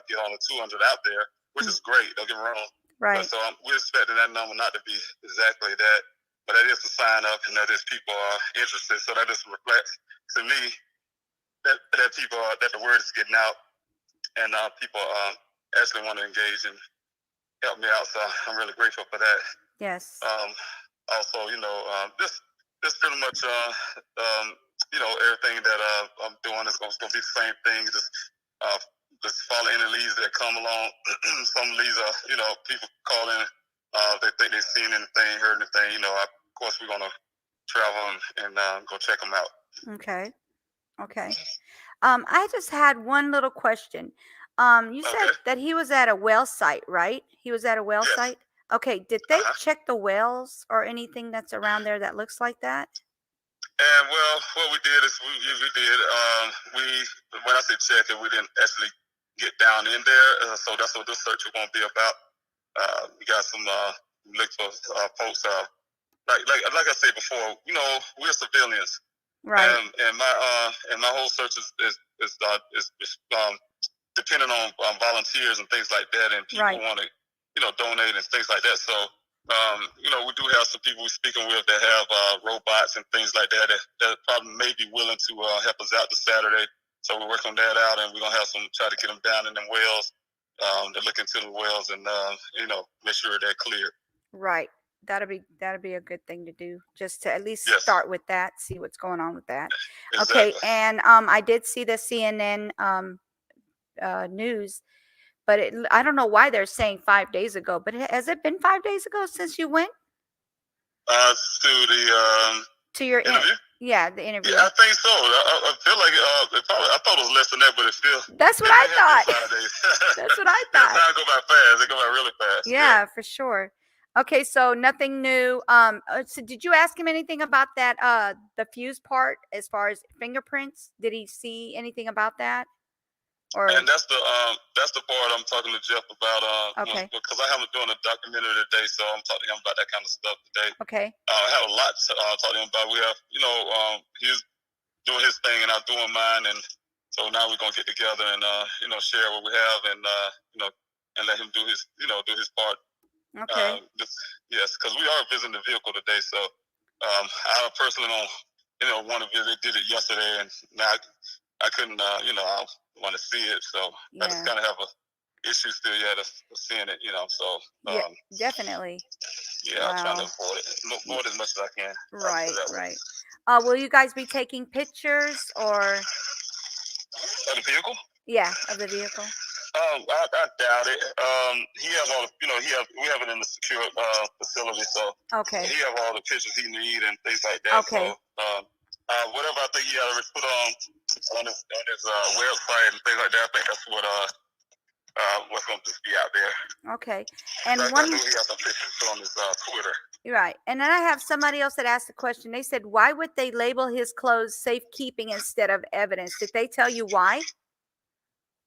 get on the 200 out there, which is great. Don't get me wrong. Right. But so we're expecting that number not to be exactly that, but that is to sign up, and that is people are interested. So that just reflects to me that people that the word is getting out, and people actually want to engage and help me out. So I'm really grateful for that. Yes. Also, this pretty much, everything that I'm doing is going to be the same thing. Just follow any leads that come along. Some leads are, people calling. They think they've seen anything, heard anything. Of course, we're going to travel and go check them out. Okay. Okay. I just had one little question. You said that he was at a well site, right? He was at a well site? Okay. Did they check the wells or anything that's around there that looks like that? And well, what we did is when I say check it, we didn't actually get down in there. So that's what this search is going to be about. We got some look for folks. Like I said before, we're civilians. Right. And my whole search is depending on volunteers and things like that, and people Right. want to, donate and things like that. So, we do have some people we're speaking with that have robots and things like that probably may be willing to help us out this Saturday. So we're working that out, and we're gonna have some try to get them down in them wells. To look into the wells and make sure they're clear. Right. That'll be a good thing to do, just to at least Yes. start with that, see what's going on with that. Exactly. Okay, and I did see the CNN news, but I don't know why they're saying 5 days ago. But has it been 5 days ago since you went To the to your interview? Yeah, the interview. Yeah, I think so. I feel like I thought it was less than that, but it's still. That's what it I may have been thought. 5 days. That's what I Yeah, thought. time go by fast. They go by really fast. Yeah, for sure. Okay, so nothing new. So did you ask him anything about that? The fuse part, as far as fingerprints. Did he see anything about that? Or And that's the part I'm talking to Jeff about. Okay. Because I haven't doing a documentary today, so I'm talking to him about that kind of stuff today. Okay. I have a lot to talk to him about. We have, he's doing his thing and I'm doing mine, and so now we're gonna get together and share what we have, and and let him do his part. Okay. Yes, because we are visiting the vehicle today, so I personally don't want to visit. Did it yesterday, and now I couldn't. I want to see it, so I just Yeah. kind of have a issue still yet of seeing it. So Yeah, definitely. yeah, I'm trying to Wow. avoid it as much as I can. Right, That way. right. Will you guys be taking pictures or Of the vehicle? yeah, of the vehicle? I doubt it. He has all the, we have it in the secure facility, so Okay. he have all the pictures he need and things like that. Okay. So, whatever I think he already put on his website and things like that, I think that's what's going to just be out there. Okay. And I one know he has some pictures on his Twitter. Right. And then I have somebody else that asked a question. They said, why would they label his clothes safekeeping instead of evidence? Did they tell you why?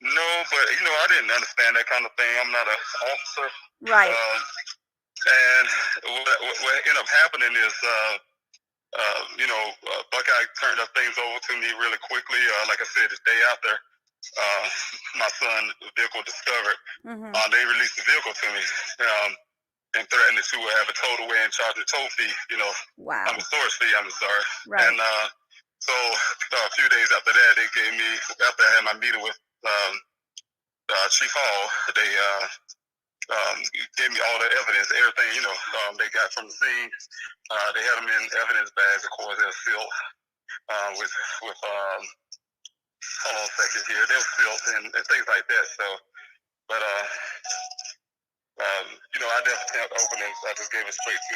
No, but I didn't understand that kind of thing. I'm not an officer. Right. And what ended up happening is, Buckeye turned up things over to me really quickly. Like I said, the day after my son's vehicle discovered, they released the vehicle to me and threatened to have a tow away and charge a tow fee. Wow. I'm a storage fee. I'm sorry. Right. And so a few days after that, they gave me, after I had my meeting with Chief Hall, they gave me all the evidence, everything, they got from the scene. They had them in evidence bags, of course, they're sealed with hold on a second here, they're sealed and things like that. So, but, I never opened it. I just gave it straight to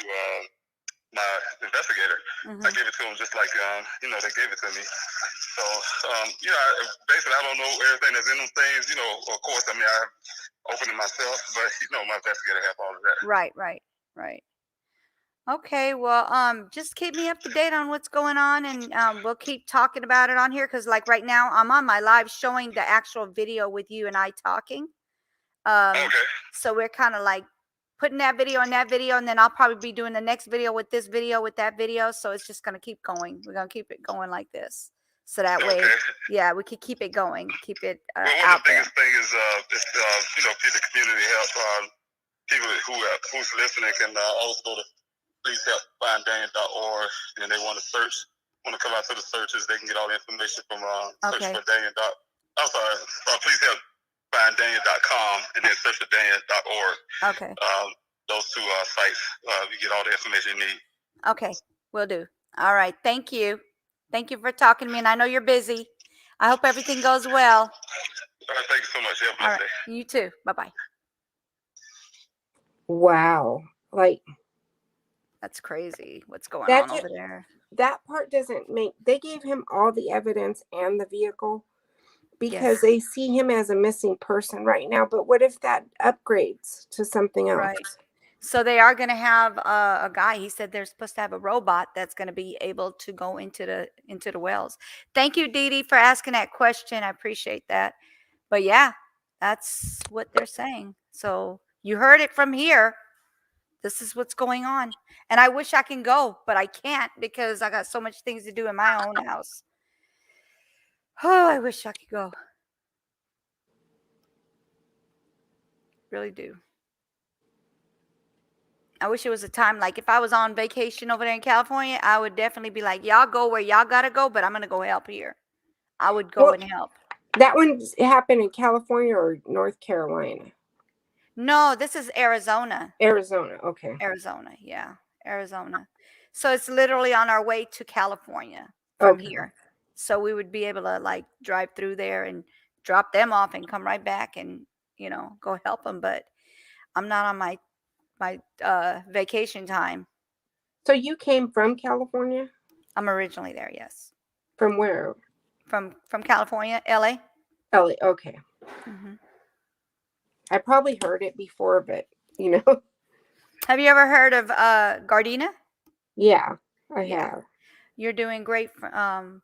my investigator. I gave it to him just like, they gave it to me. So, basically, I don't know everything that's in them things. Of course, I opened it myself, but, my investigator has all of that. Right, right, right. Okay, well, just keep me up to date on what's going on, and we'll keep talking about it on here, because like right now, I'm on my live showing the actual video with you and I talking. Okay. So we're kind of like putting that video and that video, and then I'll probably be doing the next video with this video with that video. So it's just gonna keep going. We're gonna keep it going like this, so that way, yeah, we can keep it going, keep it Well, one out of the there. biggest thing is, the community help. People who's listening can always go to pleasehelpfinddaniel.org, and they want to come out to the searches. They can get all the information from search for Daniel. I'm sorry, pleasehelpfinddaniel.com, and then search for Daniel.org. Okay. Those two sites, you get all the information you need. Okay, will do. All right, thank you. Thank you for talking to me, and I know you're busy. I hope everything goes well. All right, thank you so much. Have a blessed day. You too. Bye-bye. Wow. Like, that's crazy. What's going on over there? That part doesn't make, they gave him all the evidence and the vehicle because they see him as a missing person right now. But what if that upgrades to something else? Right. So they are going to have a guy. He said they're supposed to have a robot that's going to be able to go into the wells. Thank you, Dee Dee, for asking that question. I appreciate that. But yeah, that's what they're saying. So you heard it from here. This is what's going on. And I wish I can go, but I can't because I got so much things to do in my own house. Oh, I wish I could go. Really do. I wish it was a time like if I was on vacation over there in California, I would definitely be like, y'all go where y'all gotta go, but I'm gonna go help here. I would go Well, and help. that one happened in California or North Carolina? No, this is Arizona. Arizona. Okay. Arizona, yeah, Arizona. So it's literally on our way to California from Okay. here. So we would be able to like drive through there and drop them off and come right back and go help them. But I'm not on my vacation time. So you came from California? I'm originally there, yes, From where? from California, LA. LA. Okay. Hmm. I probably heard it before, but you know, Have you ever heard of Gardena? yeah, I Yeah, have. you're doing great from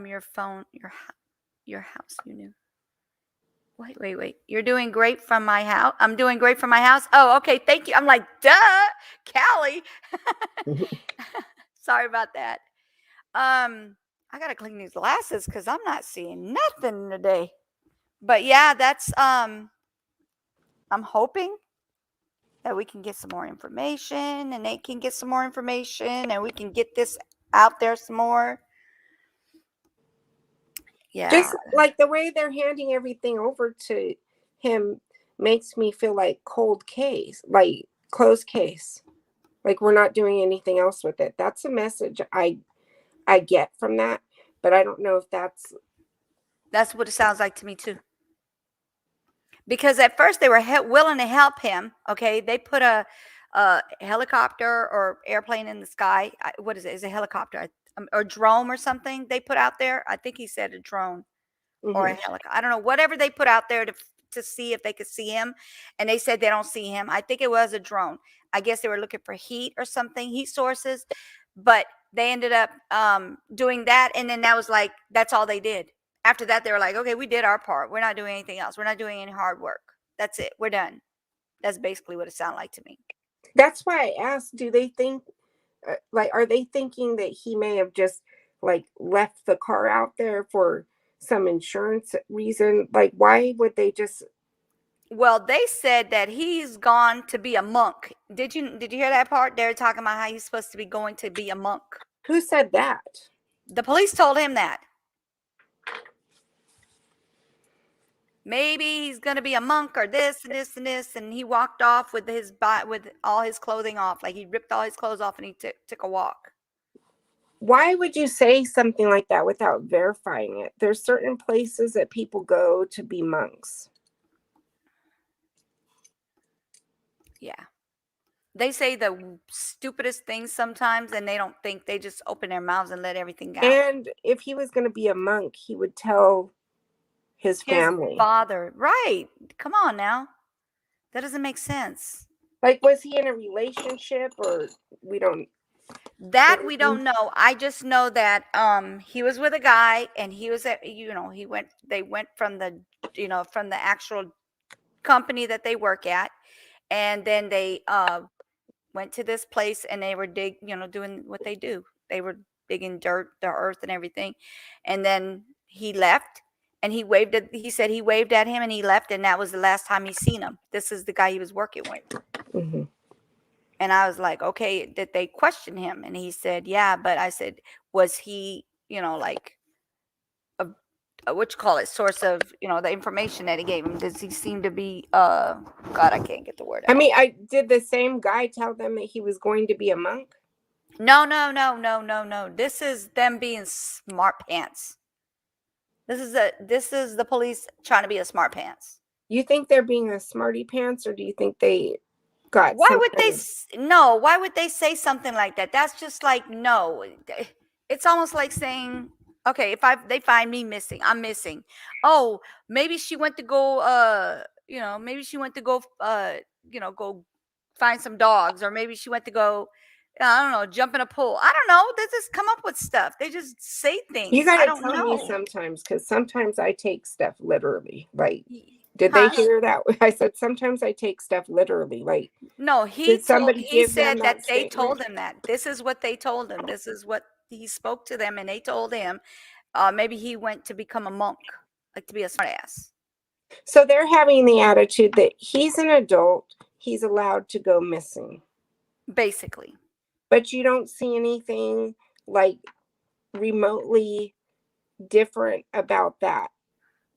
your phone, your house. You knew. Wait. You're doing great from my house. I'm doing great from my house. Oh, okay. Thank you. I'm like, duh, Callie. Sorry about that. I gotta clean these glasses because I'm not seeing nothing today. But yeah, that's I'm hoping that we can get some more information and they can get some more information and we can get this out there some more. Yeah. Just like the way they're handing everything over to him makes me feel like cold case, like closed case. Like we're not doing anything else with it. That's a message I get from that, but I don't know if that's What it sounds like to me too. Because at first they were willing to help him. Okay, they put a helicopter or airplane in the sky. What is it? Is it a helicopter or drone or something they put out there? I think he said a drone or a helicopter. I don't know. Whatever they put out there to see if they could see him, and they said they don't see him. I think it was a drone. I guess they were looking for heat or something, heat sources, but they ended up doing that, and then that was like that's all they did. After that, they were like, okay, we did our part. We're not doing anything else. We're not doing any hard work. That's it. We're done. That's basically what it sounded like to me. That's why I asked, do they think like are they thinking that he may have just like left the car out there for some insurance reason? Like why would they just Well, they said that he's gone to be a monk. Did you hear that part? They're talking about how he's supposed to be going to be a monk. Who said that? The police told him that. Maybe he's going to be a monk or this and this and this, and he walked off with with all his clothing off, like he ripped all his clothes off and he took a walk. Why would you say something like that without verifying it? There's certain places that people go to be monks. Yeah. They say the stupidest things sometimes, and they don't think. They just open their mouths and let everything out. And if he was going to be a monk, he would tell his family. Father, right? Come on now, that doesn't make sense. Like, was he in a relationship, or we don't? That we don't know. I just know that he was with a guy, and he was at they went from the from the actual company that they work at, and then they went to this place and they were doing what they do. They were digging the earth and everything. And then he left and he said he waved at him and he left. And that was the last time he seen him. This is the guy he was working with. Mm-hmm. And I was like, okay, did they question him? And he said, yeah. But I said, was he, like what you call it, source of, the information that he gave him? Does he seem to be, God, I can't get the word out. I mean, did the same guy tell them that he was going to be a monk? No. This is them being smart pants. This is the police trying to be a smart pants. You think they're being a smarty pants, or do you think they got? Why would they say something like that? That's just like, no. It's almost like saying, okay, if they find me missing, I'm missing. Oh, maybe she went to go go find some dogs, or maybe she went to go, I don't know, jump in a pool. I don't know. They just come up with stuff. They just say things. You I gotta don't tell know. me sometimes, because sometimes I take stuff literally. Like, did they hear that? I said sometimes I take stuff literally. Like, no, he said that they told him that. This is what they told him. This is what he spoke to them, and they told him maybe he went to become a monk, like to be a smartass. So they're having the attitude that he's an adult, he's allowed to go missing. Basically. But you don't see anything like remotely different about that.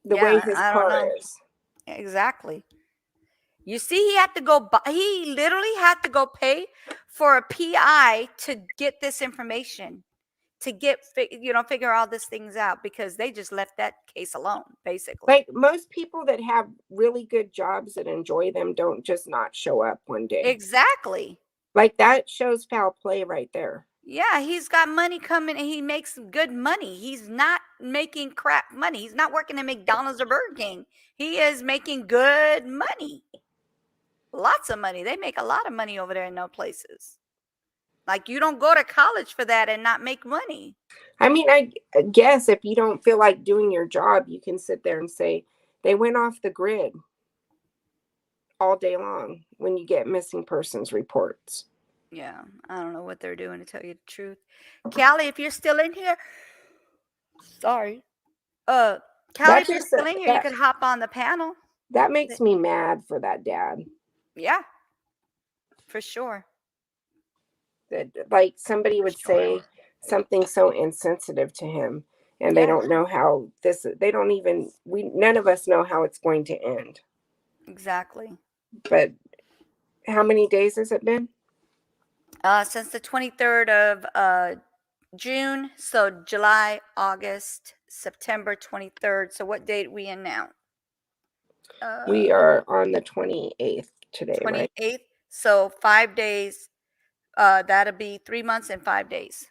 The way Yeah, his I don't car know. is. Exactly. You see, he had to go buy, he literally had to go pay for a PI to get this information, to get, figure all these things out, because they just left that case alone, basically. Like most people that have really good jobs and enjoy them don't just not show up one day. Exactly. Like that shows foul play right there. Yeah, he's got money coming and he makes good money. He's not making crap money. He's not working at McDonald's or Burger King. He is making good money. Lots of money. They make a lot of money over there in those places. Like, you don't go to college for that and not make money. I mean, I guess if you don't feel like doing your job, you can sit there and say they went off the grid all day long when you get missing persons reports. Yeah, I don't know what they're doing, to tell you the truth. Callie, if you're still in here, sorry. Callie, That if you're just still in here, you could hop on the panel. that makes me mad for that dad. Yeah, for sure. That like somebody would say something so insensitive to him, and they Yeah. don't know how this. They don't even. None of us know how it's going to end. Exactly. But how many days has it been? Since the 23rd of June, so July, August, September 23rd. So what date we in now? We are on the 28th today, right? 28th. So 5 days. That'll be 3 months and 5 days.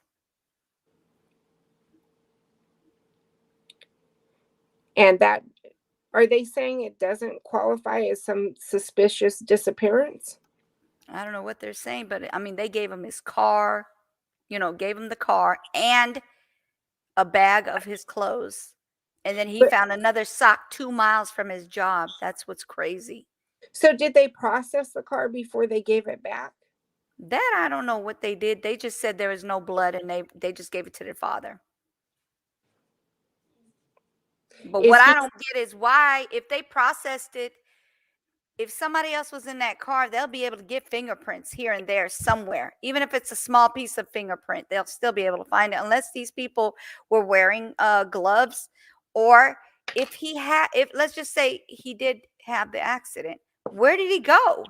And that, are they saying it doesn't qualify as some suspicious disappearance? I don't know what they're saying, but I mean, they gave him his car, gave him the car and a bag of his clothes. And then he But- found another sock 2 miles from his job. That's what's crazy. So did they process the car before they gave it back? That I don't know what they did. They just said there was no blood and they just gave it to their father. But what I don't get is why, if they processed it, if somebody else was in that car, they'll be able to get fingerprints here and there somewhere. Even if it's a small piece of fingerprint, they'll still be able to find it, unless these people were wearing gloves, or if let's just say he did have the accident, where did he go?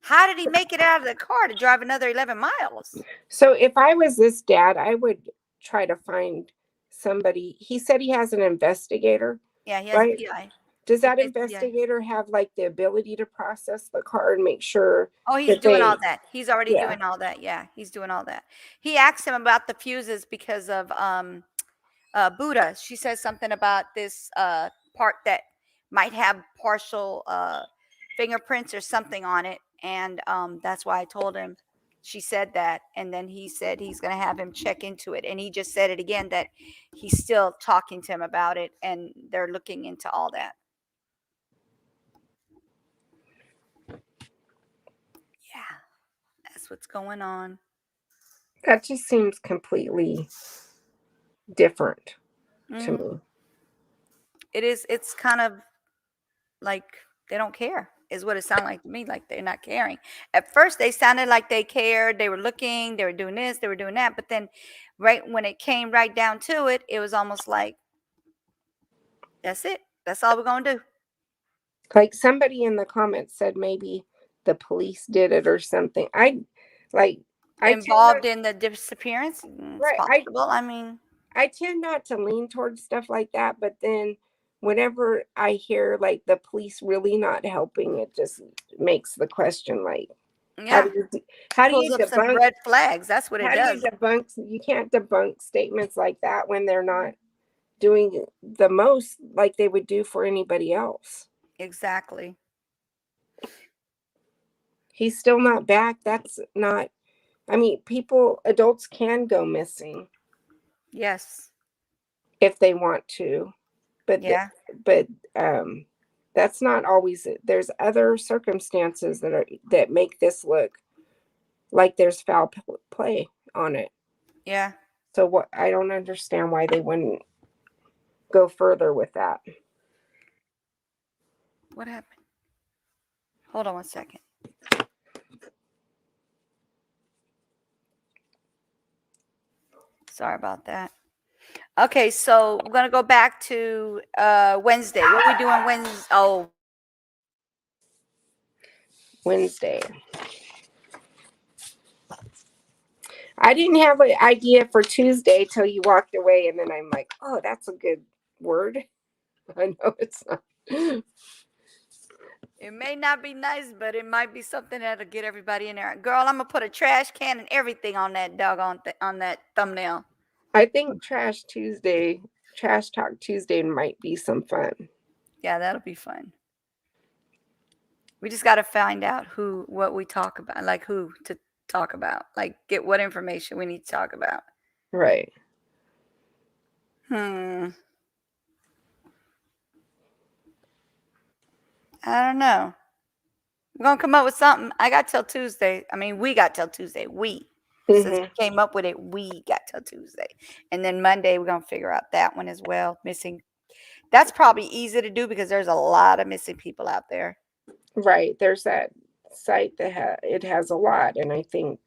How did he make it out of the car to drive another 11 miles? So if I was this dad, I would try to find somebody. He said he has an investigator. Yeah, he has right? a PI. Does that Yeah. investigator have like the ability to process the car and make sure? Oh, he's doing all that. He's already doing all that. Yeah, he's doing all that. He asked him about the fuses because of Buddha. She says something about this part that might have partial fingerprints or something on it, and that's why I told him. She said that, and then he said he's going to have him check into it, and he just said it again that he's still talking to him about it, and they're looking into all that. Yeah, that's what's going on. That just seems completely different to me. It is. It's kind of like they don't care, is what it sounded like to me. Like they're not caring. At first, they sounded like they cared. They were looking. They were doing this. They were doing that. But then, right when it came right down to it, it was almost like, that's it. That's all we're gonna do. Like somebody in the comments said maybe the police did it or something. Involved in the disappearance. It's Right, possible. I mean, I tend not to lean towards stuff like that, but then whenever I hear like the police really not helping, it just makes the question like, yeah, how do pulls you up some debunk? red flags. That's what it How does. do you debunk? You can't debunk statements like that when they're not doing the most like they would do for anybody else. Exactly. He's still not back. That's not. I mean, adults can go missing. Yes. If they want to, but yeah. That's not always it. There's other circumstances that make this look like there's foul play on it. Yeah. So what? I don't understand why they wouldn't go further with that. What happened? Hold on one second. Sorry about that. Okay, so we're gonna go back to Wednesday. What are we doing Wednesday? Oh, Wednesday. I didn't have an idea for Tuesday till you walked away, and then I'm like, oh, that's a good word. I know it's not. it may not be nice, but it might be something that'll get everybody in there. Girl, I'm gonna put a trash can and everything on that doggone on that thumbnail. I think Trash Talk Tuesday might be some fun. Yeah, that'll be fun. We just got to find out what we talk about, like who to talk about, like get what information we need to talk about. Right. I don't know. We're gonna come up with something. I got till Tuesday. I mean, we got till Tuesday. Since we came up with it, we got till Tuesday, and then Monday we're gonna figure out that one as well. Missing. That's probably easy to do because there's a lot of missing people out there. Right. There's that site that it has a lot, and I think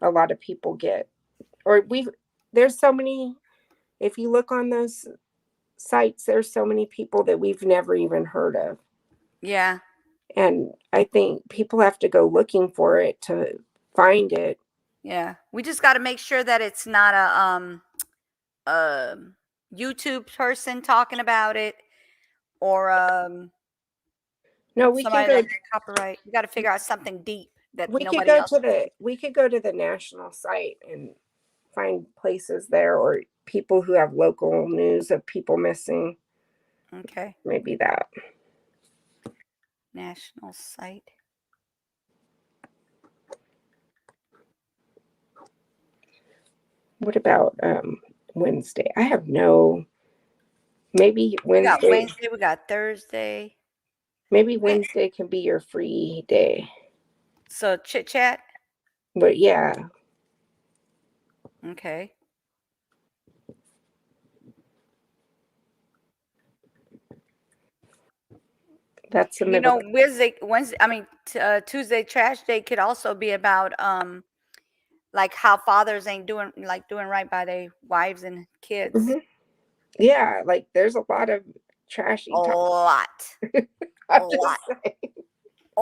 a lot of people get, there's so many. If you look on those sites, there's so many people that we've never even heard of. Yeah. And I think people have to go looking for it to find it. Yeah. We just got to make sure that it's not a YouTube person talking about it or No, we can somebody go. like copyright. We got to figure out something deep that We could nobody go else. we could go to the national site and find places there, or people who have local news of people missing. Okay. Maybe that. National site. What about Wednesday? I have no. Maybe Wednesday. We got Wednesday. We got Thursday. Maybe Wednesday can be your free day. So Chit-Chat. But yeah. Okay. That's the middle. Tuesday Trash Day could also be about like how fathers ain't doing right by their wives and kids. Mm-hmm. Yeah, like there's a lot of trashy A talk. lot. A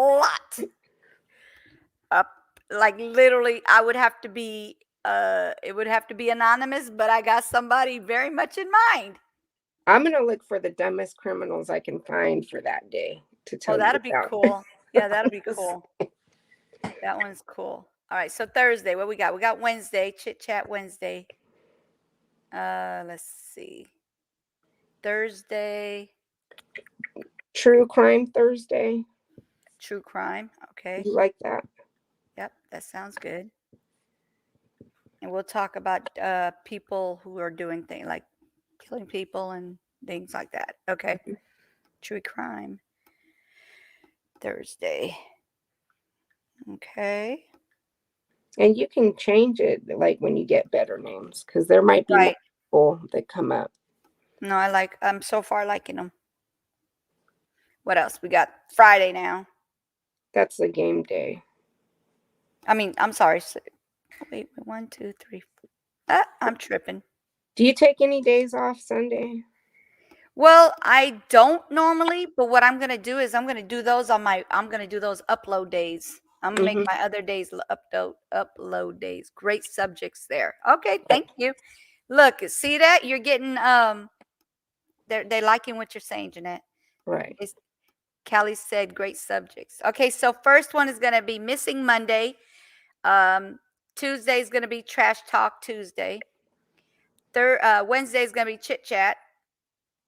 lot. Like literally, I would have to be it would have to be anonymous, but I got somebody very much in mind. I'm gonna look for the dumbest criminals I can find for that day to tell you about. That'd be cool. Yeah, that'd be cool. That one's cool. All right, so Thursday, what we got? We got Wednesday, Chit-Chat Wednesday. Let's see. Thursday. True Crime Thursday. True crime. Okay. You like that? Yep, that sounds good. And we'll talk about people who are doing things like killing people and things like that. Okay. True crime. Thursday. Okay. And you can change it like when you get better names, because there might be more people that come up. No, I'm so far liking them. What else? We got Friday now. That's the game day. I'm sorry. Wait, 1, 2, 3, 4. I'm tripping. Do you take any days off Sunday? Well, I don't normally, but what I'm gonna do is I'm gonna do those upload days. I'm gonna make my other days upload days. Great subjects there. Okay, thank you. Look, see that? You're getting they're liking what you're saying, Jeanette. Right. Callie said great subjects. Okay, so first one is gonna be Missing Monday. Tuesday is gonna be Trash Talk Tuesday. Wednesday is gonna be Chit-Chat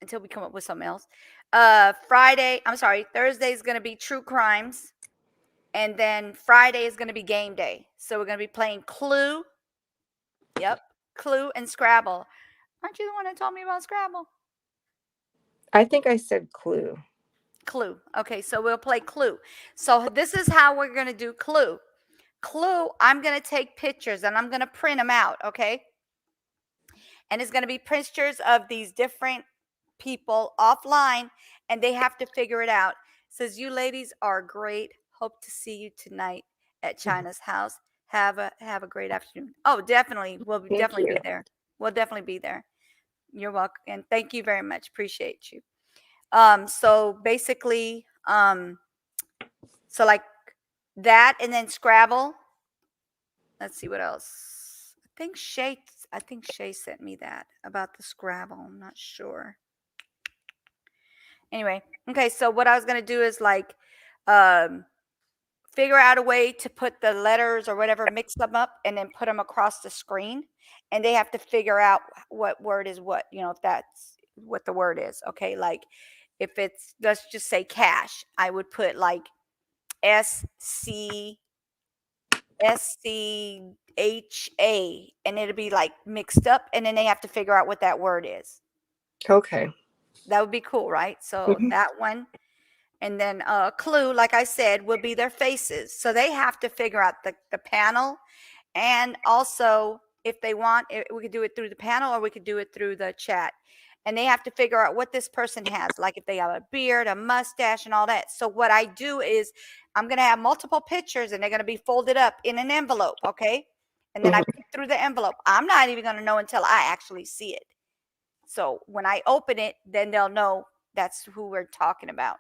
until we come up with something else. Thursday is gonna be True Crimes. And then Friday is going to be game day. So we're going to be playing Clue. Yep. Clue and Scrabble. Aren't you the one that told me about Scrabble? I think I said Clue. Clue. Okay, so we'll play Clue. So this is how we're going to do Clue. Clue, I'm going to take pictures and I'm going to print them out, okay? And it's going to be pictures of these different people offline, and they have to figure it out. Says, you ladies are great. Hope to see you tonight at China's house. Have a great afternoon. Oh, definitely. We'll Thank definitely you. be there. We'll definitely be there. You're welcome. And thank you very much. Appreciate you. So basically, so like that, and then Scrabble. Let's see what else. I think Shay sent me that about the Scrabble. I'm not sure. Anyway, okay, so what I was gonna do is like figure out a way to put the letters or whatever, mix them up, and then put them across the screen, and they have to figure out what word is what, if that's what the word is. Okay, like if it's, let's just say cash, I would put like SCSCHA, and it'll be like mixed up, and then they have to figure out what that word is. Okay. That would be cool, right? So that one. And then clue, like I said, will be their faces. So they have to figure out the panel. And also, if they want, we could do it through the panel or we could do it through the chat. And they have to figure out what this person has, like if they have a beard, a mustache, and all that. So what I do is I'm going to have multiple pictures, and they're going to be folded up in an envelope, okay? And then I pick through the envelope. I'm not even going to know until I actually see it. So when I open it, then they'll know that's who we're talking about.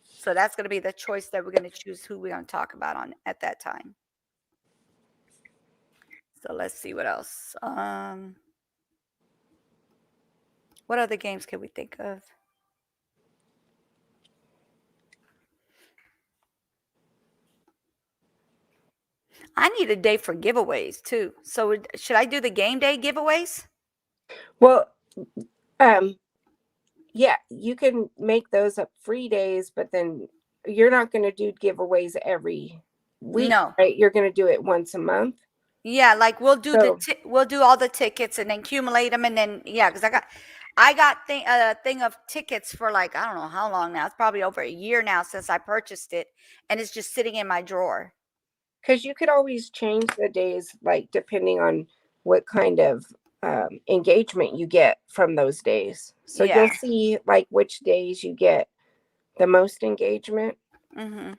So that's going to be the choice that we're going to choose who we're going to talk about on at that time. So let's see what else. What other games can we think of? I need a day for giveaways too. So should I do the game day giveaways? Well, yeah, you can make those up free days, but then you're not going to do giveaways every week, No. right? You're going to do it once a month. Yeah, like we'll do So- we'll do all the tickets and then accumulate them, and then because I got a thing of tickets for like I don't know how long now. It's probably over a year now since I purchased it, and it's just sitting in my drawer. Because you could always change the days, like depending on what kind of engagement you get from those days. So Yeah. you'll see like which days you get the most engagement, Mm-hmm.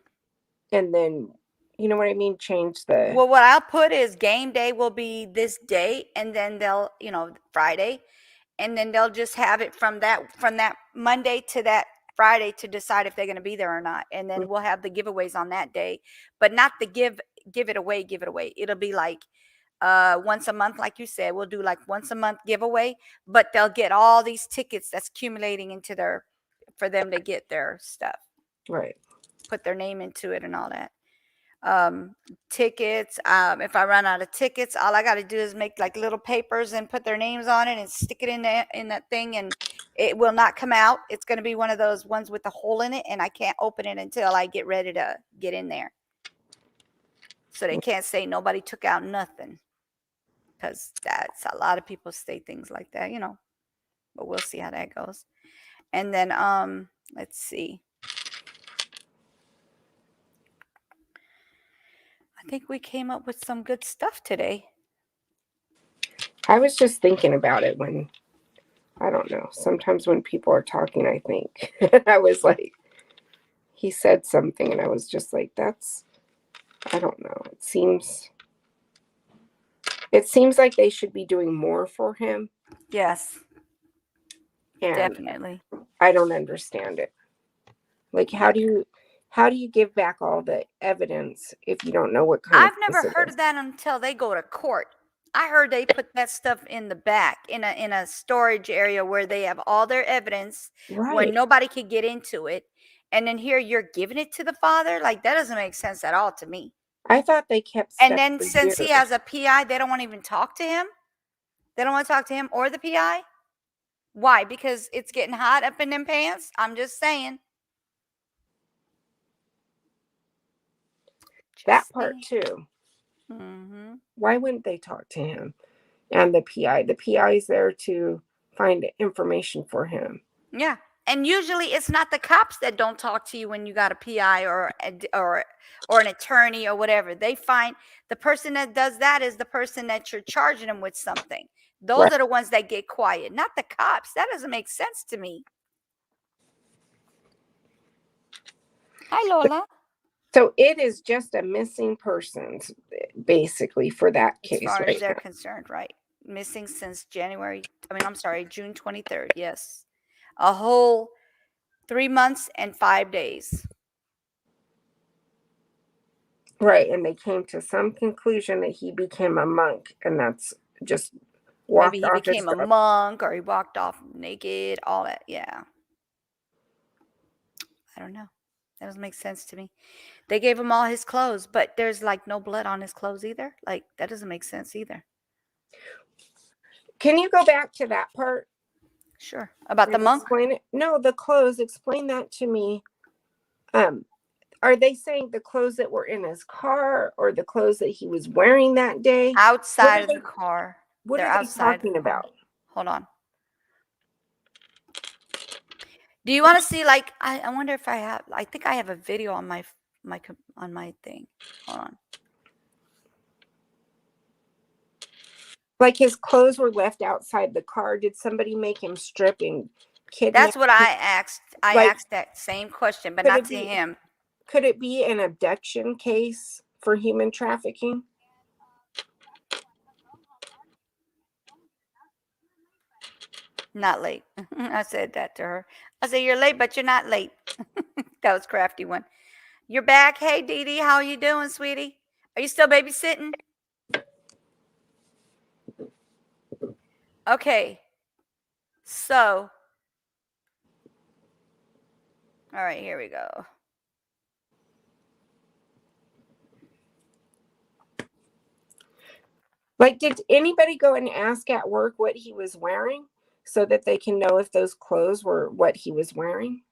and then you know what I mean. Change the Well, what I'll put is game day will be this day, and then they'll Friday, and then they'll just have it from that Monday to that Friday to decide if they're going to be there or not, and then we'll have the giveaways on that day, but not the give it away. It'll be like once a month, like you said. We'll do like once a month giveaway, but they'll get all these tickets that's accumulating into for them to get their stuff, right. put their name into it and all that. Tickets, if I run out of tickets, all I got to do is make like little papers and put their names on it and stick it in that thing, and it will not come out. It's going to be one of those ones with a hole in it, and I can't open it until I get ready to get in there. So they can't say nobody took out nothing, because that's a lot of people say things like that, but we'll see how that goes. And then let's see, I think we came up with some good stuff today. I was just thinking about it when, I don't know, sometimes when people are talking, I think, I was like, he said something and I was just like, I don't know. It seems like they should be doing more for him. Yes, And definitely. I don't understand it. Like, how do you give back all the evidence if you don't know what kind I've of never case it heard is? of that until they go to court. I heard they put that stuff in the back in a storage area where they have all their evidence where Right. nobody could get into it. And then here you're giving it to the father? Like, that doesn't make sense at all to me. I thought they kept And stuff then for since he years. has a PI, they don't want to even talk to him. They don't want to talk to him or the PI. Why? Because it's getting hot up in them pants? I'm just saying. That part too. Mm-hmm. Why wouldn't they talk to him? And the PI. The PI is there to find information for him. Yeah. And usually it's not the cops that don't talk to you when you got a PI or an attorney or whatever. They find the person that does that is the person that you're charging them with something. Those Right. are the ones that get quiet, not the cops. That doesn't make sense to me. Hi, Lola. So it is just a missing persons, basically, for that As case, far as right? they're concerned, right? Missing since June 23rd. Yes. A whole 3 months and 5 days. Right, and they came to some conclusion that he became a monk, and that's just walked Maybe he off his became a dog. monk or he walked off naked, all that. Yeah. I don't know. That doesn't make sense to me. They gave him all his clothes, but there's like no blood on his clothes either. Like, that doesn't make sense either. Can you go back to that part? Sure. About the and monk? explain it? No, the clothes. Explain that to me. Are they saying the clothes that were in his car or the clothes that he was wearing that day? Outside of the car. What They're are they outside the talking car. about? Hold on. Do you want to see, like, I wonder if I think I have a video on my thing. Hold on. Like his clothes were left outside the car. Did somebody make him strip and kidnap? That's what I asked. I Like, asked that same question, but could not it to be- him. Could it be an abduction case for human trafficking? Not late. I said that to her. I said, you're late, but you're not late. That was crafty one. You're back. Hey, Dee Dee, how you doing, sweetie? Are you still babysitting? Okay. So, all right, here we go. Like, did anybody go and ask at work what he was wearing so that they can know if those clothes were what he was wearing?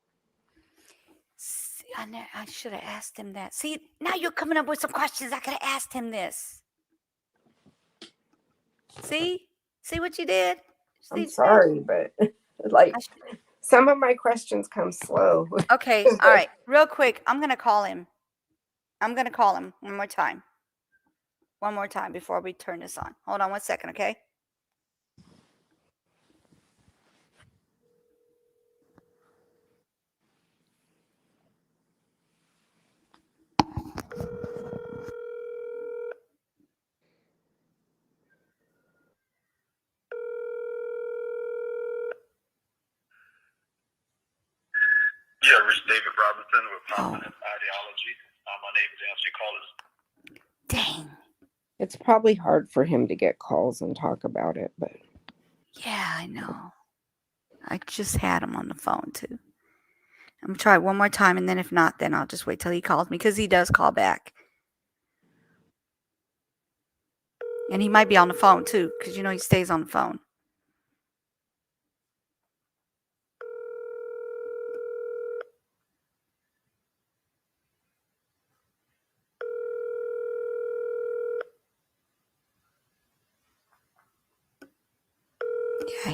See, I should have asked him that. See, now you're coming up with some questions. I could have asked him this. See? See what you did? I'm sorry, but like some of my questions come slow. Okay, all right. Real quick, I'm going to call him. I'm going to call him one more time. One more time before we turn this on. Hold on 1 second, okay? Yeah, Rich David Robinson with Positive Ideology. I'm unable to answer your callers. Dang. It's probably hard for him to get calls and talk about it, but Yeah, I know. I just had him on the phone too. I'm going to try it one more time, and then if not, then I'll just wait till he calls me, because he does call back. And he might be on the phone too, because he stays on the phone. Yeah,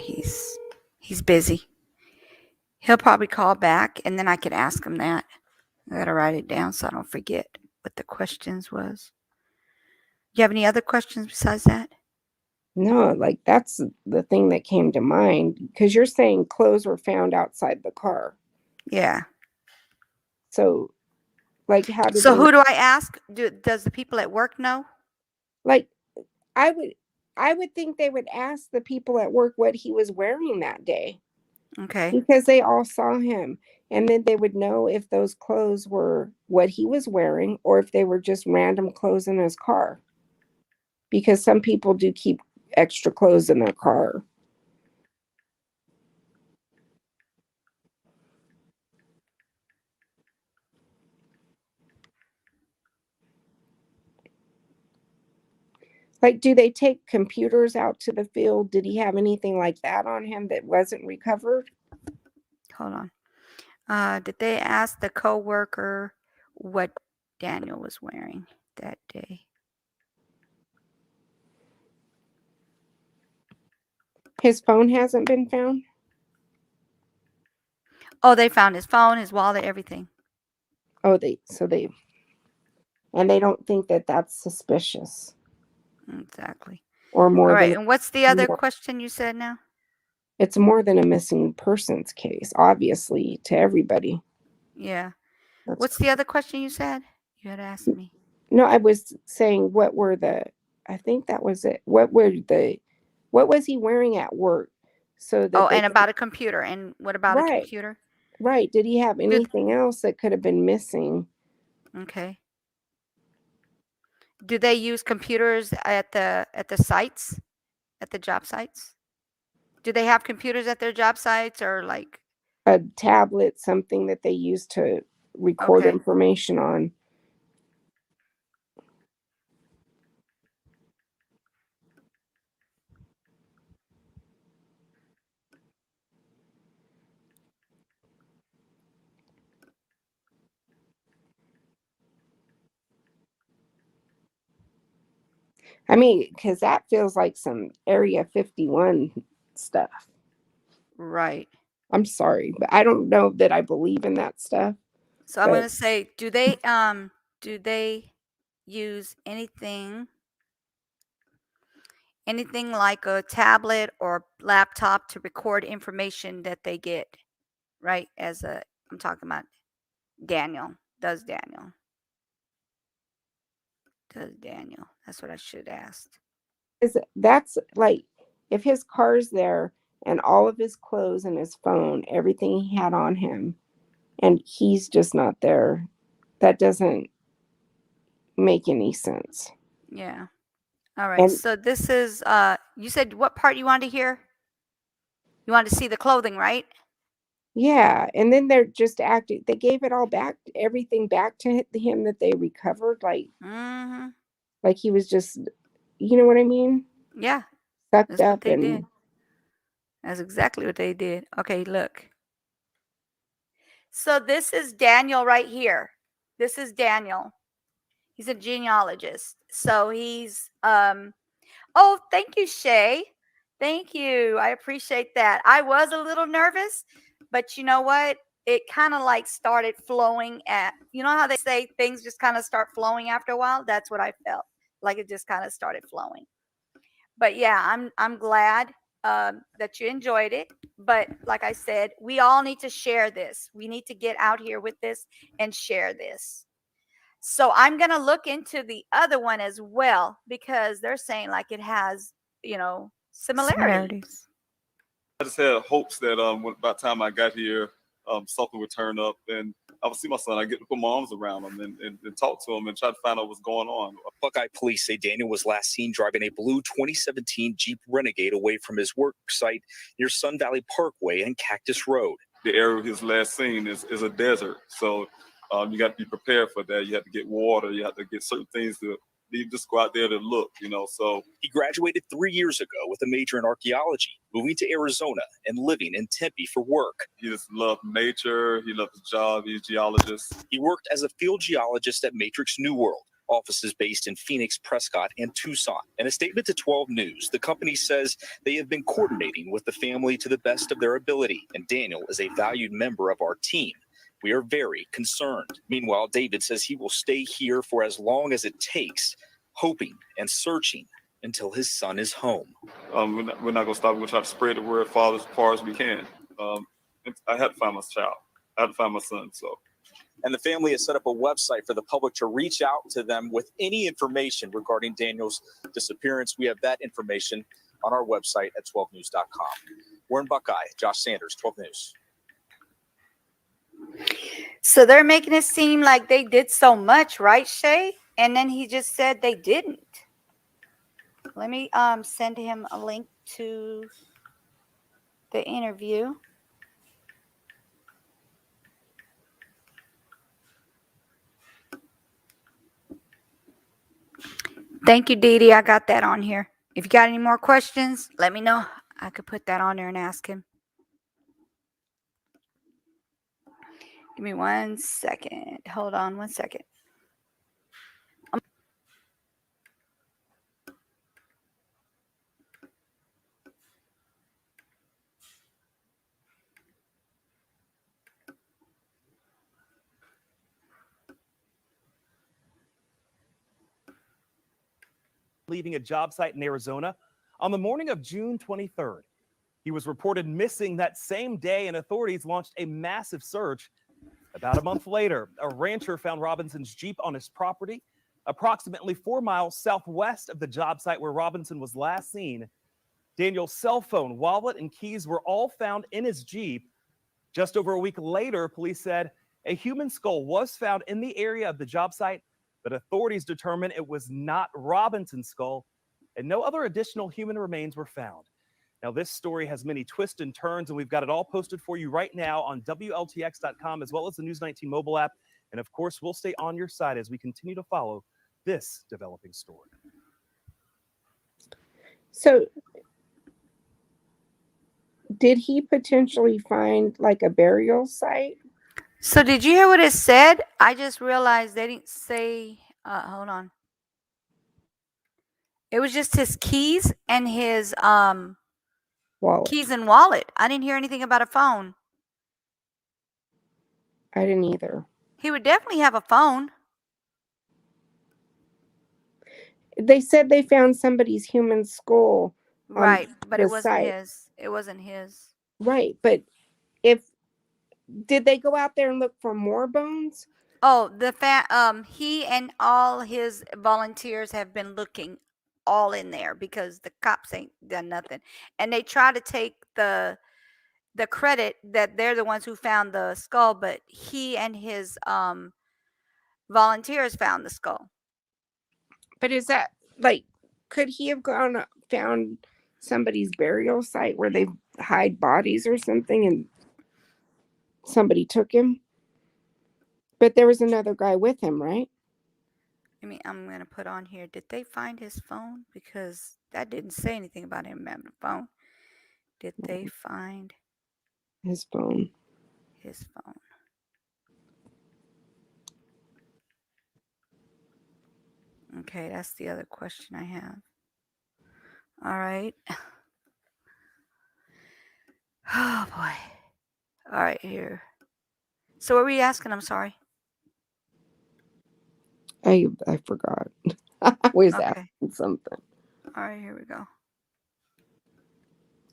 he's busy. He'll probably call back, and then I can ask him that. I gotta write it down so I don't forget what the questions was. You have any other questions besides that? no, like that's the thing that came to mind, because you're saying clothes were found outside the car. Yeah. So, like, how did So they, who do I ask? Does the people at work know? like, I would think they would ask the people at work what he was wearing that day, Okay. because they all saw him, and then they would know if those clothes were what he was wearing or if they were just random clothes in his car, because some people do keep extra clothes in their car. Like, do they take computers out to the field? Did he have anything like that on him that wasn't recovered? Hold on. Did they ask the coworker what Daniel was wearing that day? His phone hasn't been found? Oh, they found his phone, his wallet, everything. Oh, and they don't think that that's suspicious Exactly. or All more right. than And what's the other question you said now? it's more than a missing persons case, obviously, to everybody. Yeah. What's the other question you said? You had asked me. No, I was saying I think that was it. What was he wearing at work so that Oh, they and about a computer. And what about a right, computer? right. Did he have anything else that could have been missing? Okay. Do they use computers at the sites, at the job sites? Do they have computers at their job sites or like? A tablet, something that they use to record Okay. information on. I mean, because that feels like some Area 51 stuff. Right. I'm sorry, but I don't know that I believe in that stuff. So I'm But going to say, do they use anything like a tablet or laptop to record information that they get, right? I'm talking about Daniel. Does Daniel? That's what I should ask. that's like if his car's there and all of his clothes and his phone, everything he had on him, and he's just not there, that doesn't make any sense. Yeah. All right. And So this is you said what part you wanted to hear? You wanted to see the clothing, right? yeah, and then they're just acting. They gave it all back, everything back to him that they recovered, Mm-hmm. like he was just, you know what I mean, Yeah. sucked That's what up they did. and. That's exactly what they did. Okay, look. So this is Daniel right here. This is Daniel. He's a genealogist. So he's oh, thank you, Shay. Thank you. I appreciate that. I was a little nervous, but you know what? It kind of like started flowing you know how they say things just kind of start flowing after a while? That's what I felt. Like it just kind of started flowing. But yeah, I'm glad that you enjoyed it. But like I said, we all need to share this. We need to get out here with this and share this. So I'm going to look into the other one as well because they're saying like it has, similarities. I just had hopes that by the time I got here, something would turn up and I would see my son. I get to put my arms around him and talk to him and try to find out what's going on. Buckeye police say Daniel was last seen driving a blue 2017 Jeep Renegade away from his work site near Sun Valley Parkway and Cactus Road. The area he was last seen is a desert, so you got to be prepared for that. You have to get water. You have to get certain things to. You just go out there to look, so. He graduated 3 years ago with a major in archaeology, moving to Arizona and living in Tempe for work. He just loved nature. He loved his job. He's a geologist. He worked as a field geologist at Matrix New World, offices based in Phoenix, Prescott, and Tucson. In a statement to 12 News, the company says they have been coordinating with the family to the best of their ability, and Daniel is a valued member of our team. We are very concerned. Meanwhile, David says he will stay here for as long as it takes, hoping and searching until his son is home. We're not going to stop. We're going to try to spread the word as far as we can. I had to find my child. I had to find my son. So. And the family has set up a website for the public to reach out to them with any information regarding Daniel's disappearance. We have that information on our website at 12news.com. We're in Buckeye. Josh Sanders, 12 News. So they're making it seem like they did so much, right, Shay? And then he just said they didn't. Let me send him a link to the interview. Thank you, Dee Dee. I got that on here. If you got any more questions, let me know. I could put that on there and ask him. Give me 1 second. Hold on 1 second. Leaving a job site in Arizona on the morning of June 23rd. He was reported missing that same day, and authorities launched a massive search About a month later, a rancher found Robinson's Jeep on his property, approximately 4 miles southwest of the job site where Robinson was last seen. Daniel's cell phone, wallet, and keys were all found in his Jeep. Just over a week later, police said a human skull was found in the area of the job site, but authorities determined it was not Robinson's skull, and no other additional human remains were found. Now, this story has many twists and turns, and we've got it all posted for you right now on WLTX.com, as well as the News 19 mobile app. And of course, we'll stay on your side as we continue to follow this developing story. So, did he potentially find like a burial site? So did you hear what it said? I just realized they didn't say, hold on. It was just his keys and his Wallet. keys and wallet. I didn't hear anything about a phone. I didn't either. He would definitely have a phone. They said they found somebody's human skull. Right, but the it wasn't site. his. It wasn't his. Right, but did they go out there and look for more bones? Oh, he and all his volunteers have been looking all in there because the cops ain't done nothing. And they try to take the credit that they're the ones who found the skull, but he and his volunteers found the skull. But is that like, could he have found somebody's burial site where they hide bodies or something and somebody took him? But there was another guy with him, right? I mean, I'm going to put on here, did they find his phone? Because that didn't say anything about him having a phone. Did they find his phone? His phone. Okay, that's the other question I have. All right. Oh, boy. All right, here. So what were you asking? I'm sorry. I forgot. I was Okay. asking something. All right, here we go.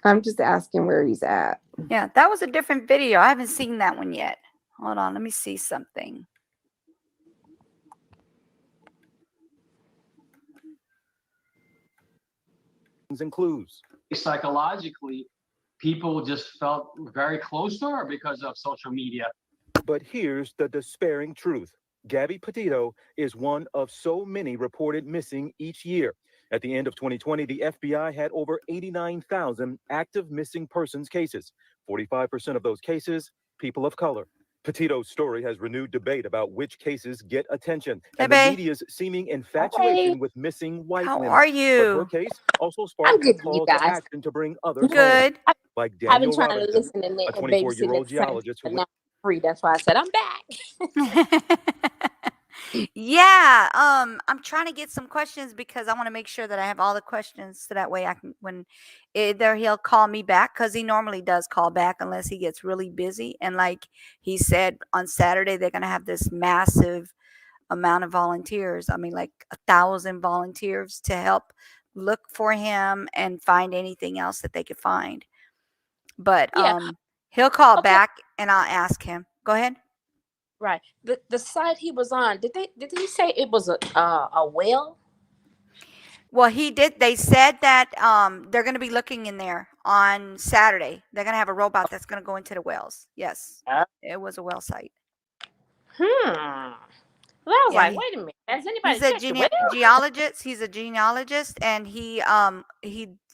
I'm just asking where he's at. Yeah, that was a different video. I haven't seen that one yet. Hold on, let me see something. And clues. Psychologically, people just felt very close to her because of social media. But here's the despairing truth. Gabby Petito is one of so many reported missing each year. At the end of 2020, the FBI had over 89,000 active missing persons cases. 45% of those cases, people of color. Petito's story has renewed debate about which cases get attention and the media's seeming infatuation with missing white How women. are you? But her case also sparked a call to action to bring others home, like I've been Daniel trying to Robinson, listen and a babysitting 24-year-old at the same time, geologist but who now I'm free. That's why I said I'm back. Yeah, I'm trying to get some questions because I want to make sure that I have all the questions so that way I can, when either he'll call me back, because he normally does call back unless he gets really busy. And like he said, on Saturday they're going to have this massive amount of volunteers. I mean, like 1,000 volunteers to help look for him and find anything else that they could find. But he'll call back and I'll ask him. Go ahead. Right. The site he was on, did he say it was a well? Well, he did. They said that they're going to be looking in there on Saturday. They're going to have a robot that's going to go into the wells. Yes, it was a well site. Well, I was like, wait a minute. Has anybody He's a checked the well? geologist. He's a genealogist, and he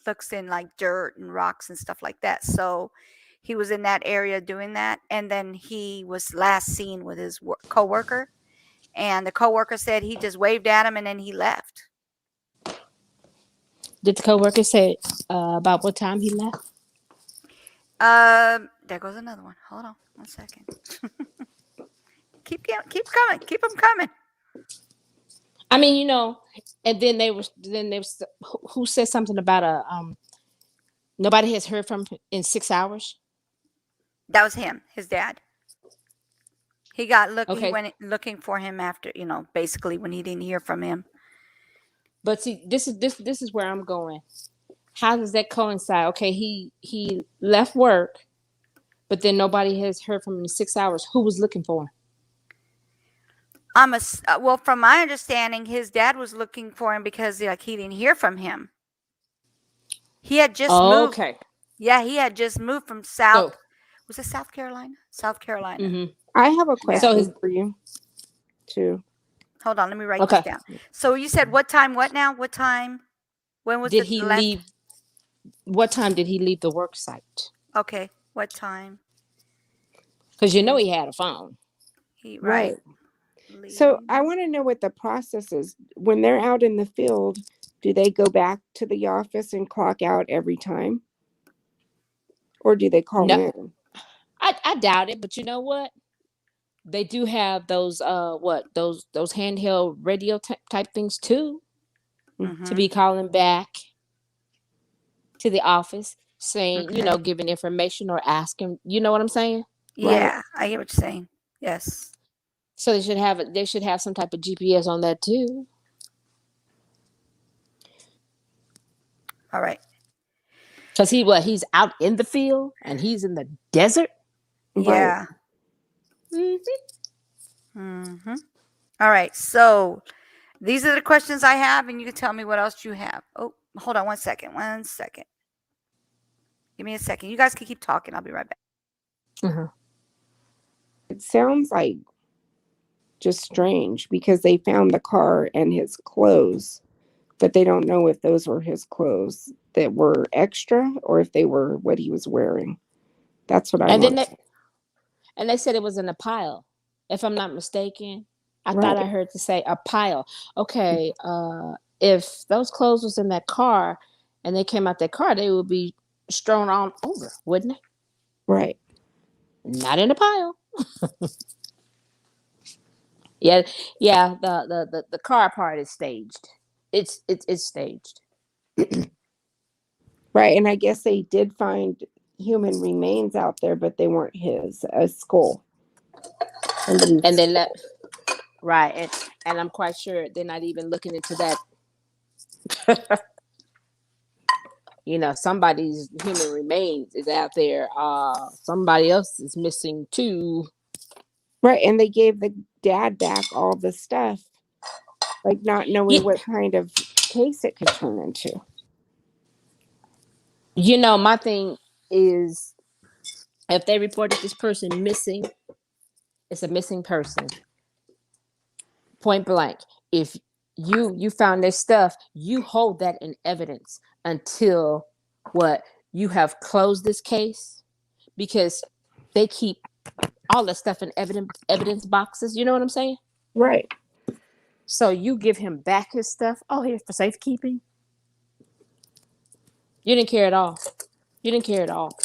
looks in like dirt and rocks and stuff like that. So he was in that area doing that, and then he was last seen with his coworker, and the coworker said he just waved at him and then he left. Did the coworker say about what time he left? There goes another one. Hold on 1 second. Keep coming. Keep them coming. I mean, and then they was who said something about nobody has heard from him in 6 hours. That was him, his dad. He got looking. Okay. He went looking for him after, basically when he didn't hear from him. But see, this is where I'm going. How does that coincide? Okay, he left work But then nobody has heard from him in 6 hours. Who was looking for him? Well, from my understanding, his dad was looking for him because like he didn't hear from him. He had just moved. Okay. Yeah, he had just moved from So, was it South Carolina? South Carolina. mhm. I have a Yeah. question for you, too. Hold on, let me write Okay. this down. So you said what time? What now? What time? When was Did the he last? leave? What time did he leave the work site? Okay, what time? Because you know he had a phone. Right. So I want to know what the process is. When they're out in the field, do they go back to the office and clock out every time? Or do they call No, in? I doubt it. But you know what? They do have those those handheld radio type things too, to be calling back to the office saying, Okay. giving information or asking, you know what I'm saying? Yeah, I hear what you're saying. Yes. So they should have some type of GPS on that too. All right. Because he's out in the field and he's in the desert. Yeah. Mm-hmm. All right. So these are the questions I have, and you can tell me what else you have. Oh, hold on 1 second. 1 second. Give me a second. You guys can keep talking. I'll be right back. It sounds like just strange because they found the car and his clothes, but they don't know if those were his clothes that were extra or if they were what he was wearing. That's what I And then want. they said it was in a pile. If I'm not mistaken, I thought I Right. heard to say a pile. Okay, if those clothes was in that car and they came out that car, they would be strewn on over, wouldn't they? Right. Not in a pile. Yeah, yeah. The car part is staged. It's staged. Right. And I guess they did find human remains out there, but they weren't his. A skull. Somebody's And they skull. let right, and I'm quite sure they're not even looking into that. Somebody's human remains is out there. Somebody else is missing too. Right. And they gave the dad back all the stuff, like not knowing what kind of case it could turn into. My thing is, if they reported this person missing, it's a missing person. Point blank. If you found their stuff, you hold that in evidence until you have closed this case, because they keep all the stuff in evidence boxes. You know what I'm saying? Right. So you give him back his stuff. Oh, here for safekeeping. You didn't care at all. You didn't care at all.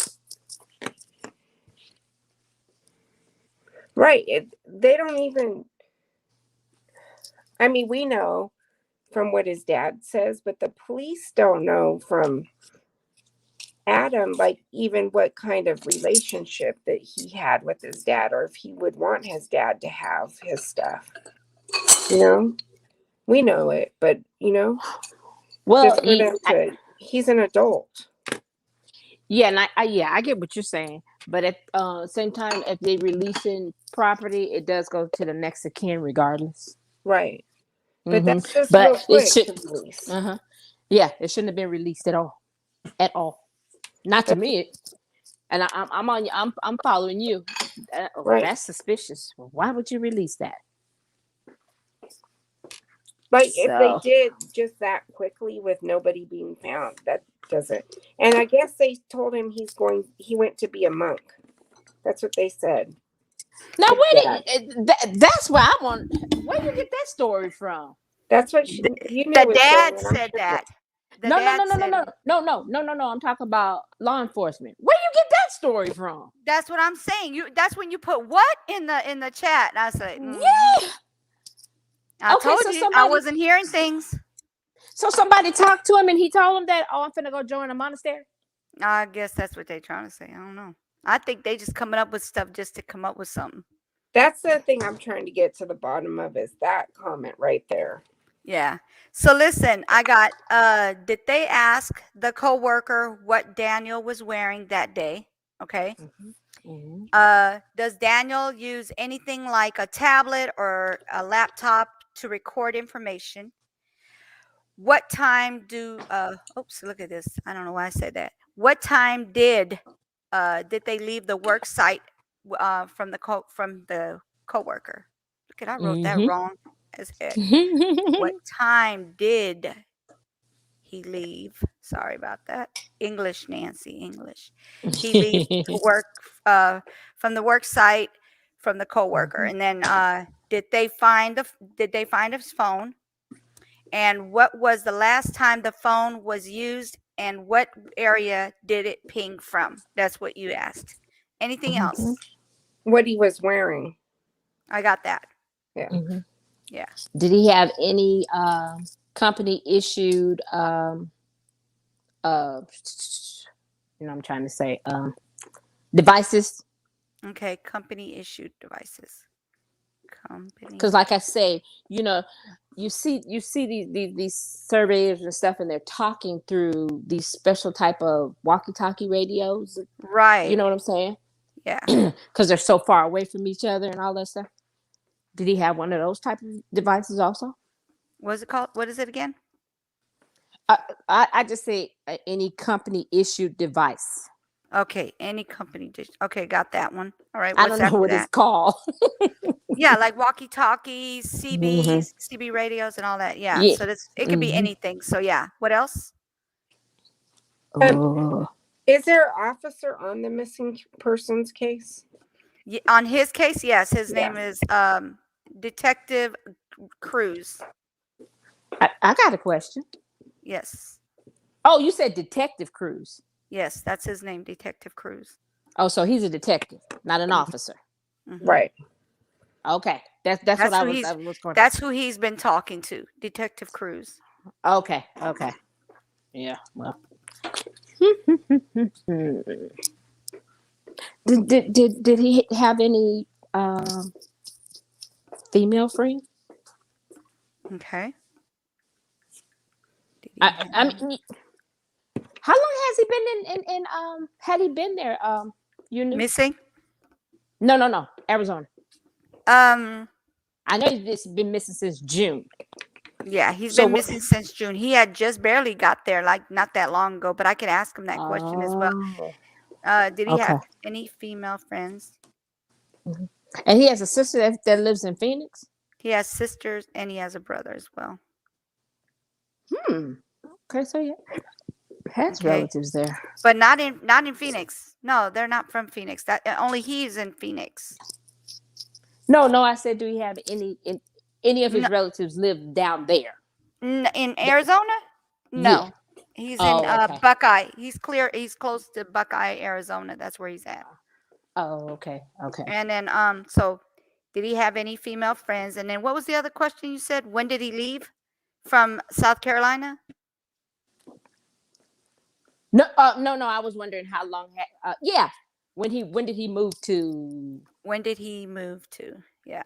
Right. They don't even. I mean, we know from what his dad says, but the police don't know from Adam, like even what kind of relationship that he had with his dad, or if he would want his dad to have his stuff. We know it, but Well, just for them to. He's an adult. Yeah, and I get what you're saying, but at same time, if they releasing property, it does go to the next of kin regardless. Right. But that's just But real it quick should. to release. Yeah, it shouldn't have been released at all. At all. Not to me. And I'm following you. Right. That's suspicious. Why would you release that? Like if they did just that quickly with nobody being found, that doesn't. And I guess they told him he went to be a monk. That's what they said. Now that's where I want. Where you get that story from? That's what you knew. The dad said that. No. I'm talking about law enforcement. Where you get that story from? That's what I'm saying. That's when you put what in the chat. And I said, yeah. I told you I wasn't hearing things. So somebody talked to him and he told him that, I'm finna go join a monastery? I guess that's what they're trying to say. I don't know. I think they just coming up with stuff just to come up with something. That's the thing I'm trying to get to the bottom of, is that comment right there. Yeah. So listen, I got, did they ask the coworker what Daniel was wearing that day? Okay. Mhm. Does Daniel use anything like a tablet or a laptop to record information? What time do oops, look at this. I don't know why I said that. What time did they leave the work site from the coworker? Look at, I wrote that Mhm. wrong as heck. What time did he leave? Sorry about that. English, Nancy, English. He leaves to work from the work site from the coworker. And then did they find his phone? And what was the last time the phone was used, and what area did it ping from? That's what you asked. Anything else? What he was wearing. I got that. Yeah. Mhm. Yeah. Did he have any company issued I'm trying to say devices? Okay, company issued devices. Company. Because like I say, you see these surveys and stuff, and they're talking through these special type of walkie-talkie radios. Right. You know what I'm saying? Yeah. Because they're so far away from each other and all that stuff. Did he have one of those type of devices also? What's it called? What is it again? I just say any company issued device. Okay, any company dish. Okay, got that one. All right, I what's don't know after what it's that? called. Yeah, like walkie-talkies, Mhm. CB radios, and all that. Yeah, Yeah. so it could be anything. So yeah, what else? Oh. Is there an officer on the missing persons case? On his case, yes, his Yeah. name is Detective Cruz. I got a question. Yes, Oh, you said Detective Cruz. yes, that's his name, Detective Cruz. Oh, so he's a detective, not an officer. Right. Okay, that's what I was going. That's who he's been talking to, Detective Cruz. Okay. Yeah. Well. Did he have any female friends? Okay. I mean, how long has he been in had he been there? You knew? Missing? No, Arizona. Um, I know he's been missing since June. yeah, he's So been what? missing since June. He had just barely got there, like not that long ago, but I could ask him that question as well. Did he have Okay. any female friends? And he has a sister that lives in Phoenix. He has sisters and he has a brother as well. Okay, so yeah, has Okay. relatives there. But not in Phoenix. No, they're not from Phoenix. That only he's in Phoenix. No, I said, do he have any of his No, relatives live down there? in Arizona? Yeah. No. He's in Oh, okay. Buckeye. He's close to Buckeye, Arizona. That's where he's at. Oh, okay. And then so did he have any female friends? And then what was the other question you said? When did he leave from South Carolina? No, no. I was wondering how long. Yeah. When did he move to? When did he move to? Yeah.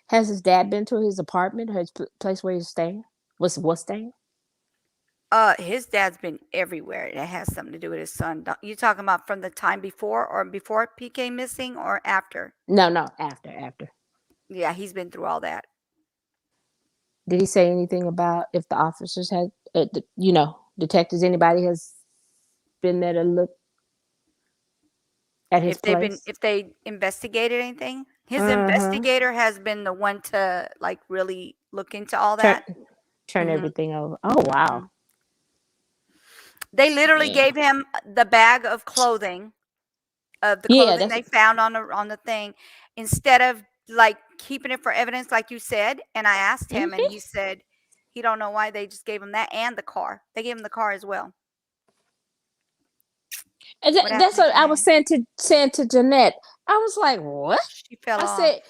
Has his dad been to his apartment or his place where he's staying? Was staying? His dad's been everywhere. That has something to do with his son. You talking about from the time before or before PK missing or after? No, after. Yeah, he's been through all that. Did he say anything about if the officers had, detectives, anybody has been there to look at his place? If they investigated anything, his Uh-huh. investigator has been the one to like really look into all Turn that. everything over. Oh wow. They literally Yeah. gave him the bag of clothing, the Yeah, clothing they found on the thing, instead of like keeping it for evidence, like you said. And I asked him, and he said he don't know why they just gave him that and the car. They gave him the car as well. And What that's happened, what I was Jeanette? saying to Jeanette. I was like, what? She fell I off. said,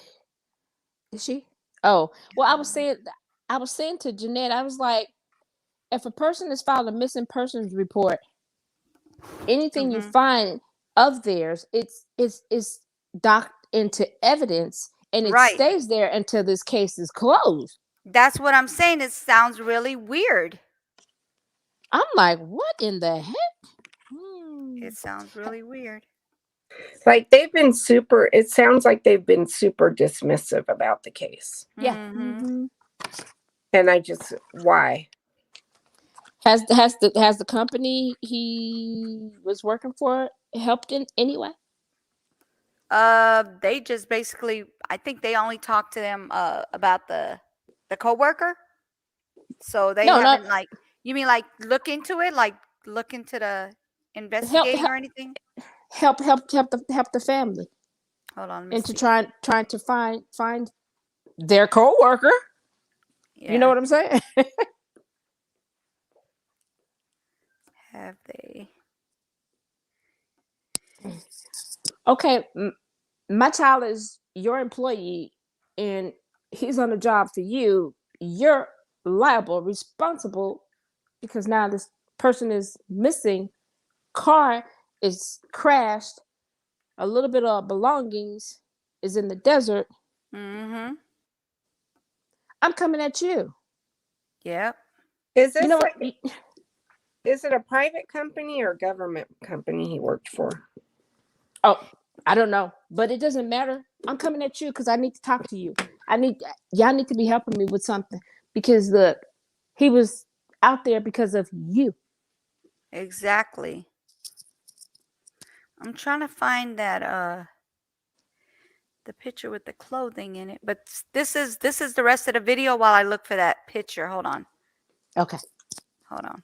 is she? Oh, well, I was saying to Jeanette, I was like, if a person has filed a missing persons report, anything you find of theirs, it's docked into evidence and it Right. stays there until this case is closed. That's what I'm saying. It sounds really weird. I'm like, what in the heck? It sounds really weird. Like they've been super. It sounds like they've been super dismissive about the case. Yeah. Mm-hmm. And I just why? Has the company he was working for helped in any way? They just basically, I think they only talked to them about the coworker. So they No, not haven't like, you mean like look into it, like look into the help investigating or anything? help the family Hold on, let me into see. trying to find their coworker. You know Yeah. what I'm saying? Have they? Okay, my child is your employee and he's on the job for you. You're liable, responsible because now this person is missing. Car is crashed. A little bit of belongings is in the desert. Mm-hmm. I'm coming at you. Yep. Is You this know what? like? Is it a private company or a government company he worked for? Oh, I don't know, but it doesn't matter. I'm coming at you because I need to talk to you. Y'all need to be helping me with something because look, he was out there because of you. Exactly. I'm trying to find that the picture with the clothing in it, but this is the rest of the video while I look for that picture. Hold on. Okay. Hold on.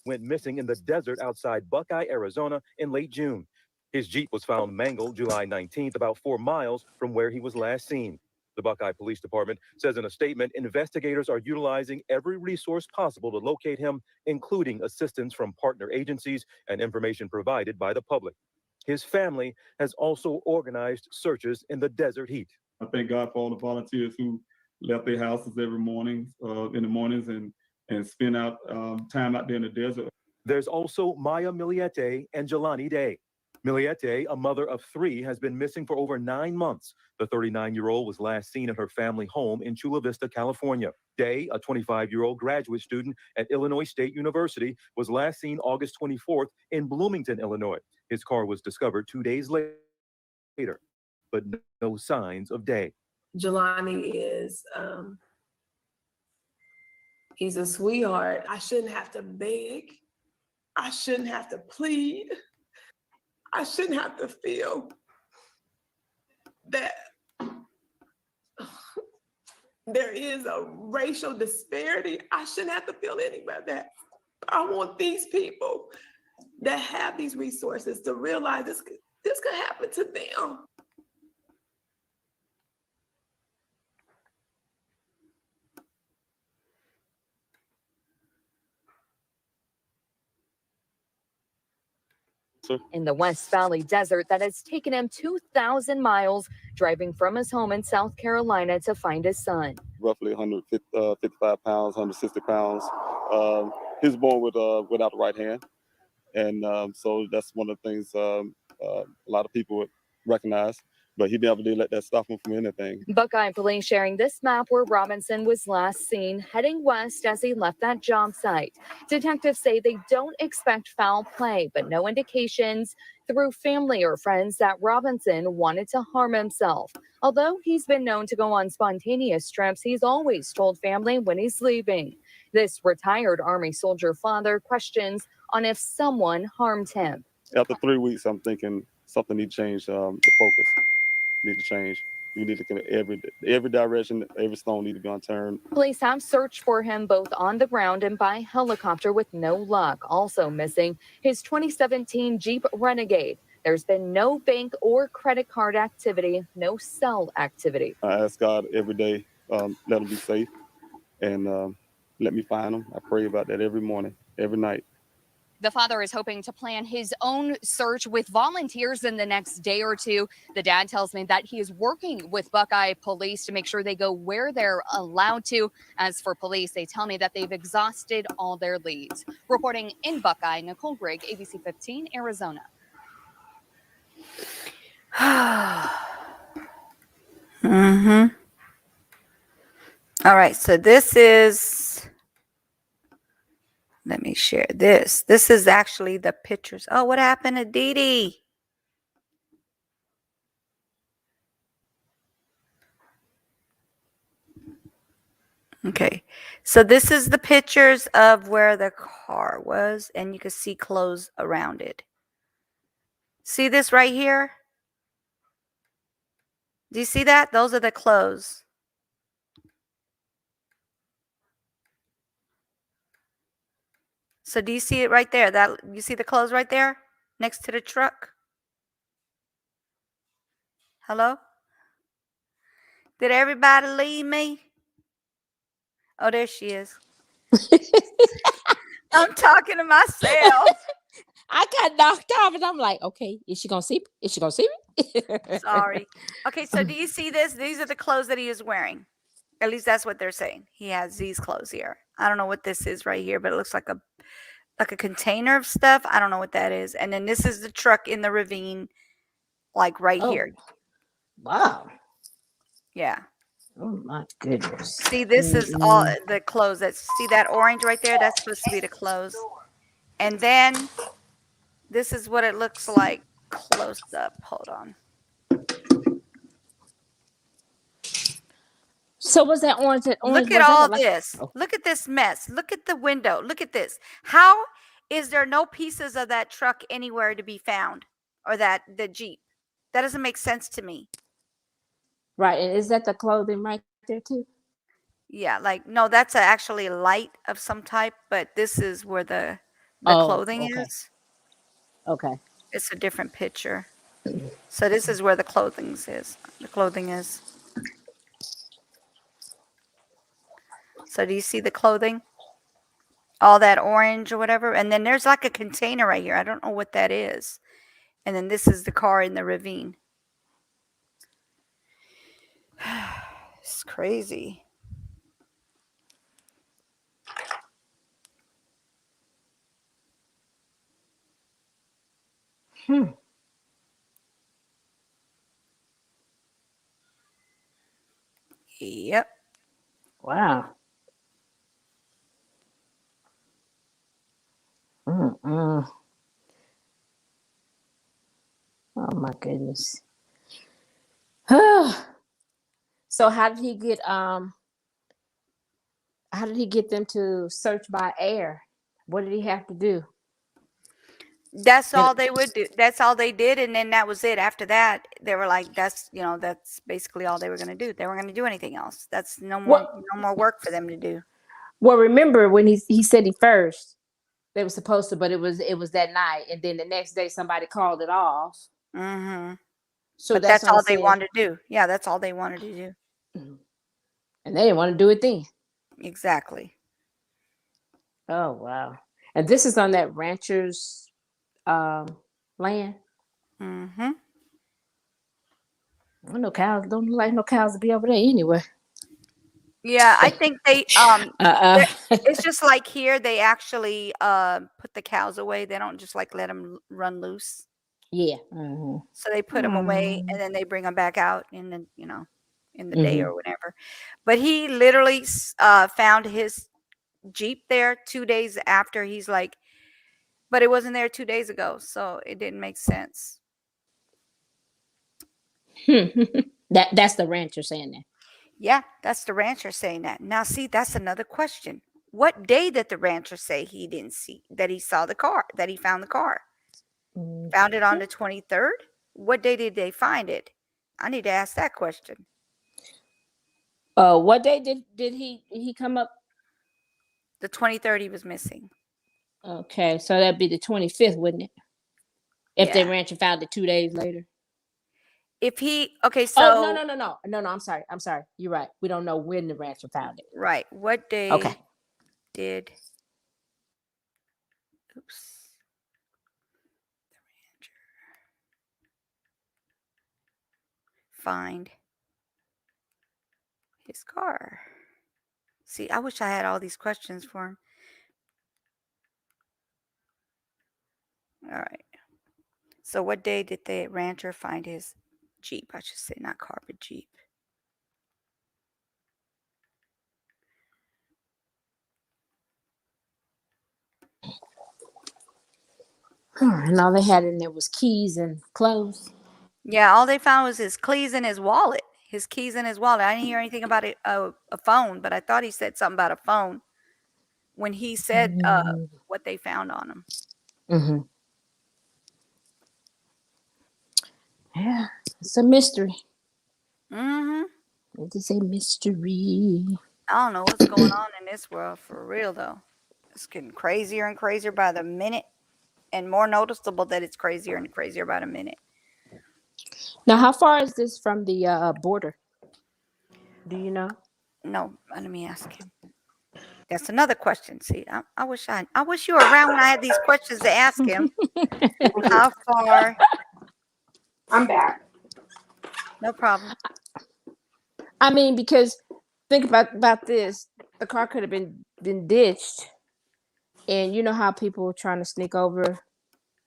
Went missing in the desert outside Buckeye, Arizona in late June. His Jeep was found mangled July 19th, about 4 miles from where he was last seen. The Buckeye Police Department says in a statement, investigators are utilizing every resource possible to locate him, including assistance from partner agencies and information provided by the public. His family has also organized searches in the desert heat. I thank God for all the volunteers who left their houses every morning, in the mornings, and spend out time out there in the desert. There's also Maya Miliete and Jelani Day. Miliete, a mother of 3, has been missing for over 9 months. The 39-year-old was last seen at her family home in Chula Vista, California. Day, a 25-year-old graduate student at Illinois State University, was last seen August 24th in Bloomington, Illinois. His car was discovered 2 days later, but no signs of Day. Jelani is, he's a sweetheart. I shouldn't have to beg. I shouldn't have to plead. I shouldn't have to feel that there is a racial disparity. I shouldn't have to feel any of that. I want these people that have these resources to realize this could happen to them. In the West Valley Desert that has taken him 2,000 miles, driving from his home in South Carolina to find his son. Roughly 155 pounds, 160 pounds. He was born without the right hand. And so that's one of the things a lot of people would recognize. But he never did let that stop him from anything. Buckeye police sharing this map where Robinson was last seen heading west as he left that job site. Detectives say they don't expect foul play, but no indications through family or friends that Robinson wanted to harm himself. Although he's been known to go on spontaneous trips, he's always told family when he's leaving. This retired Army soldier father questions on if someone harmed him. After 3 weeks, I'm thinking something needs to change. The focus need to change. We need to get every direction, every stone need to be unturned. Police have searched for him both on the ground and by helicopter with no luck. Also missing his 2017 Jeep Renegade. There's been no bank or credit card activity, no cell activity. I ask God every day, let him be safe and let me find him. I pray about that every morning, every night. The father is hoping to plan his own search with volunteers in the next day or two. The dad tells me that he is working with Buckeye police to make sure they go where they're allowed to. As for police, they tell me that they've exhausted all their leads. Reporting in Buckeye, Nicole Grigg, ABC 15, Arizona. Mm-hmm. All right, so this is Let me share this. This is actually the pictures. Oh, what happened to Dee Dee? Okay, so this is the pictures of where the car was, and you can see clothes around it. See this right here? Do you see that? Those are the clothes. So do you see it right there? That you see the clothes right there next to the truck? Hello? Did everybody leave me? Oh, there she is. I'm talking to myself. I got knocked off, and I'm like, okay, is she gonna see me? Is she gonna see me? Sorry. Okay, so do you see this? These are the clothes that he is wearing. At least that's what they're saying. He has these clothes here. I don't know what this is right here, but it looks like a container of stuff. I don't know what that is. And then this is the truck in the ravine, like right here. Wow. Yeah. Oh my goodness. See, this is all the clothes. See that orange right there? That's supposed to be the clothes. And then this is what it looks like close up. Hold on. So was that orange? That orange Look at was that all like? this. Oh, Look at this mess. Look at the window. Look at this. How is there no pieces of that truck anywhere to be found, or the Jeep? That doesn't make sense to me. right. And is that the clothing right there too? Yeah, like no, that's actually a light of some type, but this is where the Oh, clothing okay. is. Okay. It's a different picture. So this is where the clothing is. The clothing is. So do you see the clothing? All that orange or whatever, and then there's like a container right here. I don't know what that is. And then this is the car in the ravine. It's crazy. Yep. Wow. Mm-mm. Oh my goodness. So how did he get how did he get them to search by air? What did he have to do? That's You know, all they would do. That's all they did, and then that was it. After that, they were like, "That's that's basically all they were going to do. They weren't going to do anything else. That's what no more work for them to do." well remember when he said he first they were supposed to, but it was that night, and then the next day somebody called it off. Mm-hmm. So But that's that's what I'm all they saying. wanted to do. Yeah, that's all they wanted to do. And they didn't want to do it then. Exactly. Oh wow. And this is on that rancher's land. Mm-hmm. I don't know cows. Don't look like no cows to be over there anyway. Yeah, I think they Uh it's just like here they actually put the cows away. They don't just like let them run loose. yeah. Mm-hmm. So they put them away and then they bring them back out in the in the day Mm-hmm. or whatever. But he literally found his Jeep there 2 days after. He's like, but it wasn't there 2 days ago, so it didn't make sense. That's the rancher saying that. Yeah, that's the rancher saying that. Now, see, that's another question. What day did the rancher say he didn't see that he saw the car, that he found the car? Found it on the 23rd? What day did they find it? I need to ask that question. What day did he come up? The 23rd he was missing. Okay, so that'd be the 25th, wouldn't it? If the Yeah. rancher found it 2 days later. If he okay, Oh no so no no no no no! I'm sorry. I'm sorry. You're right. We don't know when the rancher found it. right, what Okay. day did oops the rancher find his car? See, I wish I had all these questions for him. All right. So what day did the rancher find his Jeep? I should say not car, but Jeep. And all they had in there was keys and clothes. Yeah, all they found was his keys in his wallet. His keys in his wallet. I didn't hear anything about a phone, but I thought he said something about a phone when he said what they found on him. Mm-hmm. Yeah, it's a mystery. Mm-hmm. It is a mystery. I don't know what's going on in this world for real though. It's getting crazier and crazier by the minute, and more noticeable that it's crazier and crazier by the minute. Now, how far is this from the border? Do you know? No, let me ask him. That's another question. See, I wish you were around when I had these questions to ask him. How far? I'm back. No problem. I mean, because think about this: the car could have been ditched, and you know how people were trying to sneak over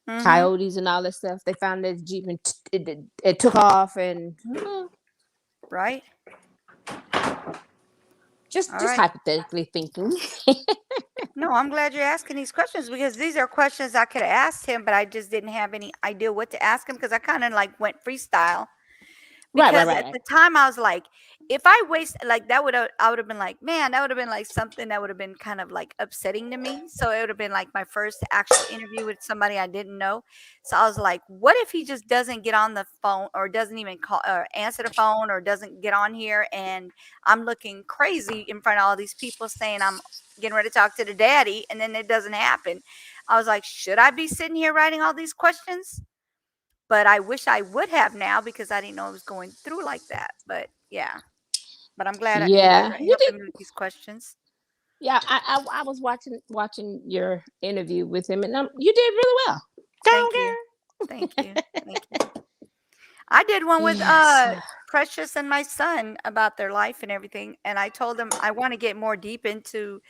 coyotes and all that stuff. They found that Jeep and it took off, and right. Just All right. hypothetically thinking. No, I'm glad you're asking these questions because these are questions I could have asked him, but I just didn't have any idea what to ask him because I kind of like went freestyle. Because at the time I was like, if I waste like that I would have been like, man, that would have been like something that would have been kind of like upsetting to me. So it would have been like my first actual interview with somebody I didn't know. So I was like, what if he just doesn't get on the phone or doesn't even call or answer the phone or doesn't get on here and I'm looking crazy in front of all these people saying I'm getting ready to talk to the daddy and then it doesn't happen. I was like, should I be sitting here writing all these questions? But I wish I would have now because I didn't know it was going through like that. But yeah, but I'm glad you guys are You did. helping me with these questions. Yeah, I was watching your interview with him, and you did really well. Thank you. Thank you. Thank you. I did one with Precious and my son about their life and everything, and I told them I want to get more deep into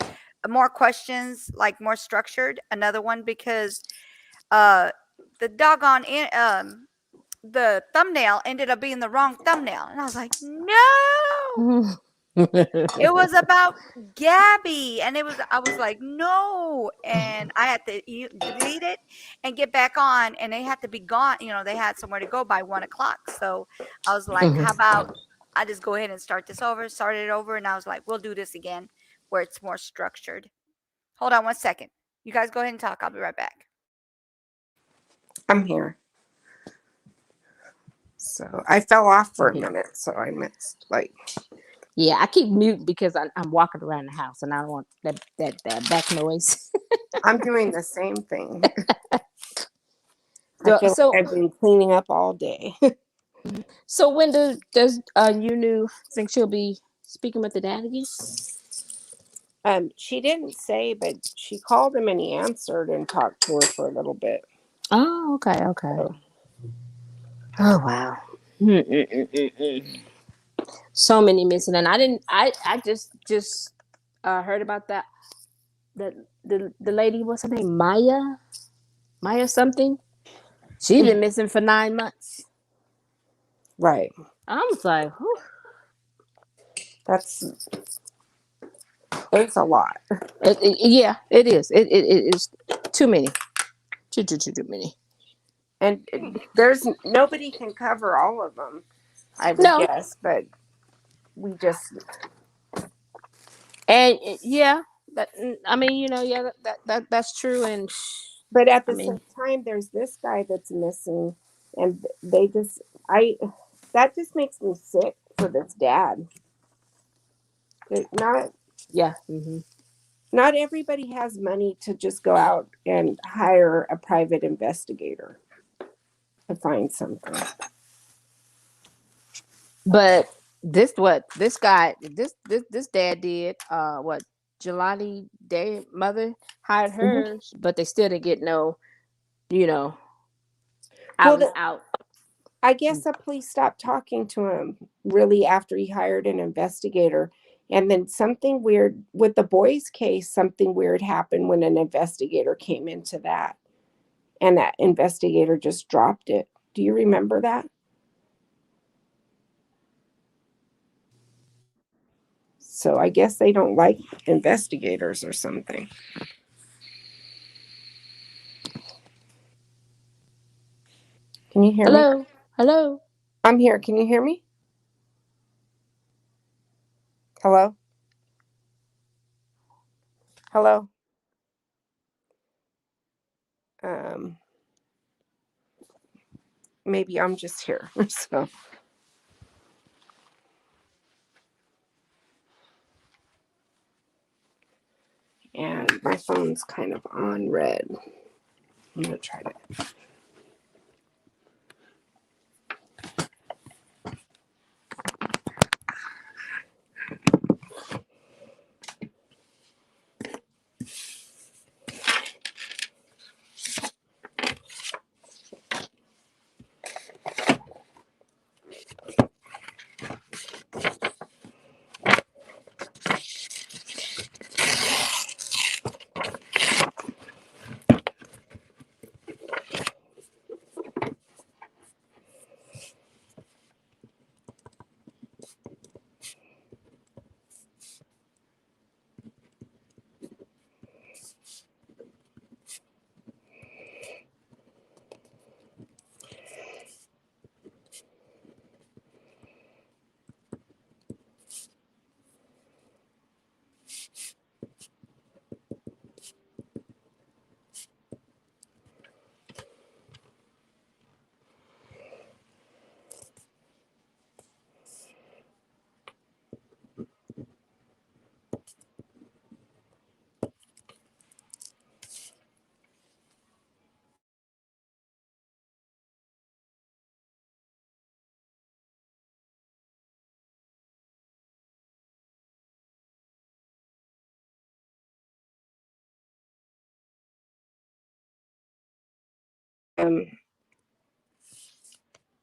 more questions, like more structured. Another one because the doggone the thumbnail ended up being the wrong thumbnail. And I was like, no, it was about Gabby. And I was like, no. And I had to delete it and get back on. And they had to be gone. You know, they had somewhere to go by 1:00. So I was like, how about I just go ahead and start it over. And I was like, we'll do this again where it's more structured. Hold on 1 second. You guys go ahead and talk. I'll be right back. I'm here. So I fell off for a minute, so I missed Yeah, I keep mute because I'm walking around the house and I don't want that back noise. I'm doing the same thing. I feel like I've been cleaning up all day. So when does Yunu think she'll be speaking with the dad again? She didn't say, but she called him and he answered and talked to her for a little bit. Oh, okay. So. Oh wow. So many missing, and I just heard about that. The lady, what's her name? Maya something. She's been missing for 9 months. Right. I was like, whew. It's a lot. Yeah, it is. It is too many. Too many. And there's nobody can cover all of them, I would guess, but we just. And yeah, I mean, you know, yeah, that's true. And but at the same time, there's this guy that's missing, and that just makes me sick for this dad. Not everybody has money to just go out and hire a private investigator to find something. But this dad did what Jelani Day mother hired hers, but they still didn't get no, out. I guess the police stopped talking to him really after he hired an investigator. And then something weird with the boys' case, something weird happened when an investigator came into that. And that investigator just dropped it. Do you remember that? So I guess they don't like investigators or something. Can you hear me? Hello. Hello. I'm here. Can you hear me? Hello? Hello? Maybe I'm just here. So. And my phone's kind of on red. I'm going to try to.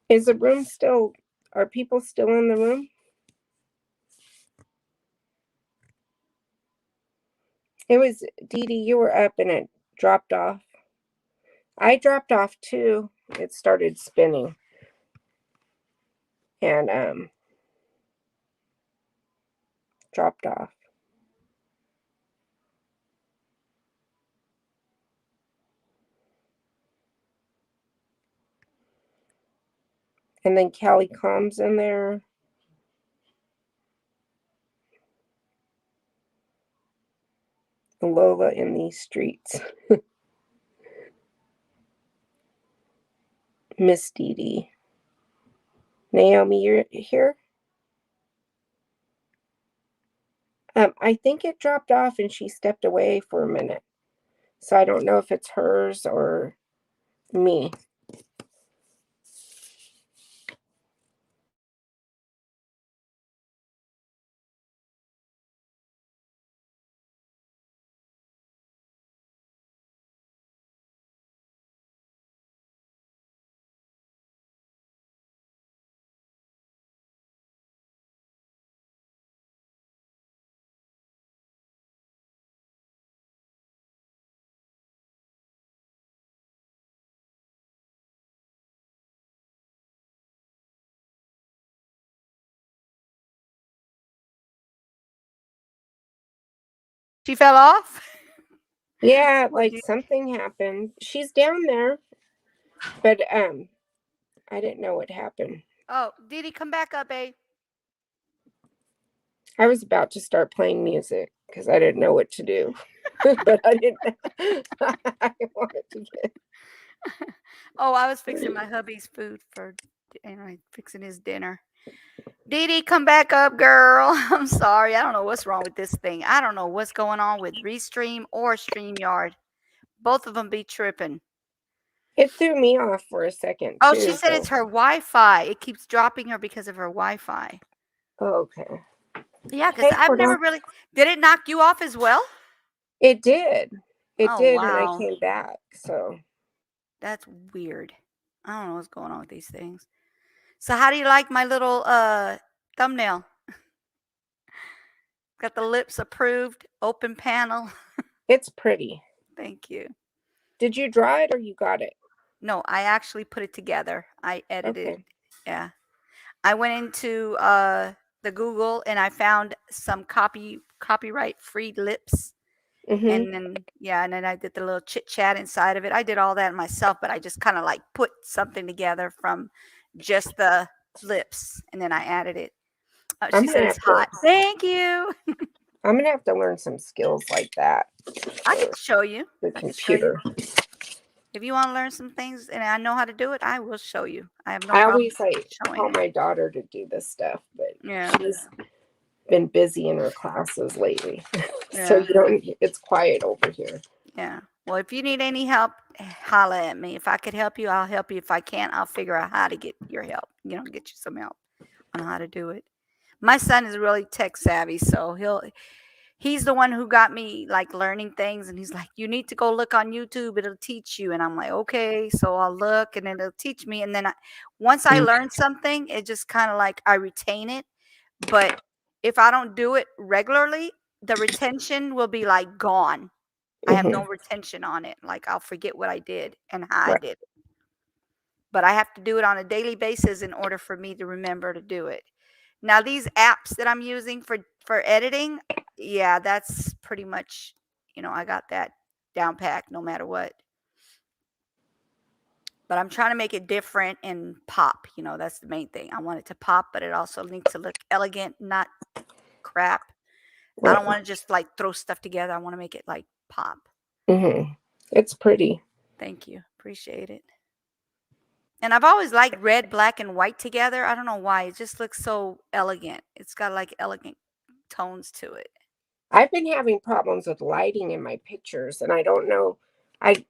Is the room still, are people still in the room? It was, Dee Dee, you were up and it dropped off. I dropped off too. It started spinning. And dropped off. And then Callie comes in there. Lola in these streets. Miss Dee Dee. Naomi, you're here? I think it dropped off and she stepped away for a minute. So I don't know if it's hers or me. She fell off? Yeah, like something happened. She's down there, but I didn't know what happened. Oh, Dee Dee, come back up, babe. I was about to start playing music because I didn't know what to do. But I didn't. I wanted to get. Oh, I was fixing my hubby's food for, anyway, fixing his dinner. Dee Dee, come back up, girl. I'm sorry. I don't know what's wrong with this thing. I don't know what's going on with Restream or StreamYard. Both of them be tripping. It threw me off for a second, Oh, too. she said it's her Wi-Fi. It keeps dropping her because of her Wi-Fi. Oh, okay. Yeah, because I've never really. Did it knock you off as well? It did. It Oh, did, and I wow. came back. So That's weird. I don't know what's going on with these things. So how do you like my little thumbnail? Got the lips approved, open panel. it's pretty. Thank you. Did you draw it or you got it? No, I actually put it together. I edited. Okay. Yeah. I went into the Google and I found some copyright free lips Mhm. And then, yeah, and then I did the little Chit-Chat inside of it. I did all that myself, but I just kind of like put something together from just the lips, and then I added it. I'm She gonna said it's have to. hot. Thank you. I'm gonna have to learn some skills like that I for can show you. the I can show you. computer. If you want to learn some things and I know how to do it, I will show you. I have no I problem always like showing call it. my daughter to do this stuff, but Yeah, she's been busy in her classes lately. So yeah, you don't. It's quiet over here. yeah. Well, if you need any help, holla at me. If I could help you, I'll help you. If I can't, I'll figure out how to get your help. Get you some help on how to do it. My son is really tech savvy, so he's the one who got me like learning things, and he's like, you need to go look on YouTube, it'll teach you. And I'm like, okay. So I'll look and it'll teach me, and then once I learn something, it just kind of like I retain it. But if I don't do it regularly, the retention will be like gone. I have no Mhm. retention on it. Like I'll forget what I did and how I Right. did it. But I have to do it on a daily basis in order for me to remember to do it. Now these apps that I'm using for editing, yeah, that's pretty much, I got that down packed no matter what. But I'm trying to make it different and pop, that's the main thing. I want it to pop, but it also needs to look elegant, not crap. I don't Right. want to just like throw stuff together. I want to make it like pop. Mhm. It's pretty. Thank you. Appreciate it. And I've always liked red, black, and white together. I don't know why. It just looks so elegant. It's got like elegant tones to it. I've been having problems with lighting in my pictures, and I don't know. I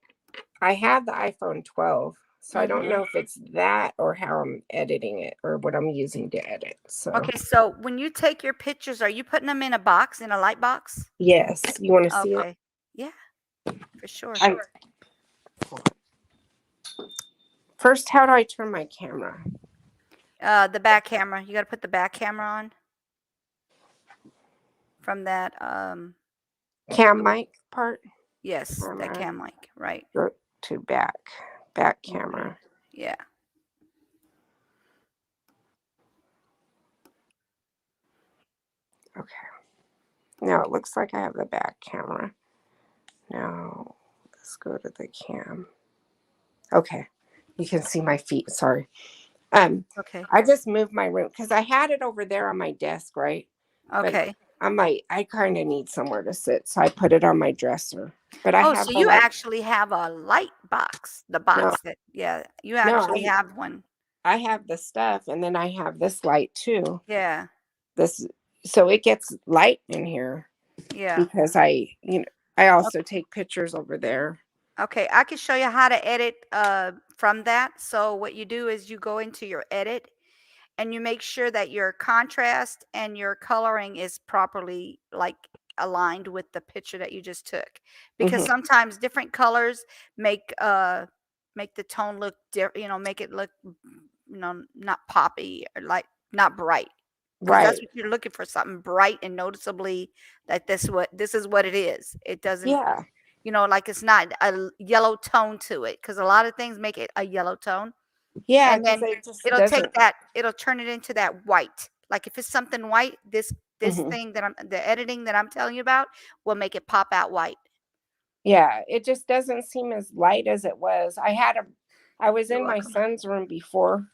I have the iPhone 12, so I don't Hmm. know if it's that or how I'm editing it or what I'm using to edit. So Okay, so when you take your pictures, are you putting them in a box, in a light box? yes, you want to see it? Okay. Yeah, for sure. I, first, how do I turn my camera? The back camera. You got to put the back camera on from that. Cam mic part? Yes, that Camera. cam mic. Right. Go to back camera. Yeah. Okay. Now it looks like I have the back camera. Now let's go to the cam. Okay. You can see my feet. Sorry. Okay. I just moved my room because I had it over there on my desk, right? But Okay. I'm like, I kind of need somewhere to sit, so I put it on my dresser. But I Oh, have so the you light. actually have a light box. The No, box that, yeah, you no, actually have one. I have the stuff, and then I have this light too. Yeah. This, so it gets light in here Yeah. because I also take pictures over there. Okay, I can show you how to edit from that. So what you do is you go into your edit and you make sure that your contrast and your coloring is properly like aligned with the picture that you just took. Because Hmm. sometimes different colors make the tone look make it look not poppy or like not bright. Because that's Right. what you're looking for, something bright and noticeably that this is what it is. It doesn't, Yeah. like it's not a yellow tone to it, because a lot of things make it a yellow tone, Yeah, and because then it just doesn't. it'll turn it into that white. Like if it's something white, this Hmm. thing that the editing that I'm telling you about will make it pop out white. Yeah, it just doesn't seem as light as it was. I was You're in my welcome. son's room before,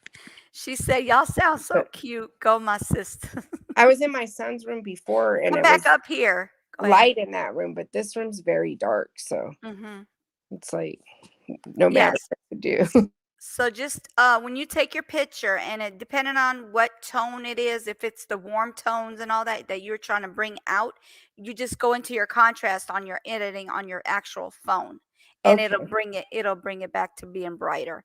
She said, "Y'all sound so but cute." Go, my sister. I was in my son's room before, and Come it back was up here. Go ahead. light in that room, but this room's very dark, so Hmm. it's like no matter Yes. what to do. So just when you take your picture, and it depending on what tone it is, if it's the warm tones and all that you're trying to bring out, you just go into your contrast on your editing on your actual phone, and Okay, it'll bring it back to being brighter.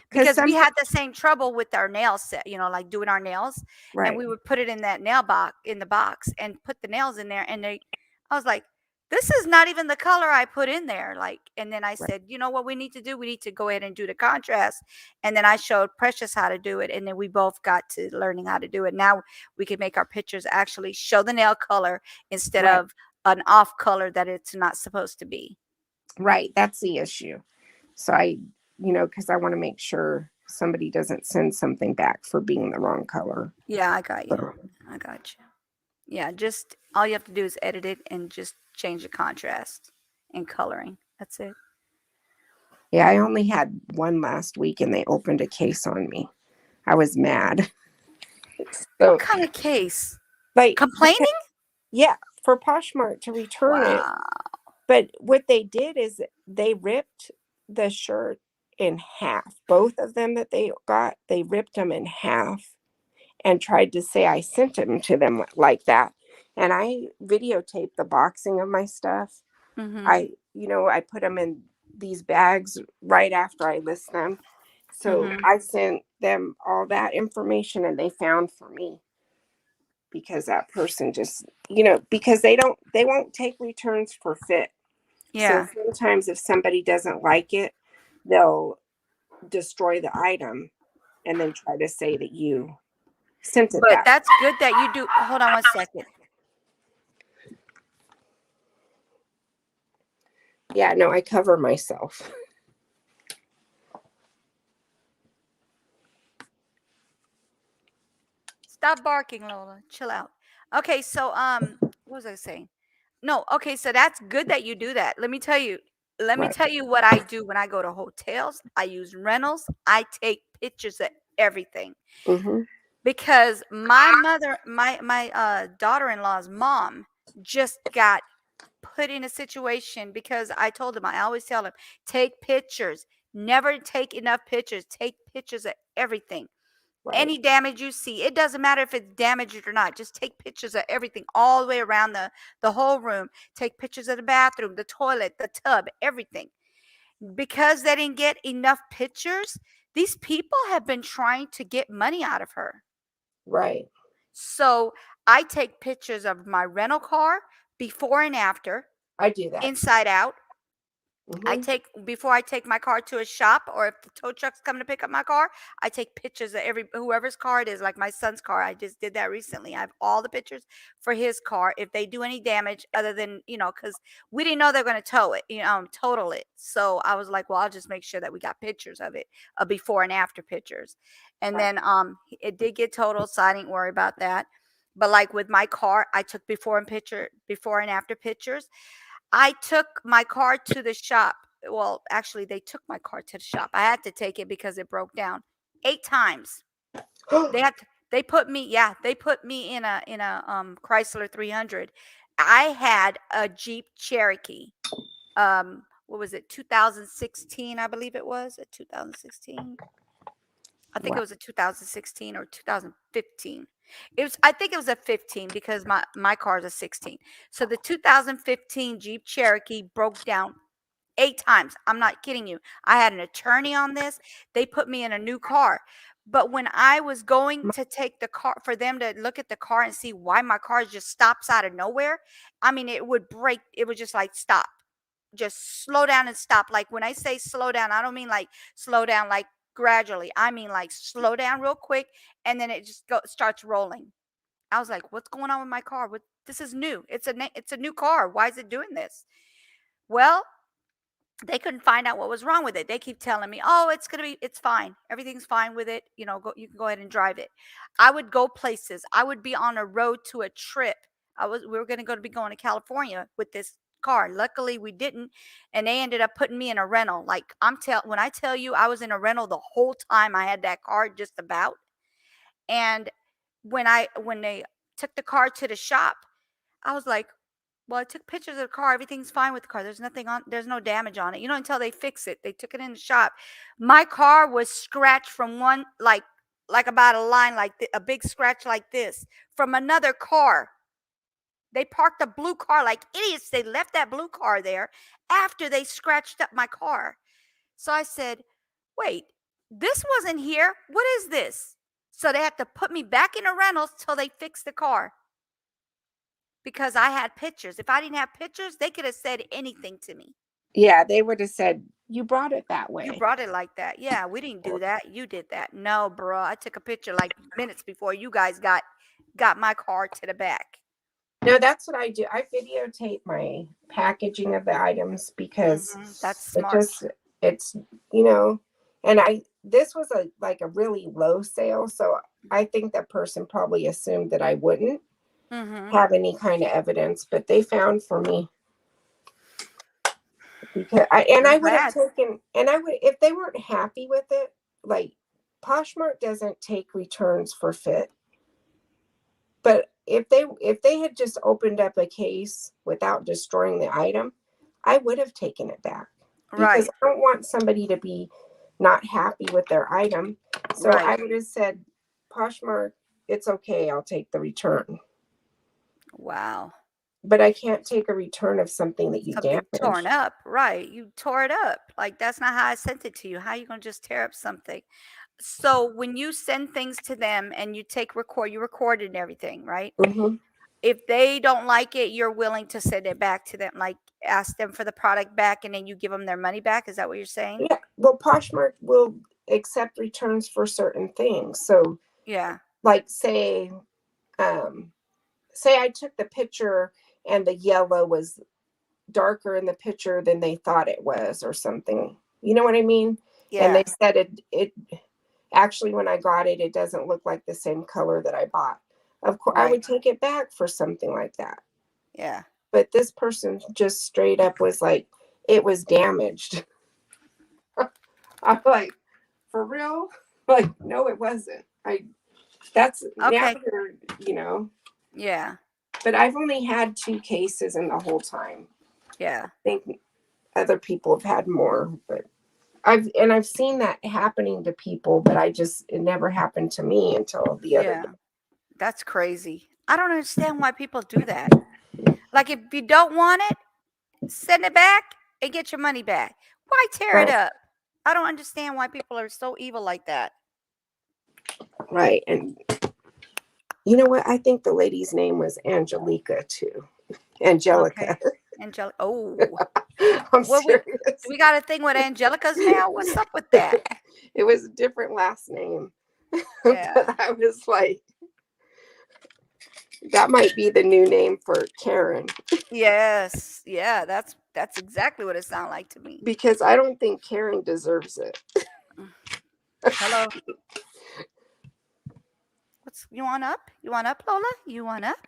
because Because we some had the same trouble with our nail set, like doing our nails, and right, we would put it in that nail box in the box and put the nails in there, and I was like, this is not even the color I put in there. Like, and then I right, said, you know what we need to do? We need to go ahead and do the contrast. And then I showed Precious how to do it. And then we both got to learning how to do it. Now we can make our pictures actually show the nail color instead right, of an off color that it's not supposed to be. right. That's the issue. So because I want to make sure somebody doesn't send something back for being the wrong color. Yeah, I got you. So, I got you. Yeah, just all you have to do is edit it and just change the contrast and coloring. That's it. Yeah, I only had one last week and they opened a case on me. I was mad. What So, kind of case? like, Complaining? yeah, for Poshmark to return it. Wow. But what they did is they ripped the shirt in half. Both of them that they got, they ripped them in half and tried to say I sent them to them like that. And I videotaped the boxing of my stuff. Mm-hmm. I put them in these bags right after I list them. So Mhm. I sent them all that information and they found for me, because that person just, because they won't take returns for fit. So Yeah. sometimes if somebody doesn't like it, they'll destroy the item and then try to say that you sent it But that. that's good that you do. Hold on one second. Yeah, no, I cover myself. Stop barking, Lola. Chill out. Okay, so what was I saying? No, okay, so that's good that you do that. Let me tell you. Let me Right. tell you what I do when I go to hotels. I use rentals. I take pictures of everything Mm-hmm. because my mother, my daughter-in-law's mom just got put in a situation because I told him, I always tell him, take pictures. Never take enough pictures. Take pictures of everything. Right. Any damage you see, it doesn't matter if it's damaged or not. Just take pictures of everything all the way around the whole room. Take pictures of the bathroom, the toilet, the tub, everything. Because they didn't get enough pictures, these people have been trying to get money out of her. Right. So I take pictures of my rental car before and after, I do that. inside out. I Mm-hmm. take before I take my car to a shop, or if the tow truck's coming to pick up my car, I take pictures of whoever's car it is, like my son's car. I just did that recently. I have all the pictures for his car. If they do any damage, other than because we didn't know they're going to tow it, total it. So I was like, well, I'll just make sure that we got pictures of it, before and after pictures, and then it did get totaled, so I didn't worry about that. But like with my car, I took before and after pictures. I took my car to the shop. Well, actually, they took my car to the shop. I had to take it because it broke down 8 times. They put me, yeah, they put me in a Chrysler 300. I had a Jeep Cherokee. What was it? 2016, I believe it was. A 2016. I think Wow. it was a 2016 or 2015. I think it was a 15 because my car is a 16. So the 2015 Jeep Cherokee broke down 8 times. I'm not kidding you. I had an attorney on this. They put me in a new car. But when I was going to take the car for them to look at the car and see why my car just stops out of nowhere, I mean, it would break. It would just like stop, just slow down and stop. Like when I say slow down, I don't mean like slow down like gradually. I mean like slow down real quick, and then it just starts rolling. I was like, "What's going on with my car? What? This is new. It's a new car. Why is it doing this?" Well, they couldn't find out what was wrong with it. They keep telling me, "Oh, it's fine. Everything's fine with it. You can go ahead and drive it." I would go places. I would be on a road to a trip. We were going to be going to California with this car. Luckily, we didn't, and they ended up putting me in a rental. Like when I tell you, I was in a rental the whole time I had that car, just about. And when they took the car to the shop, I was like, well, I took pictures of the car. Everything's fine with the car. There's no damage on it. Until they fix it. They took it in the shop. My car was scratched from one, like about a line, like a big scratch like this from another car. They parked a blue car like idiots. They left that blue car there after they scratched up my car. So I said, wait, this wasn't here. What is this? So they had to put me back in a rental till they fixed the car, because I had pictures. If I didn't have pictures, they could have said anything to me. Yeah, they would have said, you brought it that way. You brought it like that. Yeah, we didn't do that. You did that. No, bro. I took a picture like minutes before you guys got my car to the back. No, that's what I do. I videotape my packaging of the items because That's smart. it's and this was a really low sale, so I think that person probably assumed that I wouldn't. have any kind of evidence, but they found for me. Because I would have taken, and I would, if they weren't happy with it, like Poshmark doesn't take returns for fit. But if they had just opened up a case without destroying the item, I would have taken it back. Because I don't want somebody to be not happy with their item. So I would have said, Poshmark, it's okay, I'll take the return. Wow. But I can't take a return of something that you damaged. Torn up, right? You tore it up. Like, that's not how I sent it to you. How are you gonna just tear up something? So when you send things to them and you you recorded and everything, right? If they don't like it, you're willing to send it back to them, like ask them for the product back, and then you give them their money back. Is that what you're saying? Yeah. Well, Poshmark will accept returns for certain things. So yeah, like say I took the picture and the yellow was darker in the picture than they thought it was or something. You know what I mean? Yeah. And they said it actually, when I got it, it doesn't look like the same color that I bought. Of course, I would take it back for something like that. Yeah. But this person just straight up was like, it was damaged. I'm like, for real? Like, no, it wasn't. That's now you're, Yeah. But I've only had 2 cases in the whole time. Yeah. I think other people have had more, but I've seen that happening to people, but it never happened to me until the other day. That's crazy. I don't understand why people do that. Like, if you don't want it, send it back and get your money back. Why tear it up? I don't understand why people are so evil like that. Right. And you know what? I think the lady's name was Angelica too. Angelica. Okay. Oh. I'm serious. We got a thing with Angelicas now? What's up with that? It was a different last name. Yeah. But I was like, that might be the new name for Karen. Yes. Yeah, that's exactly what it sounded like to me. Because I don't think Karen deserves it. Hello. You want up? You want up, Lola? You want up?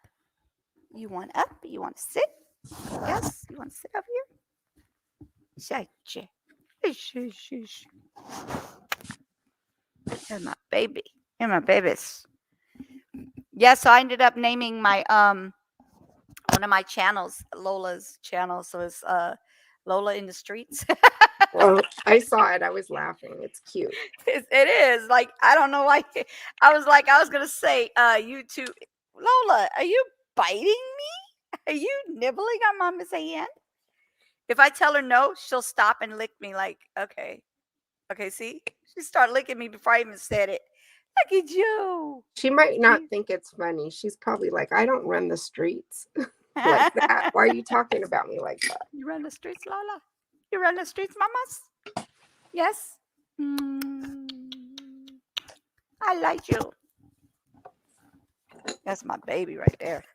You want up? You want to sit? Yes? You want to sit up here? Shush. And my baby. And my babies. Yeah, so I ended up naming my one of my channels, Lola's channel. So it's Lola in the Streets. Well, I saw it. I was laughing. It's cute. It is. Like, I don't know why. I was gonna say, YouTube, Lola, are you biting me? Are you nibbling on Mama's hand? If I tell her no, she'll stop and lick me. Like, okay, see, she started licking me before I even said it. Look at you. She might not think it's funny. She's probably like, I don't run the streets like that. Why are you talking about me like that? You run the streets, Lola? You run the streets, mamas? Yes. I like you. That's my baby right there.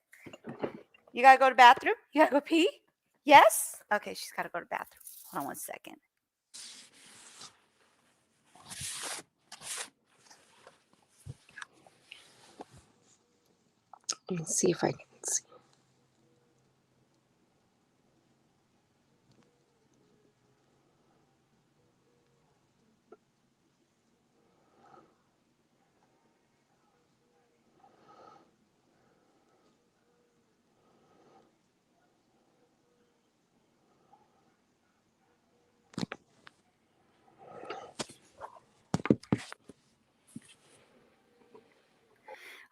You gotta go to the bathroom? You gotta go pee? Yes? Okay, she's gotta go to the bathroom. Hold on 1 second. Let's see if I can see.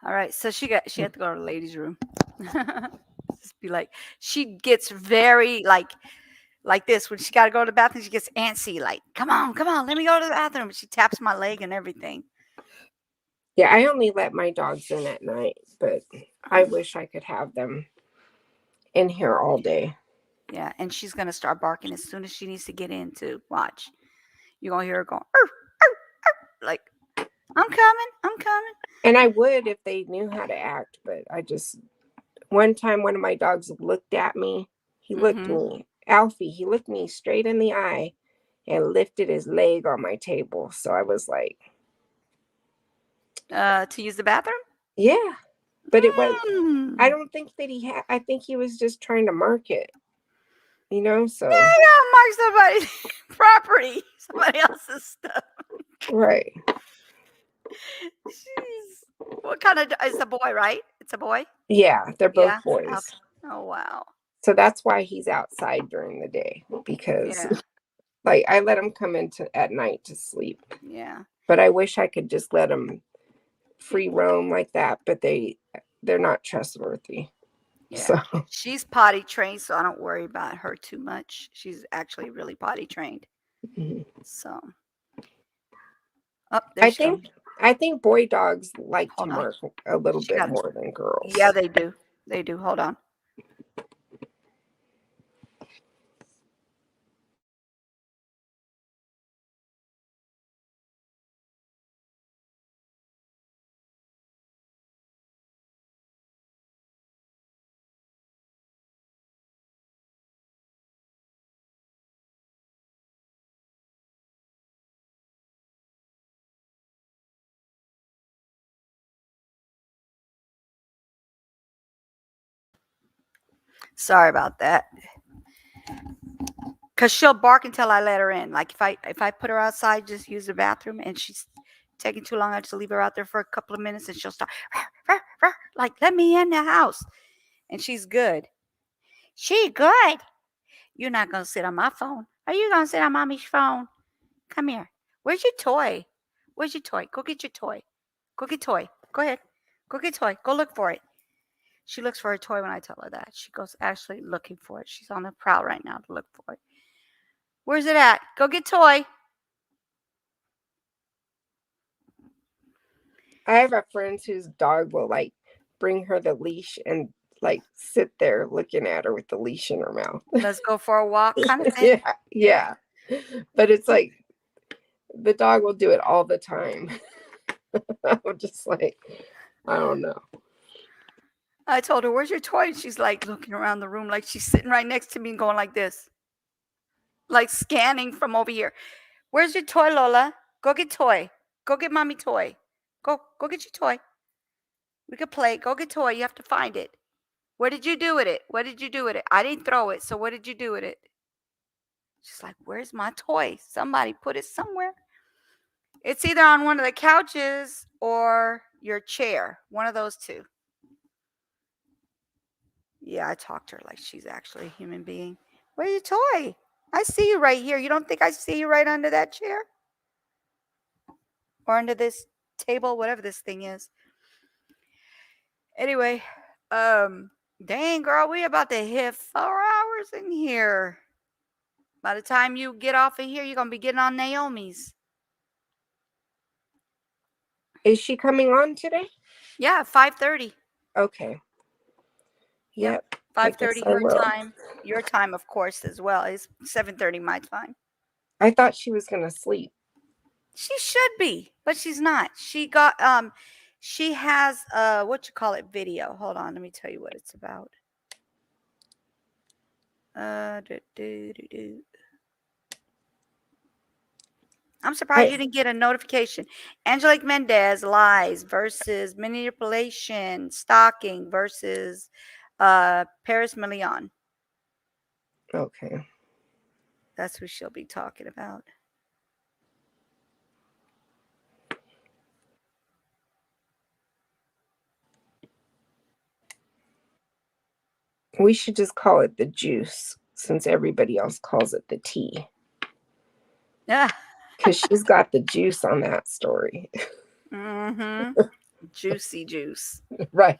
All right, so she had to go to the ladies' room. Just be like, she gets very like this when she got to go to the bathroom. She gets antsy, like, come on, let me go to the bathroom. She taps my leg and everything. Yeah, I only let my dogs in at night, but I wish I could have them in here all day. Yeah, and she's gonna start barking as soon as she needs to get in to watch. You're gonna hear her going, arf, arf, arf, like, I'm coming. And I would if they knew how to act, but one time one of my dogs looked at me. He looked me, Alfie, he looked me straight in the eye and lifted his leg on my table. So I was like, to use the bathroom? Yeah. But it was. Mm. I don't think that he had. I think he was just trying to market. You know, so Yeah, you don't mark somebody's property, somebody else's stuff. right. Jeez. What kind of is a boy, right? It's a boy? Yeah, they're both Yeah. boys. Okay. Oh wow. So that's why he's outside during the day, because Yeah. like I let him come into at night to sleep. Yeah. But I wish I could just let him free roam like that, but they're not trustworthy. Yeah. So She's potty trained, so I don't worry about her too much. She's actually really potty trained. Mhm. So there I she goes. think boy dogs like to Hold on. mark a little She bit got it. more than girls. Yeah, they do. They do. Hold on. Sorry about that. Cause she'll bark until I let her in. Like if I put her outside, just use the bathroom, and she's taking too long, I just leave her out there for a couple of minutes, and she'll start like, let me in the house. And she's good. She good. You're not gonna sit on my phone. Are you gonna sit on mommy's phone? Come here. Where's your toy? Where's your toy? Go get your toy. Go get toy. Go ahead. Go get toy. Go look for it. She looks for her toy when I tell her that. She goes actually looking for it. She's on the prowl right now to look for it. Where's it at? Go get toy. I have a friend whose dog will like bring her the leash and like sit there looking at her with the leash in her mouth. Let's go for a walk kind of thing. Yeah. But it's like the dog will do it all the time. I'm just like, I don't know. I told her, where's your toy? And she's like looking around the room like she's sitting right next to me and going like this. Like scanning from over here. Where's your toy, Lola? Go get toy. Go get mommy toy. Go get your toy. We could play. Go get toy. You have to find it. What did you do with it? What did you do with it? I didn't throw it. So what did you do with it? She's like, where's my toy? Somebody put it somewhere. It's either on one of the couches or your chair. One of those two. Yeah, I talked to her like she's actually a human being. Where's your toy? I see you right here. You don't think I see you right under that chair? Or under this table, whatever this thing is. Anyway, dang girl, we about to hit 4 hours in here. By the time you get off of here, you're gonna be getting on Naomi's. Is she coming on today? Yeah, 5:30. Okay. Yep. I guess 5:30 I her will. time. Your time, of course, as well. It's 7:30 my time. I thought she was gonna sleep. She should be, but she's not. She has what you call it video. Hold on, let me tell you what it's about. I'm surprised you didn't get a notification. Angelique Mendez lies versus manipulation, stalking versus Paris Million. Okay. That's who she'll be talking about. We should just call it the juice since everybody else calls it the tea. Yeah. Because she's got the juice on that story. Mm-hmm. Juicy juice. Right.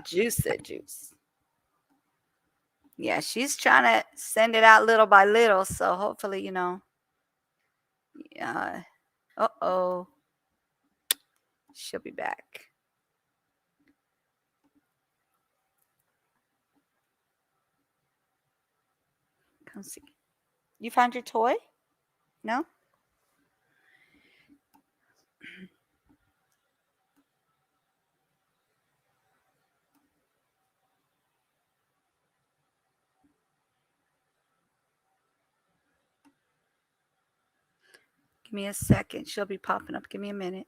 Juicy juice. Yeah, she's trying to send it out little by little. So hopefully, yeah. Uh-oh. She'll be back. Come see. You found your toy? No? Give me a second. She'll be popping up. Give me a minute.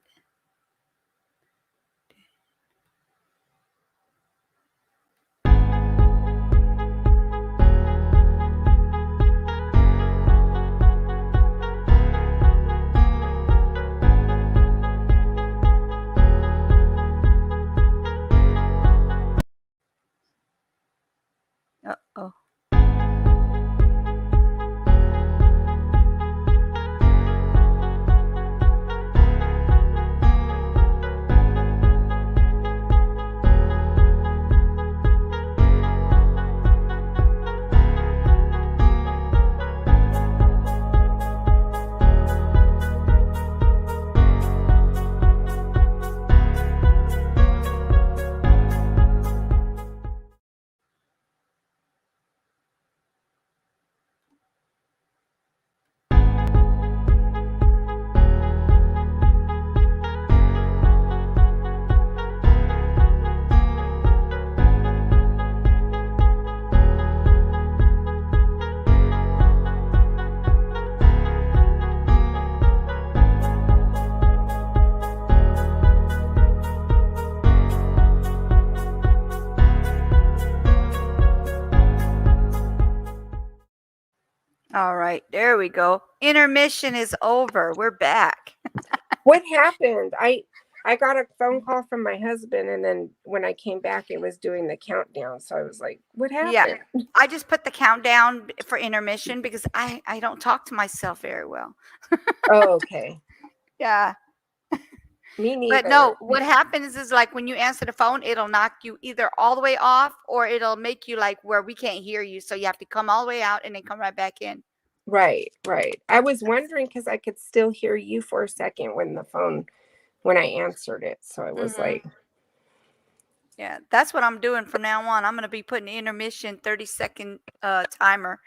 All right, there we go. Intermission is over. We're back. What happened? I got a phone call from my husband, and then when I came back, it was doing the countdown. So I was like, "What Yeah, happened?" I just put the countdown for intermission because I don't talk to myself very well. Oh, okay. Yeah. Me But neither. no, what happens is like when you answer the phone, it'll knock you either all the way off or it'll make you like where we can't hear you. So you have to come all the way out and then come right back in. Right, right. I was wondering because I could still hear you for a second when I answered it. So I was Mhm. like, Yeah, that's what I'm doing from now on. I'm going to be putting intermission 30-second timer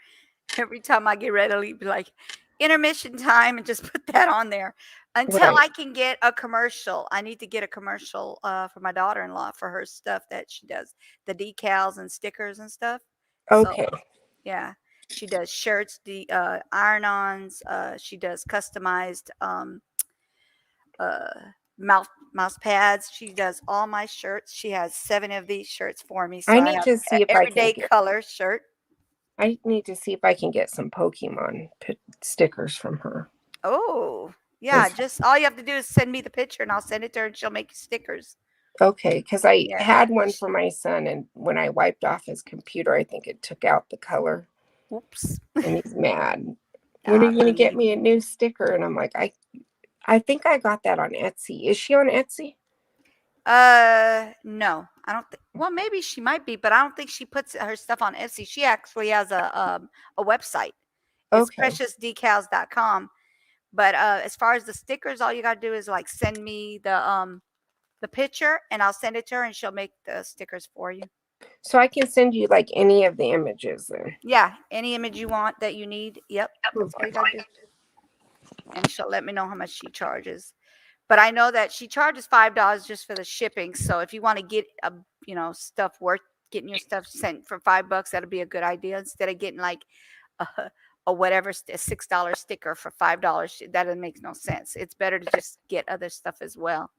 every time I get ready to leave. Be like intermission time and just put that on there until right. I can get a commercial. I need to get a commercial for my daughter-in-law for her stuff that she does, the decals and stickers and stuff. So Okay. yeah, she does shirts, the iron-ons. She does customized uh, mouse pads. She does all my shirts. She has 7 of these shirts for me. So I I need have to see if I can everyday get color shirt. I need to see if I can get some Pokemon stickers from her. Oh, yeah. 'Cause- Just all you have to do is send me the picture and I'll send it to her and she'll make you stickers. Okay, because I Yeah. had one for my son, and when I wiped off his computer, I think it took out the color, Oops. and he's mad. When are Ah, you going to get baby. me a new sticker? And I'm like, I think I got that on Etsy. Is she on Etsy? No, I don't think. Well, maybe she might be, but I don't think she puts her stuff on Etsy. She actually has a website. It's Okay. preciousdecals.com. But as far as the stickers, all you gotta do is like send me the picture and I'll send it to her and she'll make the stickers for you. So I can send you like any of the images then. Yeah, any image you want that you need. Yep, that's all you gotta do. And she'll let me know how much she charges. But I know that she charges $5 just for the shipping. So if you want to get stuff worth getting your stuff sent for $5, that'd be a good idea instead of getting like a, a whatever a $6 sticker for $5. That makes no sense. It's better to just get other stuff as well.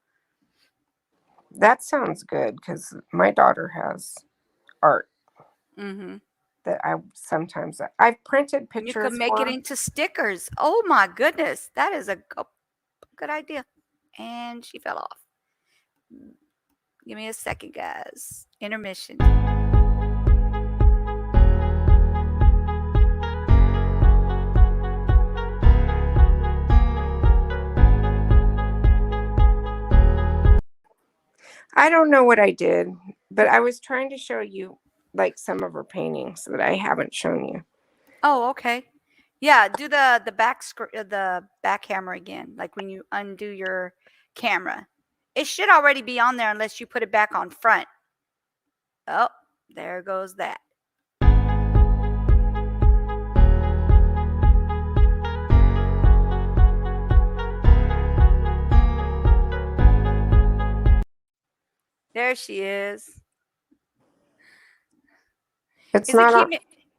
That sounds good because my daughter has art Mm-hmm. that I've printed You could pictures make for it her. into stickers. Oh my goodness, that is a good idea. And she fell off. Give me a second, guys. Intermission. I don't know what I did, but I was trying to show you like some of her paintings that I haven't shown you. Oh, okay. Yeah, do the back camera again, like when you undo your camera. It should already be on there unless you put it back on front. Oh, there goes that. There she is. It's Is it not on.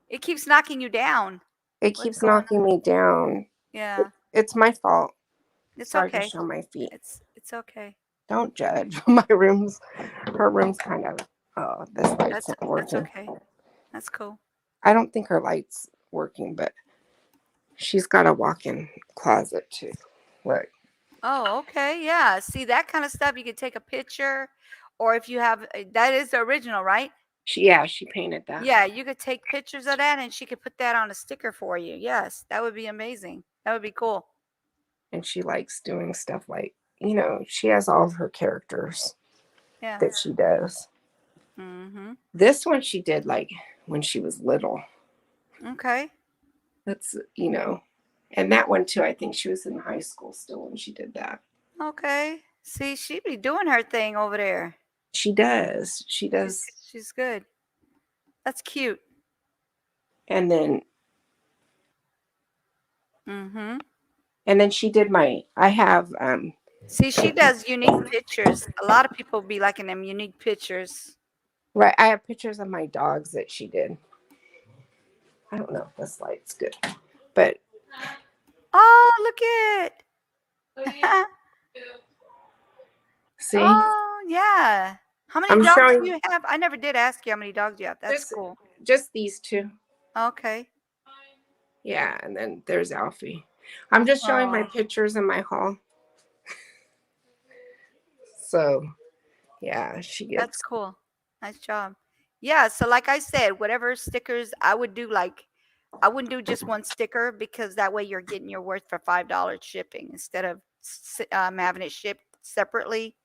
it keeps knocking you down. It What's keeps going knocking on? me down. Yeah, It's my fault. it's Sorry to okay. show my feet. It's okay. Don't judge. Her room's kind of. Oh, this light's not That's working. okay. That's cool. I don't think her light's working, but she's got a walk-in closet too. Look. Oh, okay. Yeah. See that kind of stuff you could take a picture or if you have that is the original, right? She painted that. Yeah, you could take pictures of that and she could put that on a sticker for you. Yes, that would be amazing. That would be cool. And she likes doing stuff like, she has all of her characters Yeah. that she does. Mm-hmm. This one she did like when she was little. Okay. That's, and that one too, I think she was in high school still when she did that. Okay. See, she be doing her thing over there. She does. She does. She's good. That's cute. And then Mm-hmm. and then she did I have See, she does unique pictures. A lot of people be liking them unique pictures. right, I have pictures of my dogs that she did. I don't know if this light's good, but oh, look it. See? Oh, yeah. How many I'm dogs showing do you have? I never did ask you how many dogs you have. That's cool. just these two. Okay. Yeah, and then there's Alfie. I'm just showing my Oh. pictures in my haul. So, yeah, she That's gets cool. Nice job. Yeah, so like I said, whatever stickers I would do, like I wouldn't do just one sticker because that way you're getting your worth for $5 shipping instead of having it shipped separately.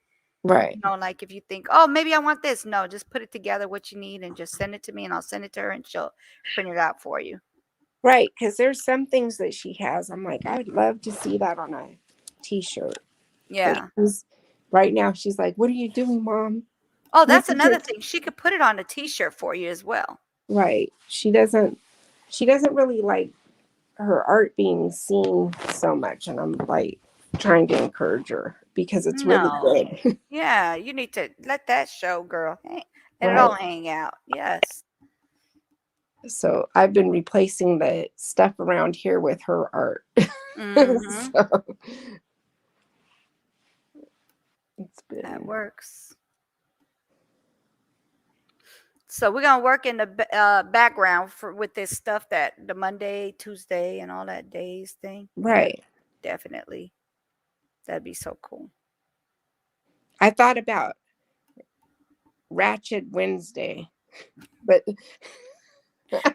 right. You know, like if you think, oh, maybe I want this. No, just put it together what you need and just send it to me and I'll send it to her and she'll print it out for you. Right, because there's some things that she has. I'm like, I'd love to see that on a t-shirt. Yeah. But right now she's like, what are you doing, Mom? Oh, that's Look at another this. thing. She could put it on a t-shirt for you as well. Right. She doesn't really like her art being seen so much. And I'm like trying to encourage her because it's really No. good. Yeah, you need to let that show, girl. Let it Right. all hang out. Yes. So I've been replacing the stuff around here with her art. Mm-hmm. So it's been That works. So we're gonna work in the background with this stuff, that the Monday, Tuesday, and all that days thing. right. Definitely, that'd be so cool. I thought about Ratchet Wednesday, but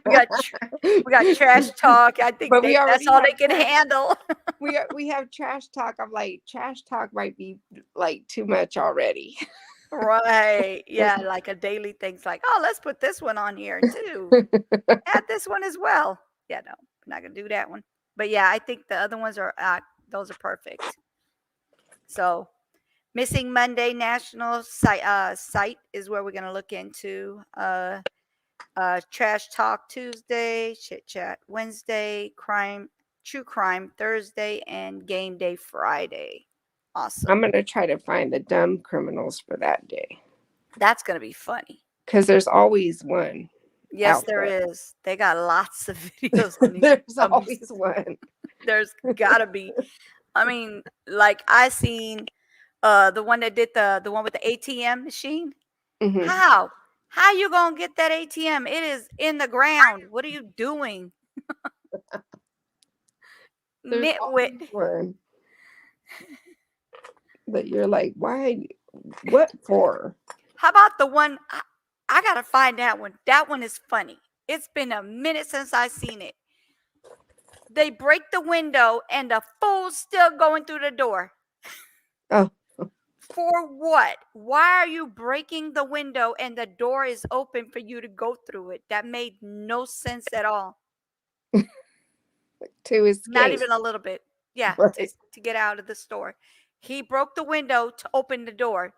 We got trash talk. I think but we that's already all have they can handle. we have trash talk. I'm like, trash talk might be like too much already. Right. Yeah, like a daily thing's like, oh, let's put this one on here too. Add this one as well. Yeah, no, I'm not gonna do that one. But yeah, I think the other ones are those are perfect. So Missing Monday National site is where we're gonna look into. Trash Talk Tuesday, Chit Chat Wednesday, True Crime Thursday, and Game Day Friday. Awesome. I'm gonna try to find the dumb criminals for that day That's gonna be funny. because there's always one. Yes, out there there. is. They got lots of videos on these. There's dummies. always one. There's gotta be. I mean, like I seen the one that did the one with the ATM machine. Mhm. How you gonna get that ATM? It is in the ground. What are you doing? There's always Nitwit. one that you're like, why? What for? How about the one? I gotta find that one. That one is funny. It's been a minute since I seen it. They break the window and the fool's still going through the door. Oh, For what? Why are you breaking the window and the door is open for you to go through it? That made no sense at all. to escape. Not even a little bit. Yeah, Right. to get out of the store. He broke the window to open the door.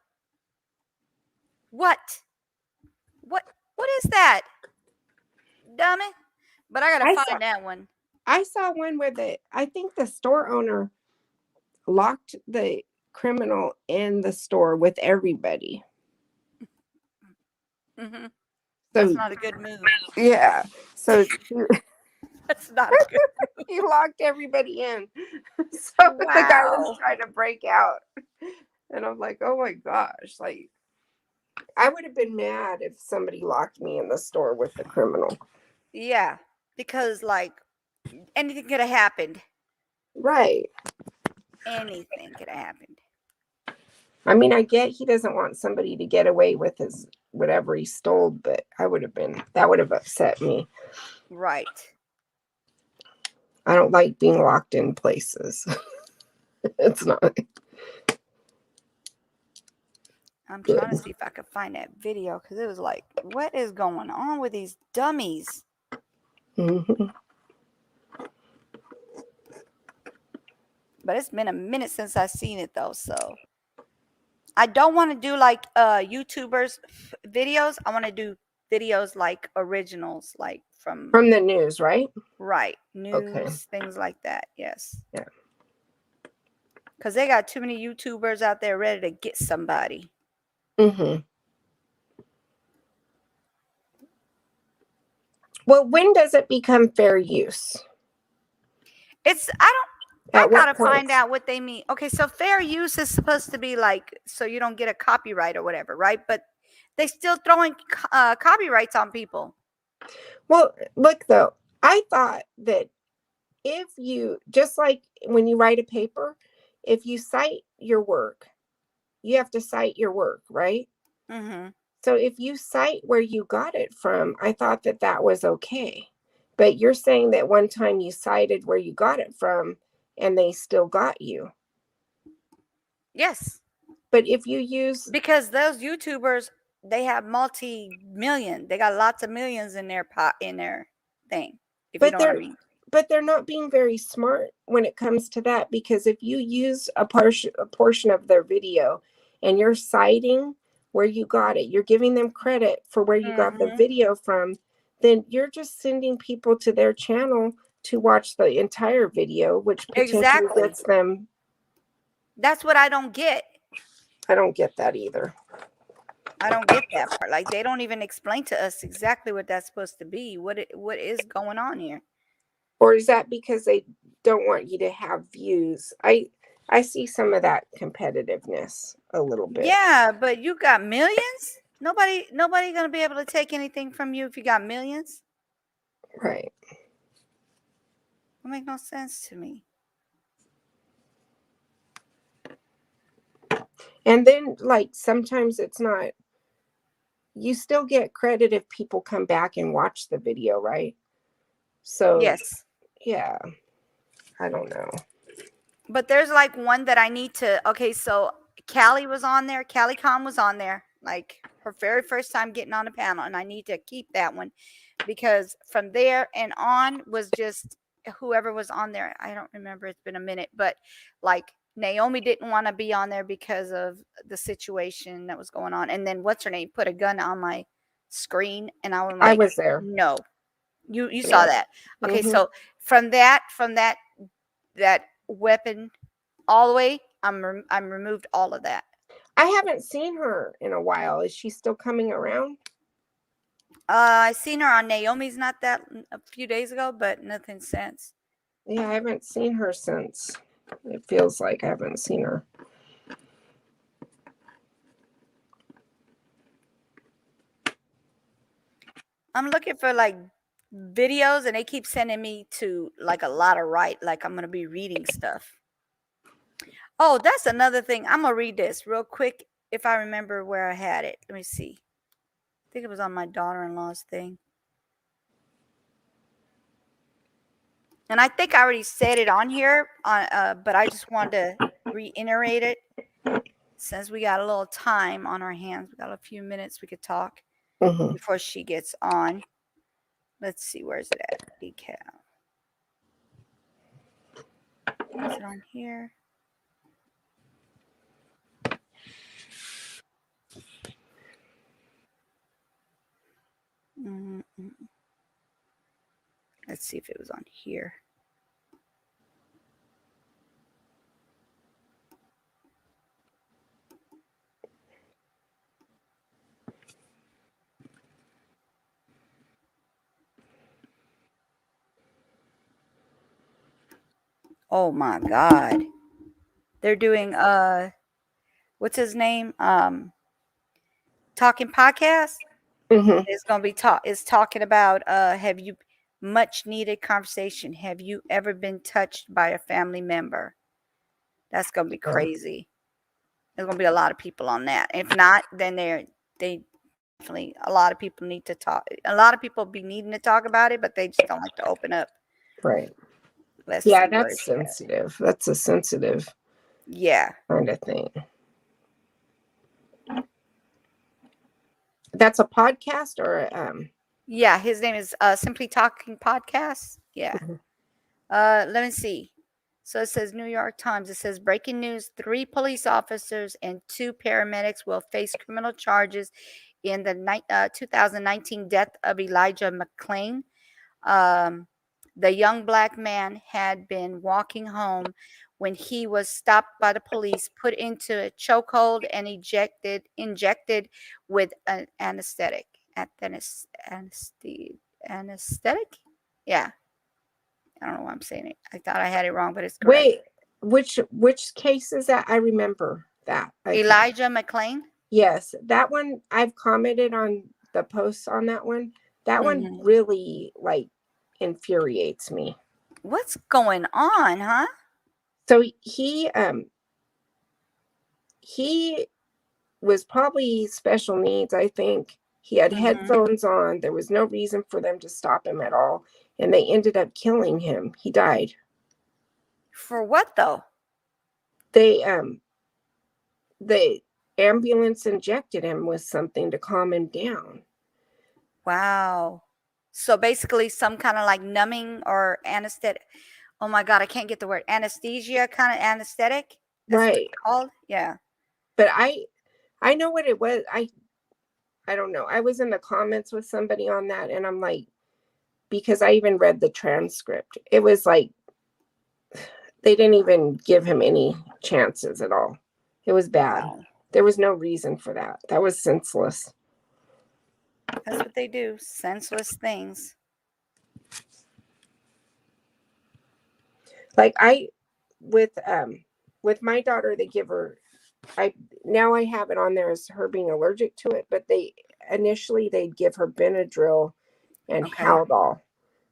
What? What is that? Dummy. But I gotta find that one. I saw one where I think the store owner locked the criminal in the store with everybody. Mm-hmm. So, That's not a good move. Yeah. So That's not a good move. he locked everybody in. So the guy was trying to break out. And I'm like, oh my gosh. Like, I would have been mad if somebody locked me in the store with the criminal. Yeah, because like anything could have happened. Right. Anything could have happened. I mean, I get he doesn't want somebody to get away with his whatever he stole, but that would have upset me. Right. I don't like being locked in places. It's not. I'm trying to see if I could find that video because it was like, what is going on with these dummies? Mm-hmm. But it's been a minute since I've seen it though, so I don't want to do like YouTubers videos. I want to do videos like originals, like from the news, right? Right. News, Okay. things like that. Yes. Yeah. Because they got too many YouTubers out there ready to get somebody. Mm-hmm. Well, when does it become fair use? I gotta find out what they mean. Okay, so fair use is supposed to be like so you don't get a copyright or whatever, right? But they still throwing copyrights on people. Well, look though, I thought that if you, just like when you write a paper, if you cite your work, you have to cite your work, right? Mm-hmm. So if you cite where you got it from, I thought that that was okay. But you're saying that one time you cited where you got it from and they still got you. Yes. But if you use, because those YouTubers, they have multi-million. They got lots of millions in their pot in their thing. If you but know what I they're mean. but they're not being very smart when it comes to that, because if you use a portion of their video and you're citing where you got it, you're giving them credit for where you got the Mm-hmm. video from, then you're just sending people to their channel to watch the entire video, which potentially Exactly. gets them. That's what I don't get. I don't get that either. I don't get that part. Like they don't even explain to us exactly what that's supposed to be. What is going on here? Or is that because they don't want you to have views? I see some of that competitiveness a little bit. Yeah, but you got millions? Nobody gonna be able to take anything from you if you got millions. Right. It make no sense to me. And then, like, sometimes it's not, you still get credit if people come back and watch the video, right? So, Yes. yeah, I don't know. But there's like one that I need to. Okay, so Callie was on there. Callie Khan was on there, like her very first time getting on the panel, and I need to keep that one because from there and on was just whoever was on there. I don't remember. It's been a minute, but like Naomi didn't want to be on there because of the situation that was going on, and then what's her name put a gun on my screen, and I was I like, was there. no, you saw Yeah. that. Okay, Mhm. so from that weapon all the way, I'm removed all of that. I haven't seen her in a while. Is she still coming around? I seen her on Naomi's not that a few days ago, but nothing since. Yeah, I haven't seen her since. It feels like I haven't seen her. I'm looking for like videos, and they keep sending me to like a lot of like I'm gonna be reading stuff. Oh, that's another thing. I'm gonna read this real quick if I remember where I had it. Let me see. I think it was on my daughter-in-law's thing. And I think I already said it on here, but I just wanted to reiterate it since we got a little time on our hands. We got a few minutes we could talk before she gets on. Let's see, where's it at? Decal. Is it on here? Let's see if it was on here. Oh my God. They're doing what's his name? Talking podcast. It's gonna be talking about have you much needed conversation. Have you ever been touched by a family member? That's gonna be crazy. There's gonna be a lot of people on that. If not, then they definitely a lot of people need to talk. A lot of people be needing to talk about it, but they just don't like to open up. Right. Let's Yeah, see where that's it's at. sensitive. That's a sensitive kind of thing. That's a podcast or Yeah, his name is Simply Talking Podcast. Yeah. Let me see. So it says New York Times. It says breaking news: 3 police officers and 2 paramedics will face criminal charges in the 2019 death of Elijah McClain. The young black man had been walking home when he was stopped by the police, put into a chokehold, and injected with an anesthetic. Anesthetic? Yeah. I don't know why I'm saying it. I thought I had it wrong, but it's correct. Wait, which case is that? I remember that. Elijah McClain? Yes, that one I've commented on the posts on that one. That one really like infuriates me. What's going on, huh? So he was probably special needs, I think. He had headphones on. There was no reason for them to stop him at all. And they ended up killing him. He died. For what though? The ambulance injected him with something to calm him down. Wow. So basically some kind of like numbing or anesthetic. Oh my God, I can't get the word. Anesthesia kind of anesthetic? That's what Right. it's called? Yeah. But I know what it was. I don't know. I was in the comments with somebody on that, and I'm like, because I even read the transcript. It was like they didn't even give him any chances at all. It was bad. Wow. There was no reason for that. That was senseless. That's what they do. Senseless things. Like with my daughter, they give her, I have it on there as her being allergic to it, but initially they'd give her Benadryl and Okay. Haldol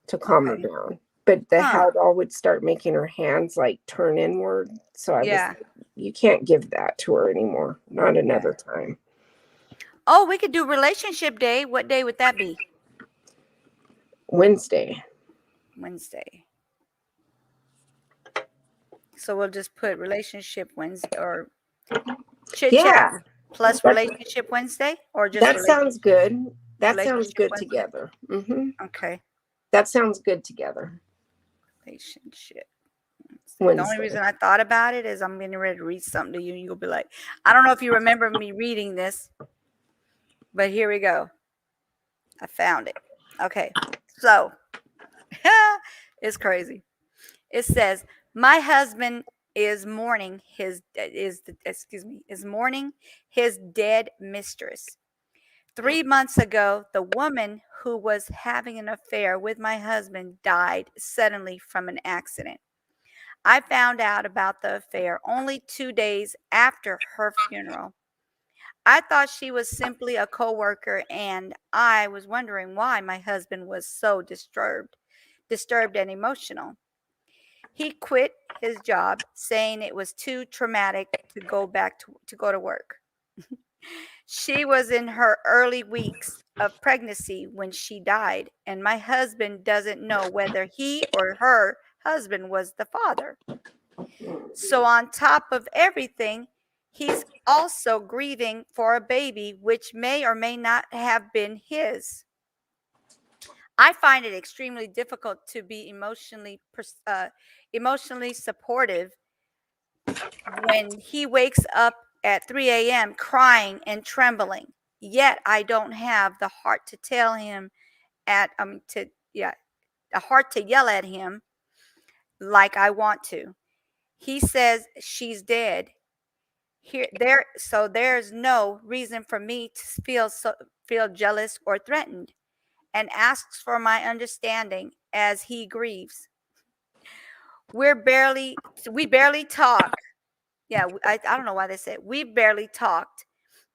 to calm her Okay. down. But the Huh. Haldol would start making her hands like turn inward. So I was Yeah. like, you can't give that to her anymore. Not another time. Oh, we could do relationship day. What day would that be? Wednesday. Wednesday. So we'll just put relationship Wednesday or Chit-Chat Yeah. plus relationship Wednesday, or just That sounds good. That sounds relationship good Wednesday? together. Okay. That sounds good together. Relationship. Wednesday. The only reason I thought about it is I'm getting ready to read something to you, and you'll be like, I don't know if you remember me reading this, but here we go. I found it. Okay. So it's crazy. It says, my husband is mourning his dead mistress. 3 months ago, the woman who was having an affair with my husband died suddenly from an accident. I found out about the affair only 2 days after her funeral. I thought she was simply a coworker, and I was wondering why my husband was so disturbed and emotional. He quit his job saying it was too traumatic to go back to go to work. She was in her early weeks of pregnancy when she died, and my husband doesn't know whether he or her husband was the father. So, on top of everything, he's also grieving for a baby which may or may not have been his. I find it extremely difficult to be emotionally supportive when he wakes up at 3 a.m. crying and trembling. Yet I don't have the heart to tell him the heart to yell at him like I want to. He says she's dead. So there's no reason for me to feel jealous or threatened, and asks for my understanding as he grieves. We barely talk. Yeah, I don't know why they said we barely talked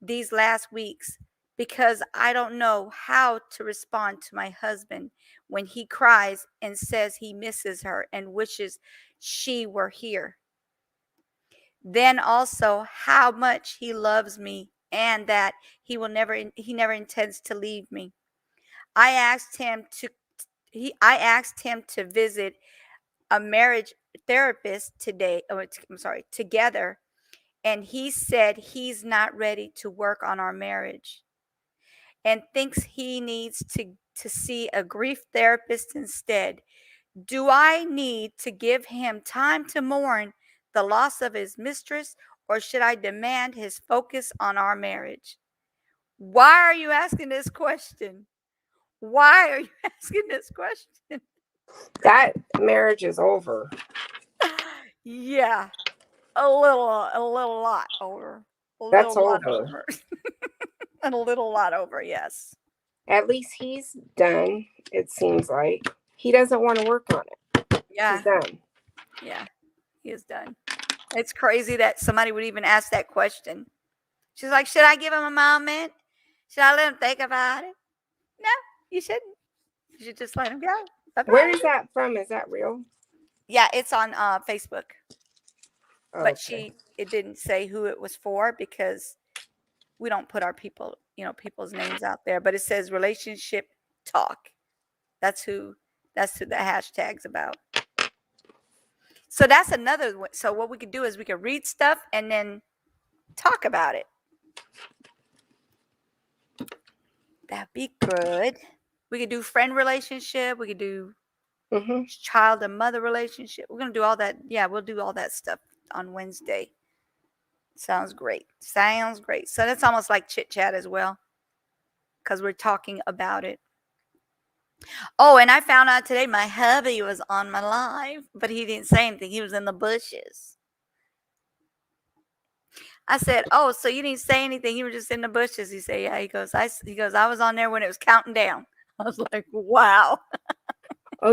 these last weeks because I don't know how to respond to my husband when he cries and says he misses her and wishes she were here. Then also how much he loves me and that he never intends to leave me. I asked him to visit a marriage therapist together, and he said he's not ready to work on our marriage and thinks he needs to see a grief therapist instead. Do I need to give him time to mourn the loss of his mistress, or should I demand his focus on our marriage? Why are you asking this question? Why are you asking this question? That marriage is over. Yeah, a lot over. A That's little lot over. over. And a little lot over, yes. At least he's done, it seems like. He doesn't want to work on it. Yeah. He's done. Yeah, he is done. It's crazy that somebody would even ask that question. She's like, should I give him a moment? Should I let him think about it? No, you shouldn't. You should just let him go. Bye-bye. Where is that from? Is that real? Yeah, it's on Facebook. But Okay. it didn't say who it was for because we don't put our people's names out there. But it says relationship talk. That's who the hashtag's about. So that's another one. So what we could do is we could read stuff and then talk about it. That'd be good. We could do friend relationship. We could do child and mother relationship. We're gonna do all that. Yeah, we'll do all that stuff on Wednesday. Sounds great. Sounds great. So that's almost like chit chat as well, because we're talking about it. Oh, and I found out today my hubby was on my live, but he didn't say anything. He was in the bushes. I said, "Oh, so you didn't say anything? You were just in the bushes." He said, "Yeah." He goes, I was on there when it was counting down." I was like, "Wow." Oh,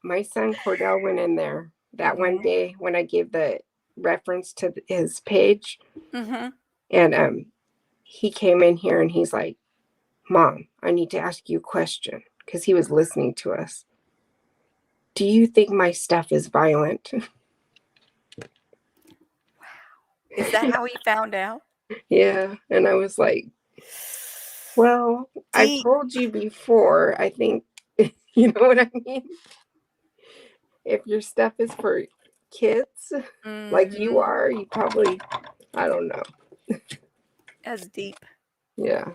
my son Cordell went in there that one day when I gave the reference to his page, and he came in here and he's like, "Mom, I need to ask you a question," because he was listening to us. "Do you think my stuff is violent?" Is that how he found out? Yeah, and I was like, "Well, I've Deep. told you before. I think you know what I mean. If your stuff is for kids, like you are, you probably, I don't know." That's deep. Yeah.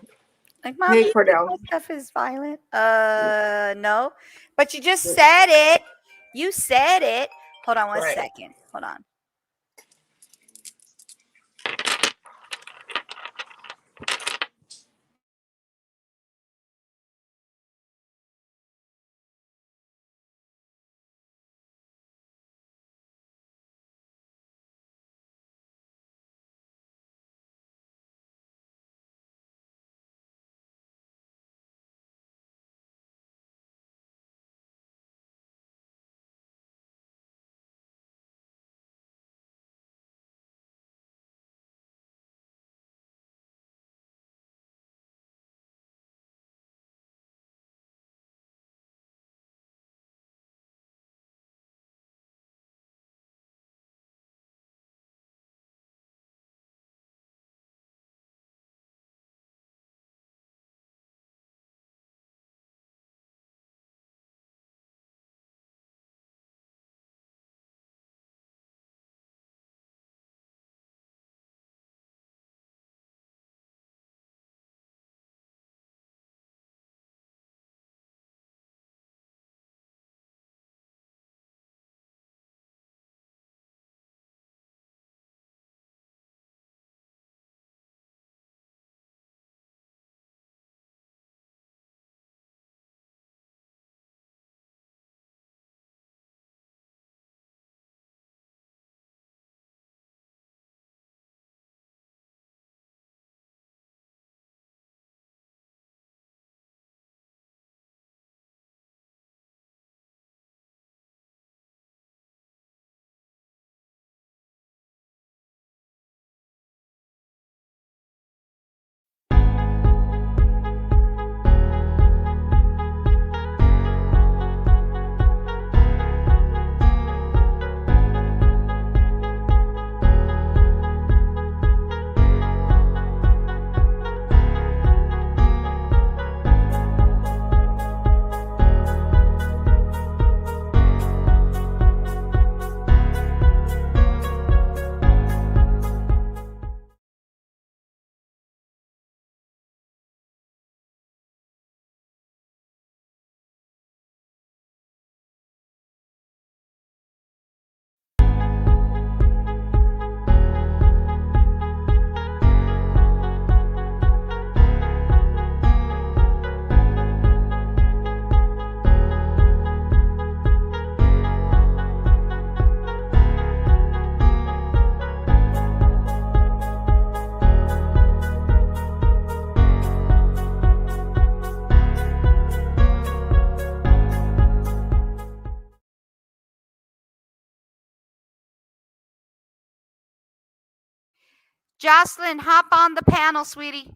Like, Mom, do Hey, you think Cordell. my stuff is violent? No. But you just said it. You said it. Hold on one Right. second. Hold on. Jocelyn, hop on the panel, sweetie.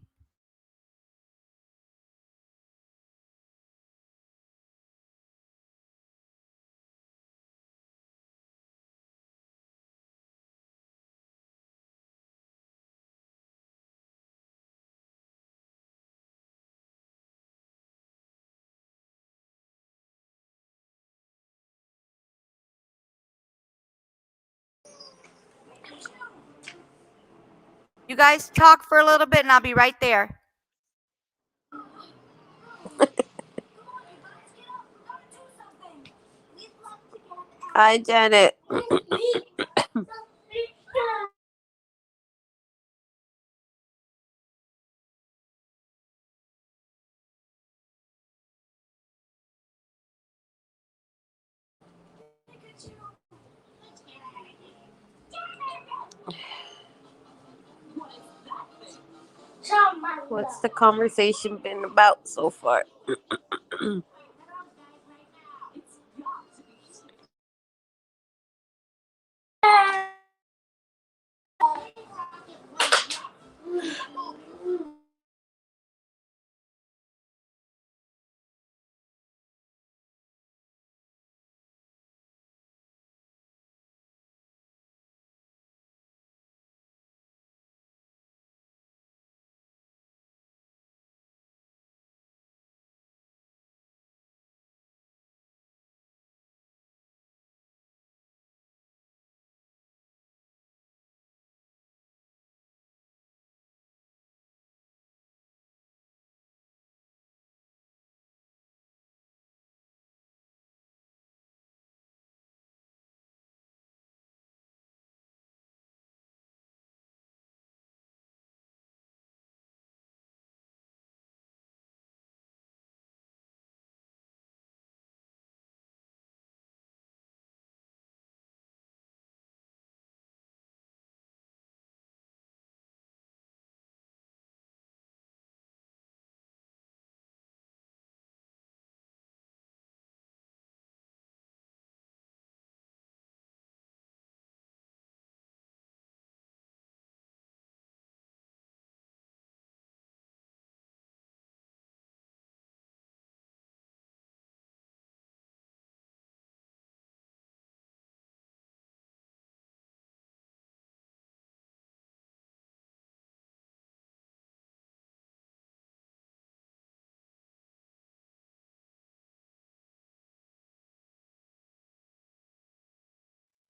You guys talk for a little bit and I'll be right there. Hi, Janet. What's the conversation been about so far?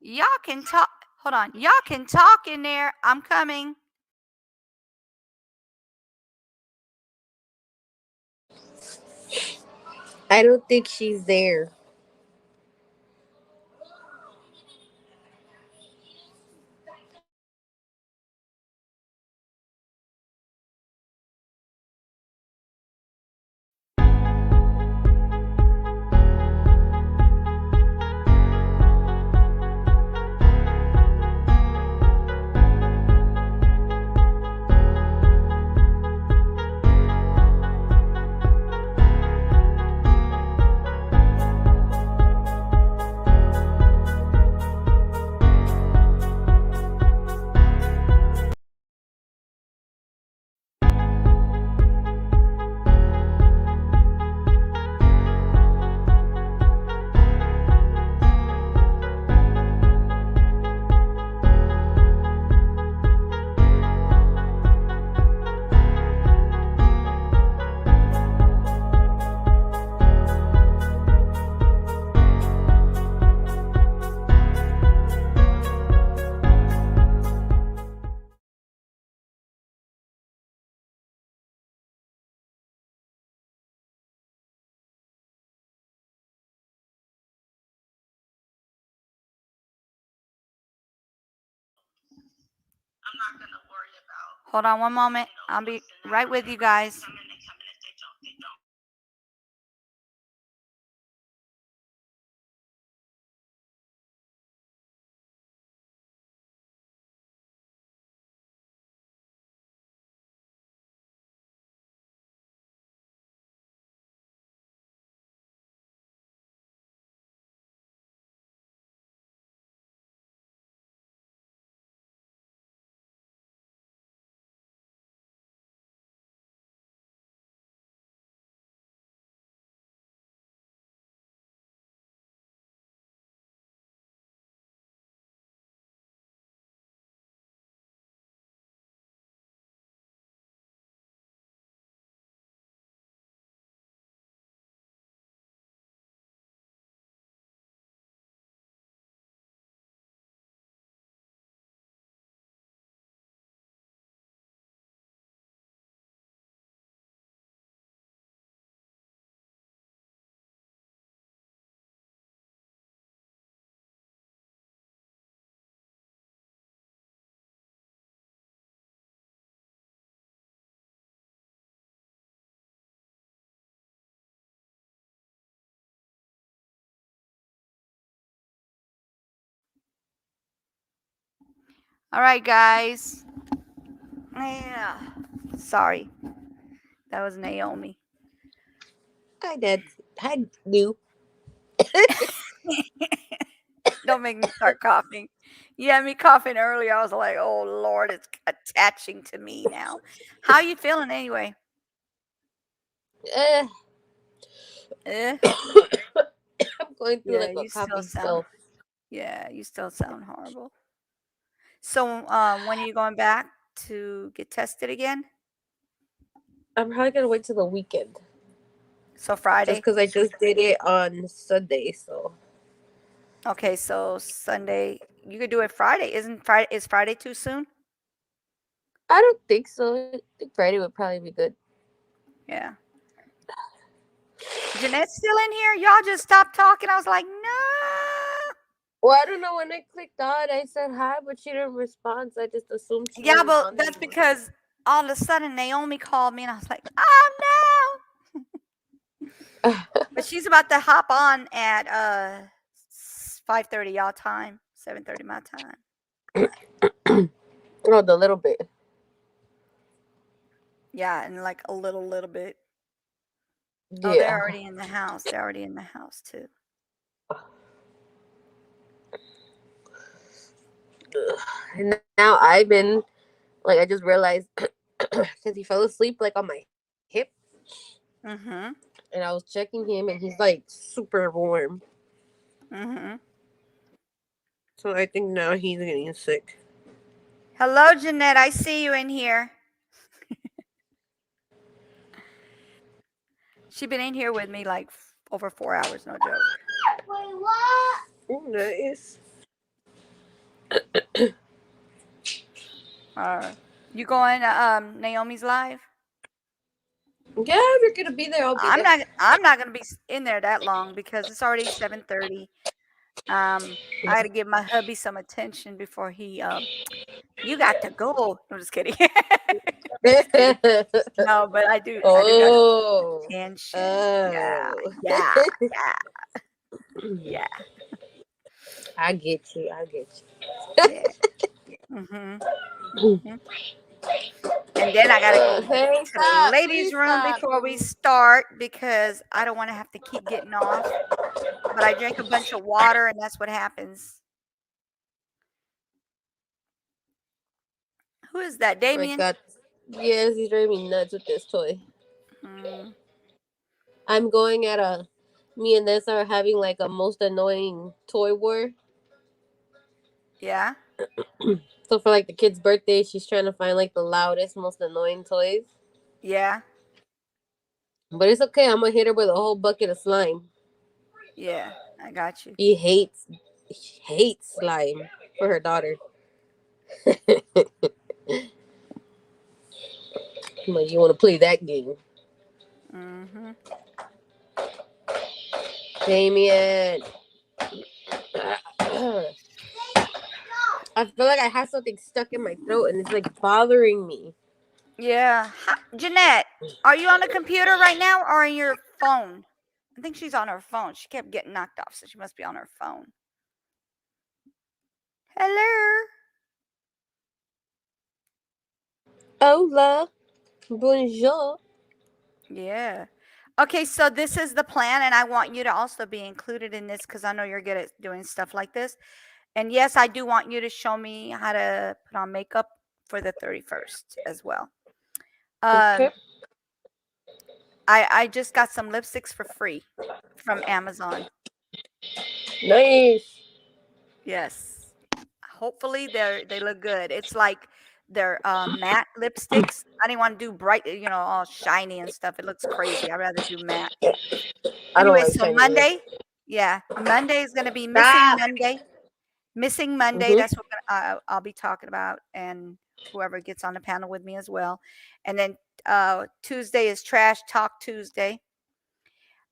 Y'all can talk. Hold on. Y'all can talk in there. I'm coming. I don't think she's there. Hold on one moment. I'll be right with you guys. All right, guys. Yeah. Sorry. That was Naomi. I did. I knew. Don't make me start coughing. You had me coughing earlier. I was like, oh, Lord, it's attaching to me now. How you feeling anyway? Eh, Eh? I'm going through Yeah, like a you still coffee sound. spell. Yeah, you still sound horrible. So, when are you going back to get tested again? I'm probably gonna wait till the weekend. So Just Friday. because I just did it on Sunday, so Okay, so Sunday. You could do it Friday. Isn't Friday? Is Friday too soon? I don't think so. I think Friday would probably be good. Yeah. Jeanette's still in here. Y'all just stopped talking. I was like, no. Well, I don't know, when I clicked on, I said hi, but she didn't respond, so I just assumed she Yeah, wasn't but on that's anymore. because all of a sudden Naomi called me and I was like, oh no. But she's about to hop on at 5:30 y'all time, 7:30 my time. Oh, the little bit. Yeah, and like a little bit. Oh, they're Yeah. already in the house. They're already in the house too. And now I've been like, I just realized because he fell asleep like on my hip, Mm-hmm. and I was checking him, and he's like super warm. Mm-hmm. So I think now he's getting sick. Hello, Jeanette. I see you in here. She's been in here with me like over 4 hours, no joke. Wait, what? Oh, nice. You going to Naomi's live? Yeah, if you're gonna be there, I'll be there. I'm not gonna be in there that long because it's already 7:30. I got to give my hubby some attention before he you got to go. I'm just kidding. Just kidding. No, but I do got to Oh. attention. Yeah. Oh. Yeah. Yeah. I get you. I get Yeah. Mhm. Mhm. And then I got to go Hey, to the stop. ladies' Please room stop. before we start because I don't want to have to keep getting off. But I drank a bunch of water and that's what happens. Who is that? Oh my Damien? God. Yes, he's driving me nuts with this toy. Mm, I'm going at a. Me and this are having like a most annoying toy war. yeah. So for like the kid's birthday, she's trying to find like the loudest, most annoying toys. Yeah. But it's okay. I'm gonna hit her with a whole bucket of slime. Yeah. I got you. She hates slime for her daughter. I'm like, you want to play that game, Mm-hmm. Damien? I feel like I have something stuck in my throat and it's like bothering me. Yeah. Jeanette, are you on the computer right now or on your phone? I think she's on her phone. She kept getting knocked off, so she must be on her phone. Hello. Hola, bonjour. Yeah. Okay, so this is the plan, and I want you to also be included in this because I know you're good at doing stuff like this. And yes, I do want you to show me how to put on makeup for the 31st as well. Okay. I just got some lipsticks for free from Amazon. Nice. Yes. Hopefully they look good. It's like they're matte lipsticks. I didn't want to do bright, all shiny and stuff. It looks crazy. I'd rather do matte. I don't Anyway, like so shiny lip. Monday, yeah, Monday is going to be missing Stop. Monday. Missing Monday. Mhm. That's what I'll be talking about, and whoever gets on the panel with me as well. And then Tuesday is Trash Talk Tuesday.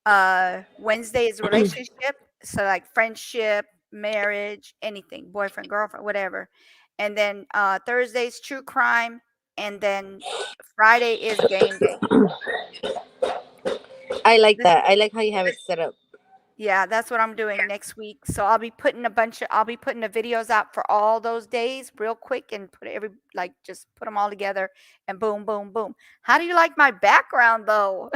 Wednesday is relationship, so like friendship, marriage, anything, boyfriend, girlfriend, whatever. And then Thursday is true crime, and then Friday is game day. I like This that. I like how you have it set up. Yeah, that's what I'm doing next week. So I'll be putting the videos out for all those days real quick and just put them all together and boom, boom, boom. How do you like my background though?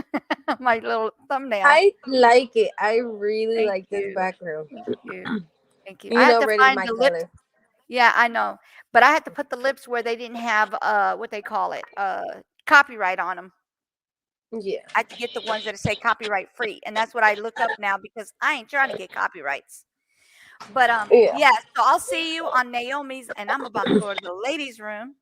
My little thumbnail. I like it. I really Thank like this you. background. Thank you. Thank you. I You had know, to really find my the lips. color. Yeah, I know. But I had to put the lips where they didn't have what they call it, copyright on them. Yeah. I had to get the ones that say copyright free, and that's what I look up now because I ain't trying to get copyrights. But Yeah. yeah, so I'll see you on Naomi's, and I'm about to go to the ladies' room.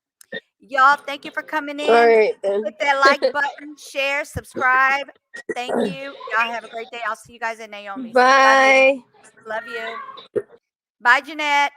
Y'all, thank you for coming All in. right then. Hit that like button, share, subscribe. Thank you. Y'all have a great day. I'll see you guys at Naomi's. Love you. Bye. Love you. Bye, Jeanette.